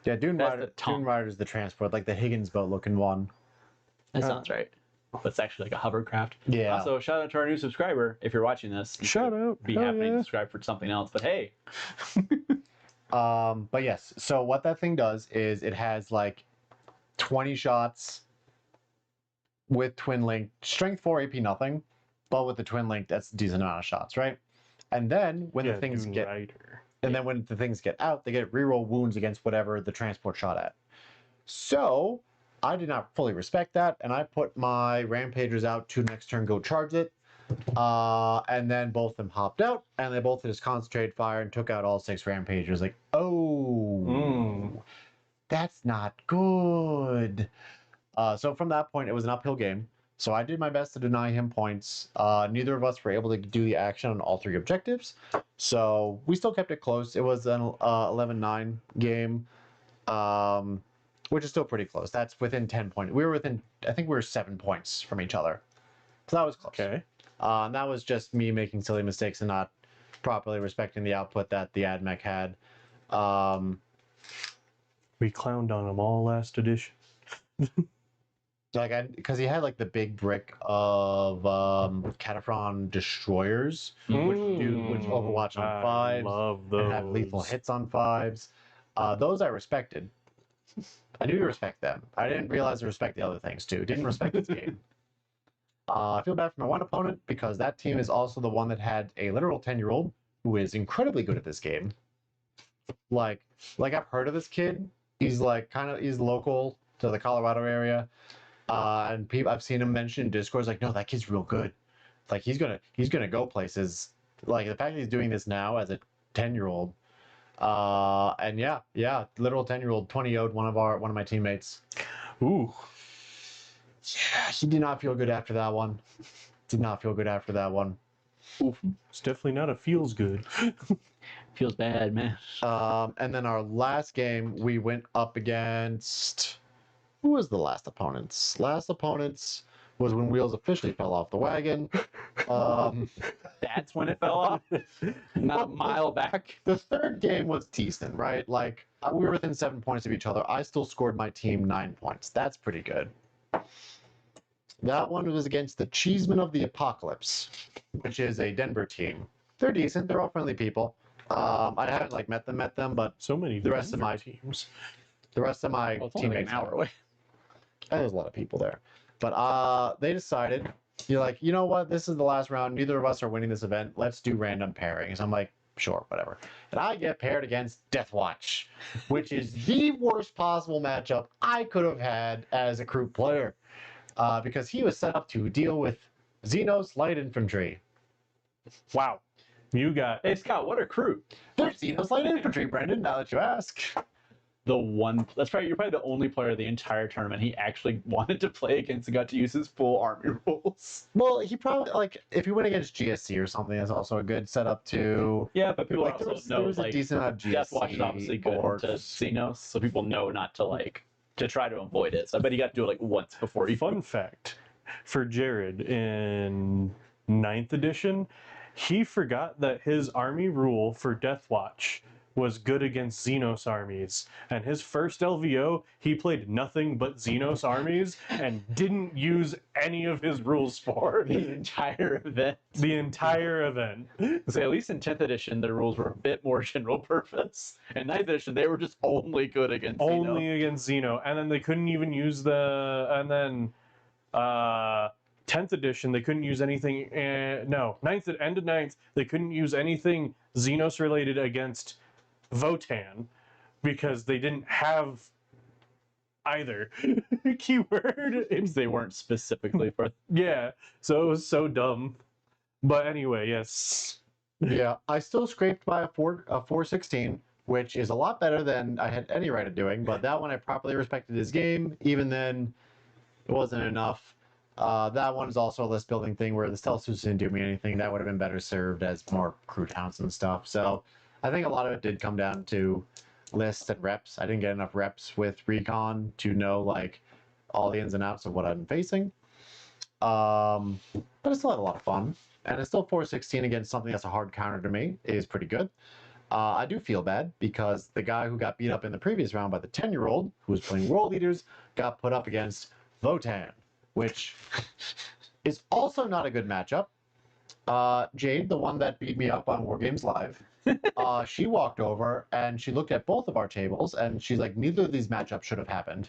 B: Yeah, Dune
C: That's the
B: Rider.
C: tongue.
B: Dune Rider's the transport, like the Higgins boat looking one.
C: That sounds right. But it's actually like a hovercraft.
B: Yeah.
C: Also, shout out to our new subscriber. If you're watching this, you
A: Shout
C: should
A: out.
C: Be
A: Hell
C: happy to
A: yeah.
C: subscribe for something else. But hey,
B: But yes, so what that thing does is it has like 20 shots with twin link, strength 4, AP nothing, but with the twin link, that's a decent amount of shots, right? And then when
A: Yeah,
B: the things
A: Dune
B: get
A: Rider.
B: and then when the things get out, they get reroll wounds against whatever the transport shot at. So I did not fully respect that, and I put my rampagers out to next turn go charge it. And then both of them hopped out, and they both just concentrated fire and took out all 6 rampagers. Like, oh, that's not good. So from that point, it was an uphill game. So I did my best to deny him points. Neither of us were able to do the action on all 3 objectives. So we still kept it close. It was an 11-9 game, which is still pretty close. That's within 10 points. We were within, I think we were 7 points from each other. So that was close.
A: Okay.
B: And that was just me making silly mistakes and not properly respecting the output that the AdMech had.
A: We clowned on him all last edition.
B: Because he had like the big brick of Cataphren destroyers, which Overwatch on
A: I
B: 5s
A: love those.
B: and have lethal hits on 5s. Those I respected. I knew to respect them. I didn't realize to respect the other things too. Didn't respect this game. I feel bad for my one opponent because that team is also the one that had a literal 10-year-old who is incredibly good at this game. Like I've heard of this kid. He's he's local to the Colorado area. And I've seen him mention in Discord, like, no, that kid's real good. Like he's gonna go places. Like the fact that he's doing this now as a 10-year-old. And yeah, literal 10-year-old 20-0'd one of my teammates.
A: Ooh.
B: Yeah, he did not feel good after that one. Did not feel good after that one.
A: Oof. It's definitely not a feels good.
C: feels bad, man.
B: And then our last game, we went up against... Who was the last opponents? Last opponents was when wheels officially fell off the wagon.
C: That's when it fell off. Not a mile back.
B: The third game was decent, right? Like, we were within 7 points of each other. I still scored my team 9 points. That's pretty good. That one was against the Cheesemen of the Apocalypse, which is a Denver team. They're decent. They're all friendly people. I haven't met them, but
A: So many
B: The rest of
A: Denver
B: my-
A: teams.
B: the rest of my
C: Well, it's only like
B: teammates
C: an hour away.
B: and there's a lot of people there. But they decided, you're like, you know what? This is the last round. Neither of us are winning this event. Let's do random pairings. I'm like, sure, whatever. And I get paired against Deathwatch, which is the worst possible matchup I could have had as a crew player. Because he was set up to deal with Xenos Light Infantry.
A: Wow. You got
C: Hey, Scott, what a crew.
B: They're Xenos Light Infantry, Brendan, now that you ask.
C: You're probably the only player of the entire tournament he actually wanted to play against and got to use his full army rules.
B: Well, he probably, if you went against GSC or something, that's also a good setup to...
C: Yeah, but people
B: there
C: also
B: was
C: know
B: a decent amount of GSC
C: Deathwatch is obviously good
B: orcs.
C: to Xenos, so people know not to to try to avoid it. So I bet he got to do it once before he.
A: Fun fact for Jared in 9th edition, he forgot that his army rule for Deathwatch was good against Xenos armies. And his first LVO, he played nothing but Xenos armies and didn't use any of his rules for
C: The entire event.
A: the entire event.
C: So at least in 10th edition, the rules were a bit more general purpose. In 9th edition, they were just only good against Xeno.
A: Only against Xeno. And then they couldn't even use and then 10th edition, they couldn't use anything. No, end of 9th, they couldn't use anything Xenos related against Votan because they didn't have either keyword.
C: They weren't specifically for.
A: Yeah, so it was so dumb. But anyway, yes.
B: Yeah, I still scraped by a 416, which is a lot better than I had any right of doing, but that one I properly respected his game. Even then, it wasn't enough. That one is also a list building thing where the stealth suits didn't do me anything. That would have been better served as more crew counts and stuff. So I think a lot of it did come down to lists and reps. I didn't get enough reps with recon to know all the ins and outs of what I'm facing. But I still had a lot of fun. And it's still 416 against something that's a hard counter to me is pretty good. I do feel bad because the guy who got beat up in the previous round by the 10-year-old who was playing World Leaders got put up against Votan, which is also not a good matchup. Jade, the one that beat me up on Wargames Live, she walked over and she looked at both of our tables and she's like, neither of these matchups should have happened.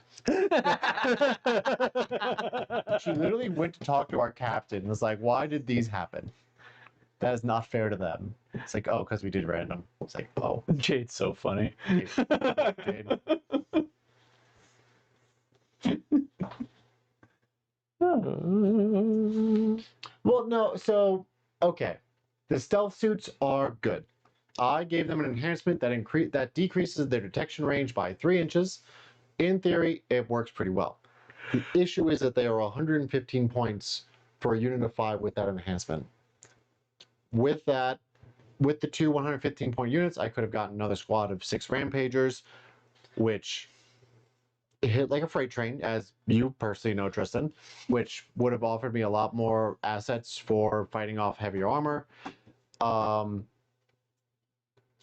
B: She literally went to talk to our captain and was like, why did these happen? That is not fair to them. It's like, oh, because we did random. It's like, oh.
C: Jade's so funny.
B: Jade. Well, no, so, okay. The stealth suits are good. I gave them an enhancement that decreases their detection range by 3 inches. In theory, it works pretty well. The issue is that they are 115 points for a unit of 5 with that enhancement. With that, with the two 115-point units, I could have gotten another squad of 6 Rampagers, which hit like a freight train, as you personally know, Tristan, which would have offered me a lot more assets for fighting off heavier armor.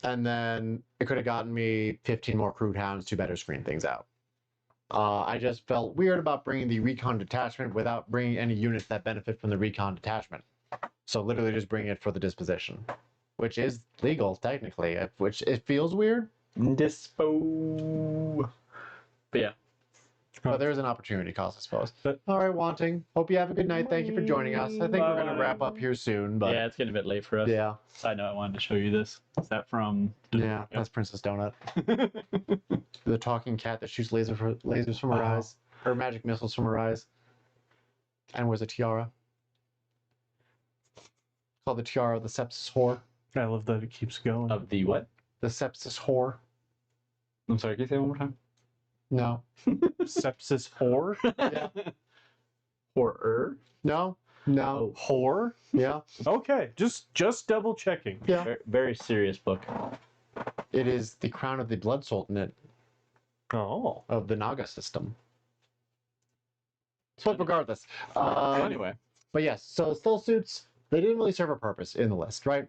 B: And then it could have gotten me 15 more crude hounds to better screen things out. I just felt weird about bringing the recon detachment without bringing any units that benefit from the recon detachment. So literally just bring it for the disposition, which is legal technically, which it feels weird.
C: Dispo. But yeah.
B: But there's an opportunity cost, I suppose. But all right, Wanting. Hope you have a good night. Thank you for joining us. I think we're going to wrap up here soon. But
C: yeah, it's getting a bit late for us.
B: yeah.
C: Side note, I wanted to show you this. Is that from?
B: Yeah, that's Princess Donut. The talking cat that shoots lasers from her eyes, or magic missiles from her eyes, and wears a tiara. Called the tiara of the sepsis whore.
A: I love that it keeps going.
C: Of the what?
B: The sepsis whore.
C: I'm sorry. Can you say it one more time?
B: No.
A: Sepsis whore?
B: Yeah.
C: Horror.
B: No. No.
A: Whore?
B: Yeah.
A: Okay, just double checking.
B: Yeah.
C: Very, very serious book.
B: It is the crown of the blood sultanate
A: Oh.
B: of the Naga system. But regardless.
C: Anyway.
B: But yes, so stealth suits, they didn't really serve a purpose in the list, right?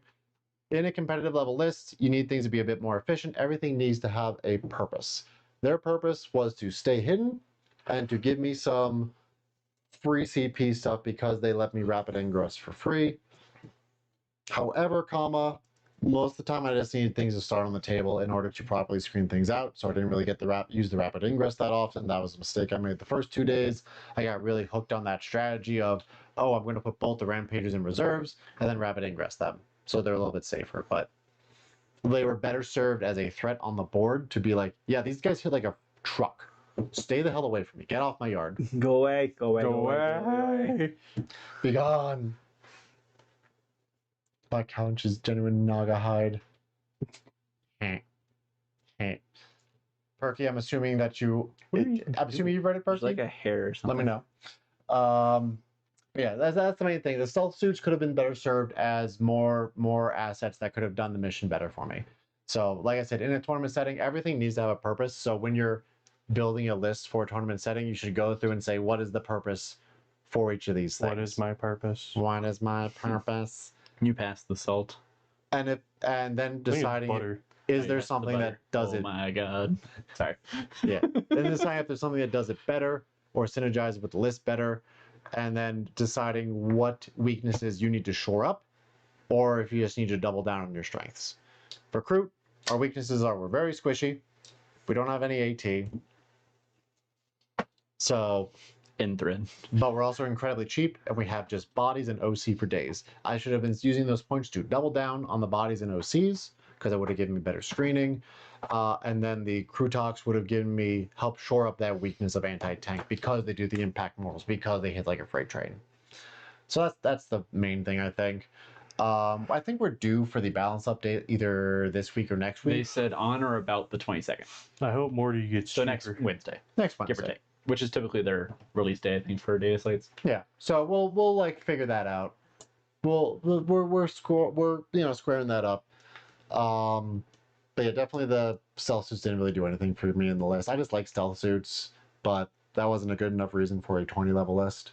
B: In a competitive level list, you need things to be a bit more efficient. Everything needs to have a purpose. Their purpose was to stay hidden and to give me some free CP stuff because they let me rapid ingress for free. However, most of the time I just needed things to start on the table in order to properly screen things out. So I didn't really get to use the rapid ingress that often. That was a mistake I made the first 2 days. I got really hooked on that strategy of, oh, I'm going to put both the Rampagers in reserves and then rapid ingress them. So they're a little bit safer, but they were better served as a threat on the board to be like, yeah, these guys hit like a truck. Stay the hell away from me. Get off my yard.
C: Go away. Go away.
A: Go away.
B: Be gone. My couch is genuine Naga hide. Perky, I'm assuming that I'm assuming you've read it,
C: There's
B: Perky?
C: like a hair or something.
B: Let me know. Yeah, that's the main thing. The stealth suits could have been better served as more assets that could have done the mission better for me. So, like I said, in a tournament setting, everything needs to have a purpose. So when you're building a list for a tournament setting, you should go through and say, what is the purpose for each of these things?
A: What is my purpose?
B: What is my purpose?
C: You pass the salt.
B: And then deciding
A: butter.
B: is
C: Oh,
B: there
C: yes, the
B: something that
C: butter.
B: does
C: Oh
B: it?
C: my god. Sorry.
B: Yeah. Then deciding if there's something that does it better or synergizes with the list better, and then deciding what weaknesses you need to shore up, or if you just need to double down on your strengths. For Kroot, our weaknesses are we're very squishy. We don't have any AT. So,
C: In thread.
B: but we're also incredibly cheap, and we have just bodies and OC for days. I should have been using those points to double down on the bodies and OCs, because it would have given me better screening. And then the Krootox would have given me help shore up that weakness of anti-tank because they do the impact mortals, because they hit like a freight train. So that's the main thing, I think. I think we're due for the balance update either this week or next
C: They
B: week.
C: said on or about the 22nd.
A: I hope Morty gets
C: So
A: cheaper.
C: next Wednesday,
B: Next
C: give or
B: Wednesday.
C: take. Which is typically their release day, I think, for data slates.
B: Yeah. So we'll like figure that out. We're squaring that up. But yeah, definitely the stealth suits didn't really do anything for me in the list. I just like stealth suits, but that wasn't a good enough reason for a 20 level list.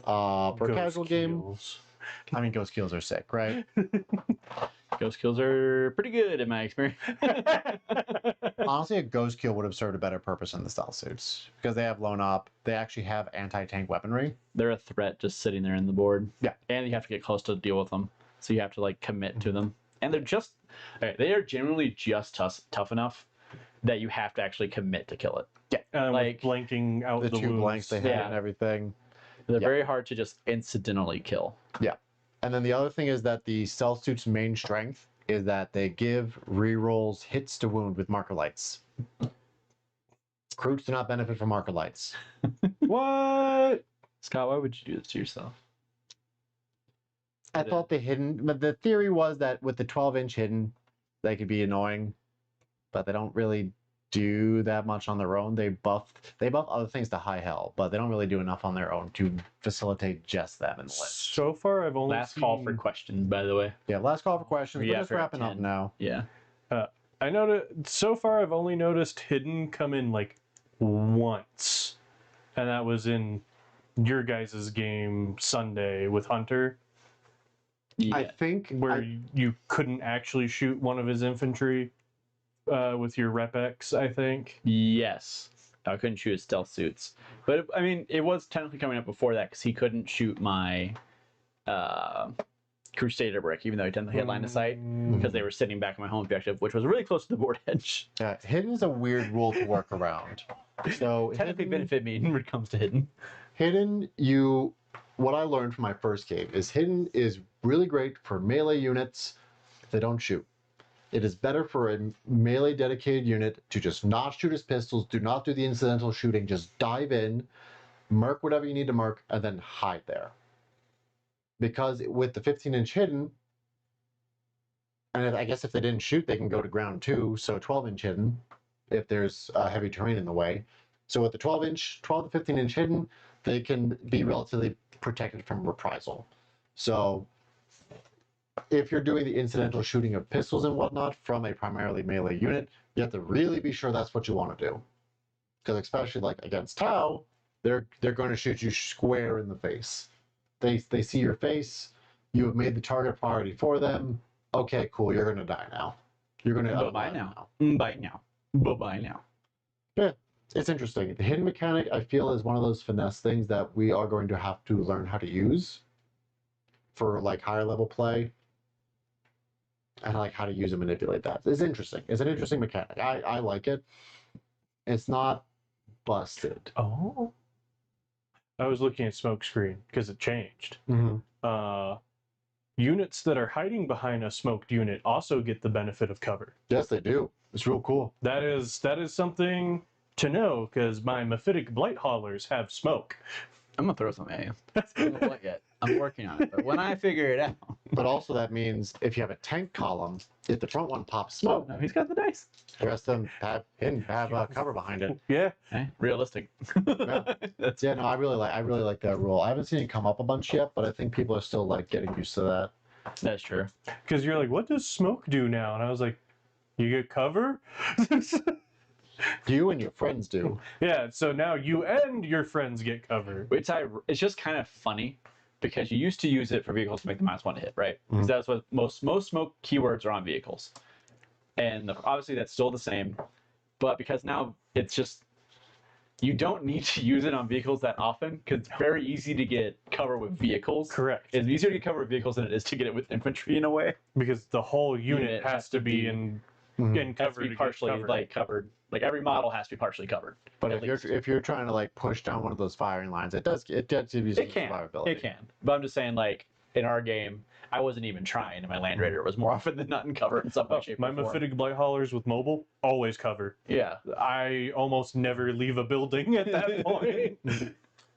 B: For a
A: Ghost
B: casual game,
A: kills.
B: I mean, ghost kills are sick, right?
C: Ghost kills are pretty good in my experience.
B: Honestly, a ghost kill would have served a better purpose in the stealth suits because they have blown up. They actually have anti-tank weaponry.
C: They're a threat just sitting there in the board.
B: Yeah.
C: And you have to get close to deal with them. So you have to like commit to them. And they're just, they are generally just tough enough that you have to actually commit to kill it.
A: Like
C: Like,
A: blanking out
B: The
A: the
B: two
A: wounds.
B: blanks they had
C: Yeah.
B: and everything.
C: They're
B: Yeah.
C: very hard to just incidentally kill.
B: And then the other thing is that the stealth suit's main strength is that they give rerolls hits to wound with marker lights. Recruits do not benefit from marker lights.
A: What?
C: Scott, why would you do this to yourself?
B: I thought the theory was that with the 12-inch hidden, they could be annoying, but they don't really do that much on their own. They buff other things to high hell, but they don't really do enough on their own to facilitate just them in the list.
A: So far, I've only
C: Last
A: seen...
C: call for questions, by the way.
B: Yeah, last call for questions.
C: Yeah,
B: We're just
C: for
B: wrapping up
C: 10.
B: now.
C: Yeah.
A: I noticed so far. I've only noticed hidden come in like once, and that was in your guys' game Sunday with Hunter,
C: Yeah.
B: I think
A: where you couldn't actually shoot one of his infantry with your Rep X. I think.
C: Yes. I couldn't shoot his stealth suits. But, I mean, it was technically coming up before that because he couldn't shoot my Crusader brick, even though he technically had line of sight, because they were sitting back in my home objective, which was really close to the board edge.
B: hidden is a weird rule to work around. So
C: Technically
B: hidden,
C: benefit me when it comes to hidden.
B: what I learned from my first game is hidden is really great for melee units if they don't shoot. It is better for a melee dedicated unit to just not shoot his pistols, do not do the incidental shooting, just dive in, murk whatever you need to murk, and then hide there. Because with the 15-inch hidden, and I guess if they didn't shoot, they can go to ground too, so 12-inch hidden, if there's heavy terrain in the way. So with the 12 to 15-inch hidden, they can be relatively protected from reprisal. So if you're doing the incidental shooting of pistols and whatnot from a primarily melee unit, you have to really be sure that's what you want to do. Because especially like against Tau, they're going to shoot you square in the face. They see your face, you have made the target priority for them. Okay, cool, you're going to die now. You're going to
C: Bye-bye now. Bye now. Bye-bye now.
B: Yeah, it's interesting. The hidden mechanic, I feel, is one of those finesse things that we are going to have to learn how to use for like higher level play. And like how to use and manipulate that. It's interesting. It's an interesting mechanic. I like it. It's not busted.
A: Oh. I was looking at smokescreen because it changed. Units that are hiding behind a smoked unit also get the benefit of cover.
B: Yes, they do. It's real cool.
A: That is something to know because my Mephitic Blight Haulers have smoke.
C: I'm going to throw something at you. I don't know what yet. I'm working on it. But when I figure it out.
B: But also that means if you have a tank column, if the front one pops smoke,
C: No, he's got the dice.
B: the rest of them have cover behind it.
A: Yeah.
C: Okay. Realistic. That's
B: Yeah, no, I really like that rule. I haven't seen it come up a bunch yet, but I think people are still like getting used to that.
C: That's true.
A: Because you're like, what does smoke do now? And I was like, you get cover?
B: You and your friends do.
A: Yeah, so now you and your friends get cover.
C: It's just kind of funny because you used to use it for vehicles to make the -1 to hit, right? Because that's what most smoke keywords are on vehicles. And obviously that's still the same. But because now it's just, you don't need to use it on vehicles that often because it's very easy to get cover with vehicles.
A: Correct.
C: It's easier to get cover with vehicles than it is to get it with infantry in a way.
A: Because the whole unit has to be in
C: Has
A: cover
C: to be partially covered. Like every model has to be partially covered.
B: But
C: at least.
B: if you're trying to like push down one of those firing lines, it does give you some
C: It can.
B: survivability.
C: It can. But I'm just saying, like, in our game, I wasn't even trying, and my Land Raider was more often than not in cover in some way, shape,
A: My
C: or form.
A: Mephitic Blight Haulers with mobile, always cover.
C: Yeah.
A: I almost never leave a building at that point.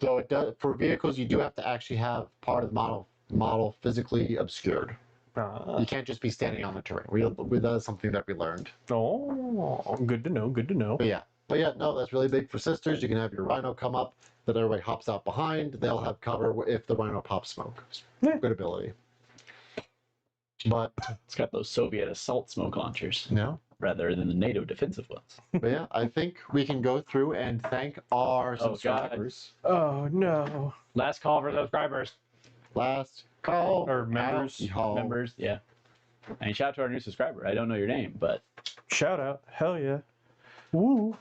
B: So it does for vehicles. You do have to actually have part of the model physically obscured. You can't just be standing on the terrain. That is something that we learned.
A: Oh, good to know. Good to know.
B: But yeah, no, that's really big for sisters. You can have your Rhino come up, that everybody hops out behind. They'll have cover if the Rhino pops smoke.
A: Yeah.
B: Good ability. But
C: It's got those Soviet assault smoke launchers.
B: no,
C: rather than the NATO defensive ones.
B: But yeah, I think we can go through and thank our
C: Oh, God.
B: subscribers.
A: Oh no.
C: Last call for subscribers.
B: Last call.
A: Or members.
B: Out.
C: Members, yeah. And shout out to our new subscriber. I don't know your name, but
A: Shout out. Hell yeah. Woo.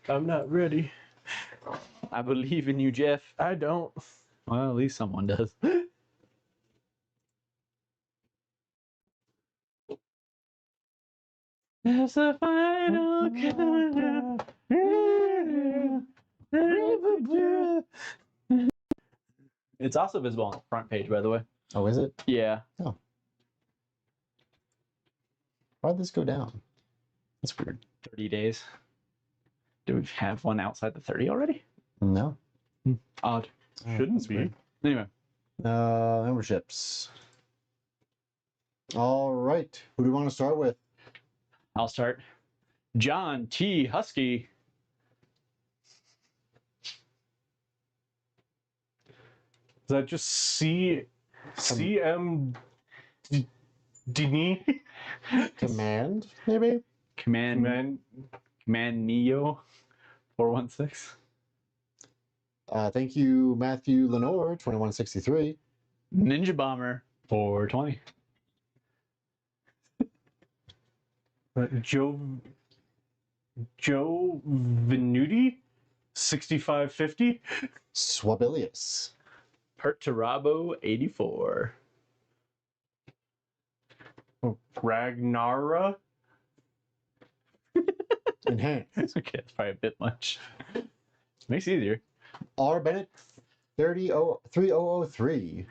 A: I'm not ready.
C: I believe in you, Jeff.
A: I don't.
C: Well, at least someone does. There's a final countdown. It's also visible on the front page, by the way.
B: Oh, is it?
C: Yeah.
B: Why'd this go down? That's weird.
C: 30 days. Do we have one outside the 30 already?
B: No.
C: Odd.
A: Shouldn't be.
B: weird.
C: Anyway,
B: Memberships. All right. Who do we want to start with?
C: I'll start. John T. Husky.
A: Is that just CM Dini?
B: Command, maybe?
C: Command Neo 416.
B: Thank you, Matthew Lenore, 2163.
C: Ninja Bomber 420.
A: Joe Venuti 6550.
B: Swabilius.
C: Perturabo 84.
A: Ragnara.
B: Enhanced.
C: Okay, that's probably a bit much. Makes it easier.
B: R. Bennett 3003.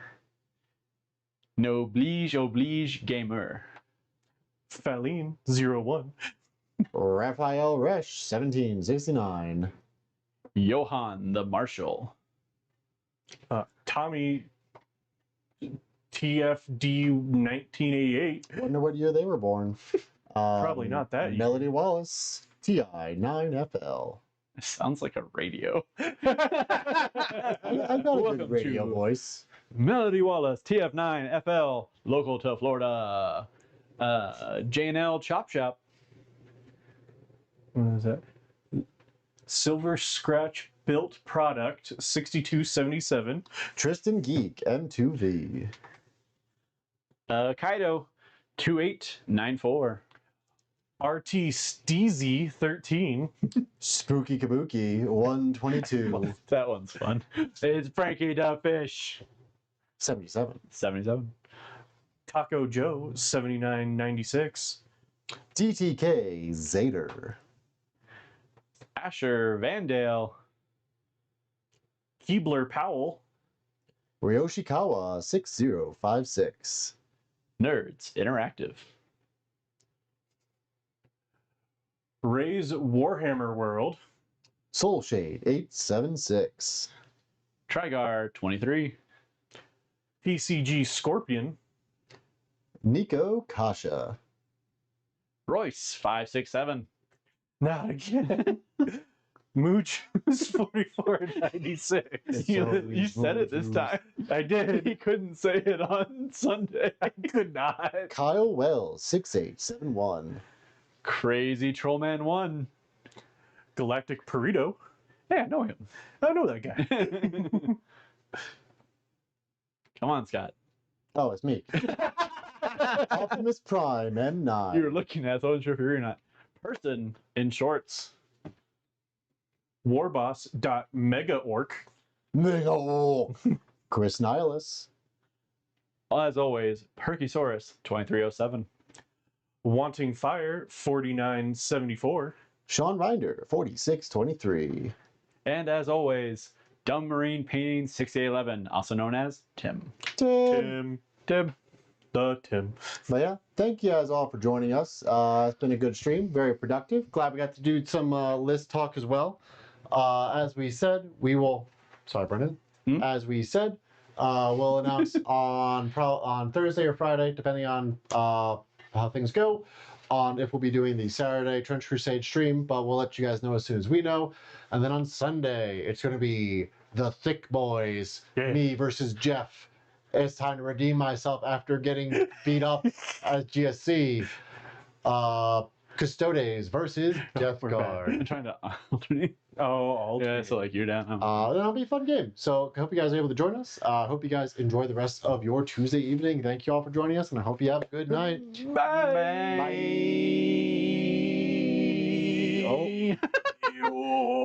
C: Oblige Gamer.
A: Faline 01.
B: Raphael Resch 1769.
C: Johan the Marshal.
A: Tommy TFD 1988.
B: Wonder what year they were born.
A: Probably not that year.
B: Melody Wallace, TI 9FL.
C: It sounds like a radio.
B: I've got a
C: Welcome
B: good radio
C: to
B: voice.
C: Melody Wallace, TF9FL, local to Florida. J&L Chop Shop.
A: What is that? Silver Scratch Built Product 6277.
B: Tristan Geek, M2V.
C: Kaido 2894.
A: RT Steezy 13.
B: Spooky Kabuki, 122.
C: That one's fun. It's Frankie the Fish.
B: 77.
C: 77.
A: Taco Joe 7996.
B: DTK, Zader.
C: Asher Vandale.
A: Keebler Powell.
B: Ryoshikawa, 6056.
C: Nerds Interactive.
A: Ray's Warhammer World.
B: Soulshade, 876.
C: Trigar 23.
A: PCG Scorpion.
B: Nico Kasha.
C: Royce 567.
A: Not again. Mooch is 4496.
C: You said it this time.
A: I did.
C: He couldn't say it on Sunday.
A: I could not.
B: Kyle Wells, 6871.
C: Crazy Trollman 1.
A: Galactic Burrito.
C: Yeah, I know him.
A: I know that guy.
C: Come on, Scott.
B: Oh, it's me. Optimus Prime, M9.
C: You were looking at it, so I wasn't sure if you were or not. Person in shorts.
A: Warboss.megaorc.
B: Mega Chris Nihilus.
C: As always, Perkysaurus 2307.
A: Wanting Fire 4974.
B: Sean Rinder, 4623.
C: And as always, Dumb Marine Painting 6811, also known as Tim.
A: Tim. The Tim.
B: But yeah, thank you guys all for joining us. It's been a good stream, very productive. Glad we got to do some list talk as well. As we said, we will. Sorry, Brendan. As we said, we'll announce on Thursday or Friday, depending on how things go, on if we'll be doing the Saturday Trench Crusade stream. But we'll let you guys know as soon as we know. And then on Sunday, it's going to be the Thick Boys, me versus Jeff. It's time to redeem myself after getting beat up at GSC. Custodes versus Death
C: We're back.
B: Guard.
C: I'm trying to alternate.
A: Oh,
C: Yeah, so like you're down.
B: That'll be a fun game. So I hope you guys are able to join us. I hope you guys enjoy the rest of your Tuesday evening. Thank you all for joining us, and I hope you have a good night.
C: Bye.
B: Bye. Oh.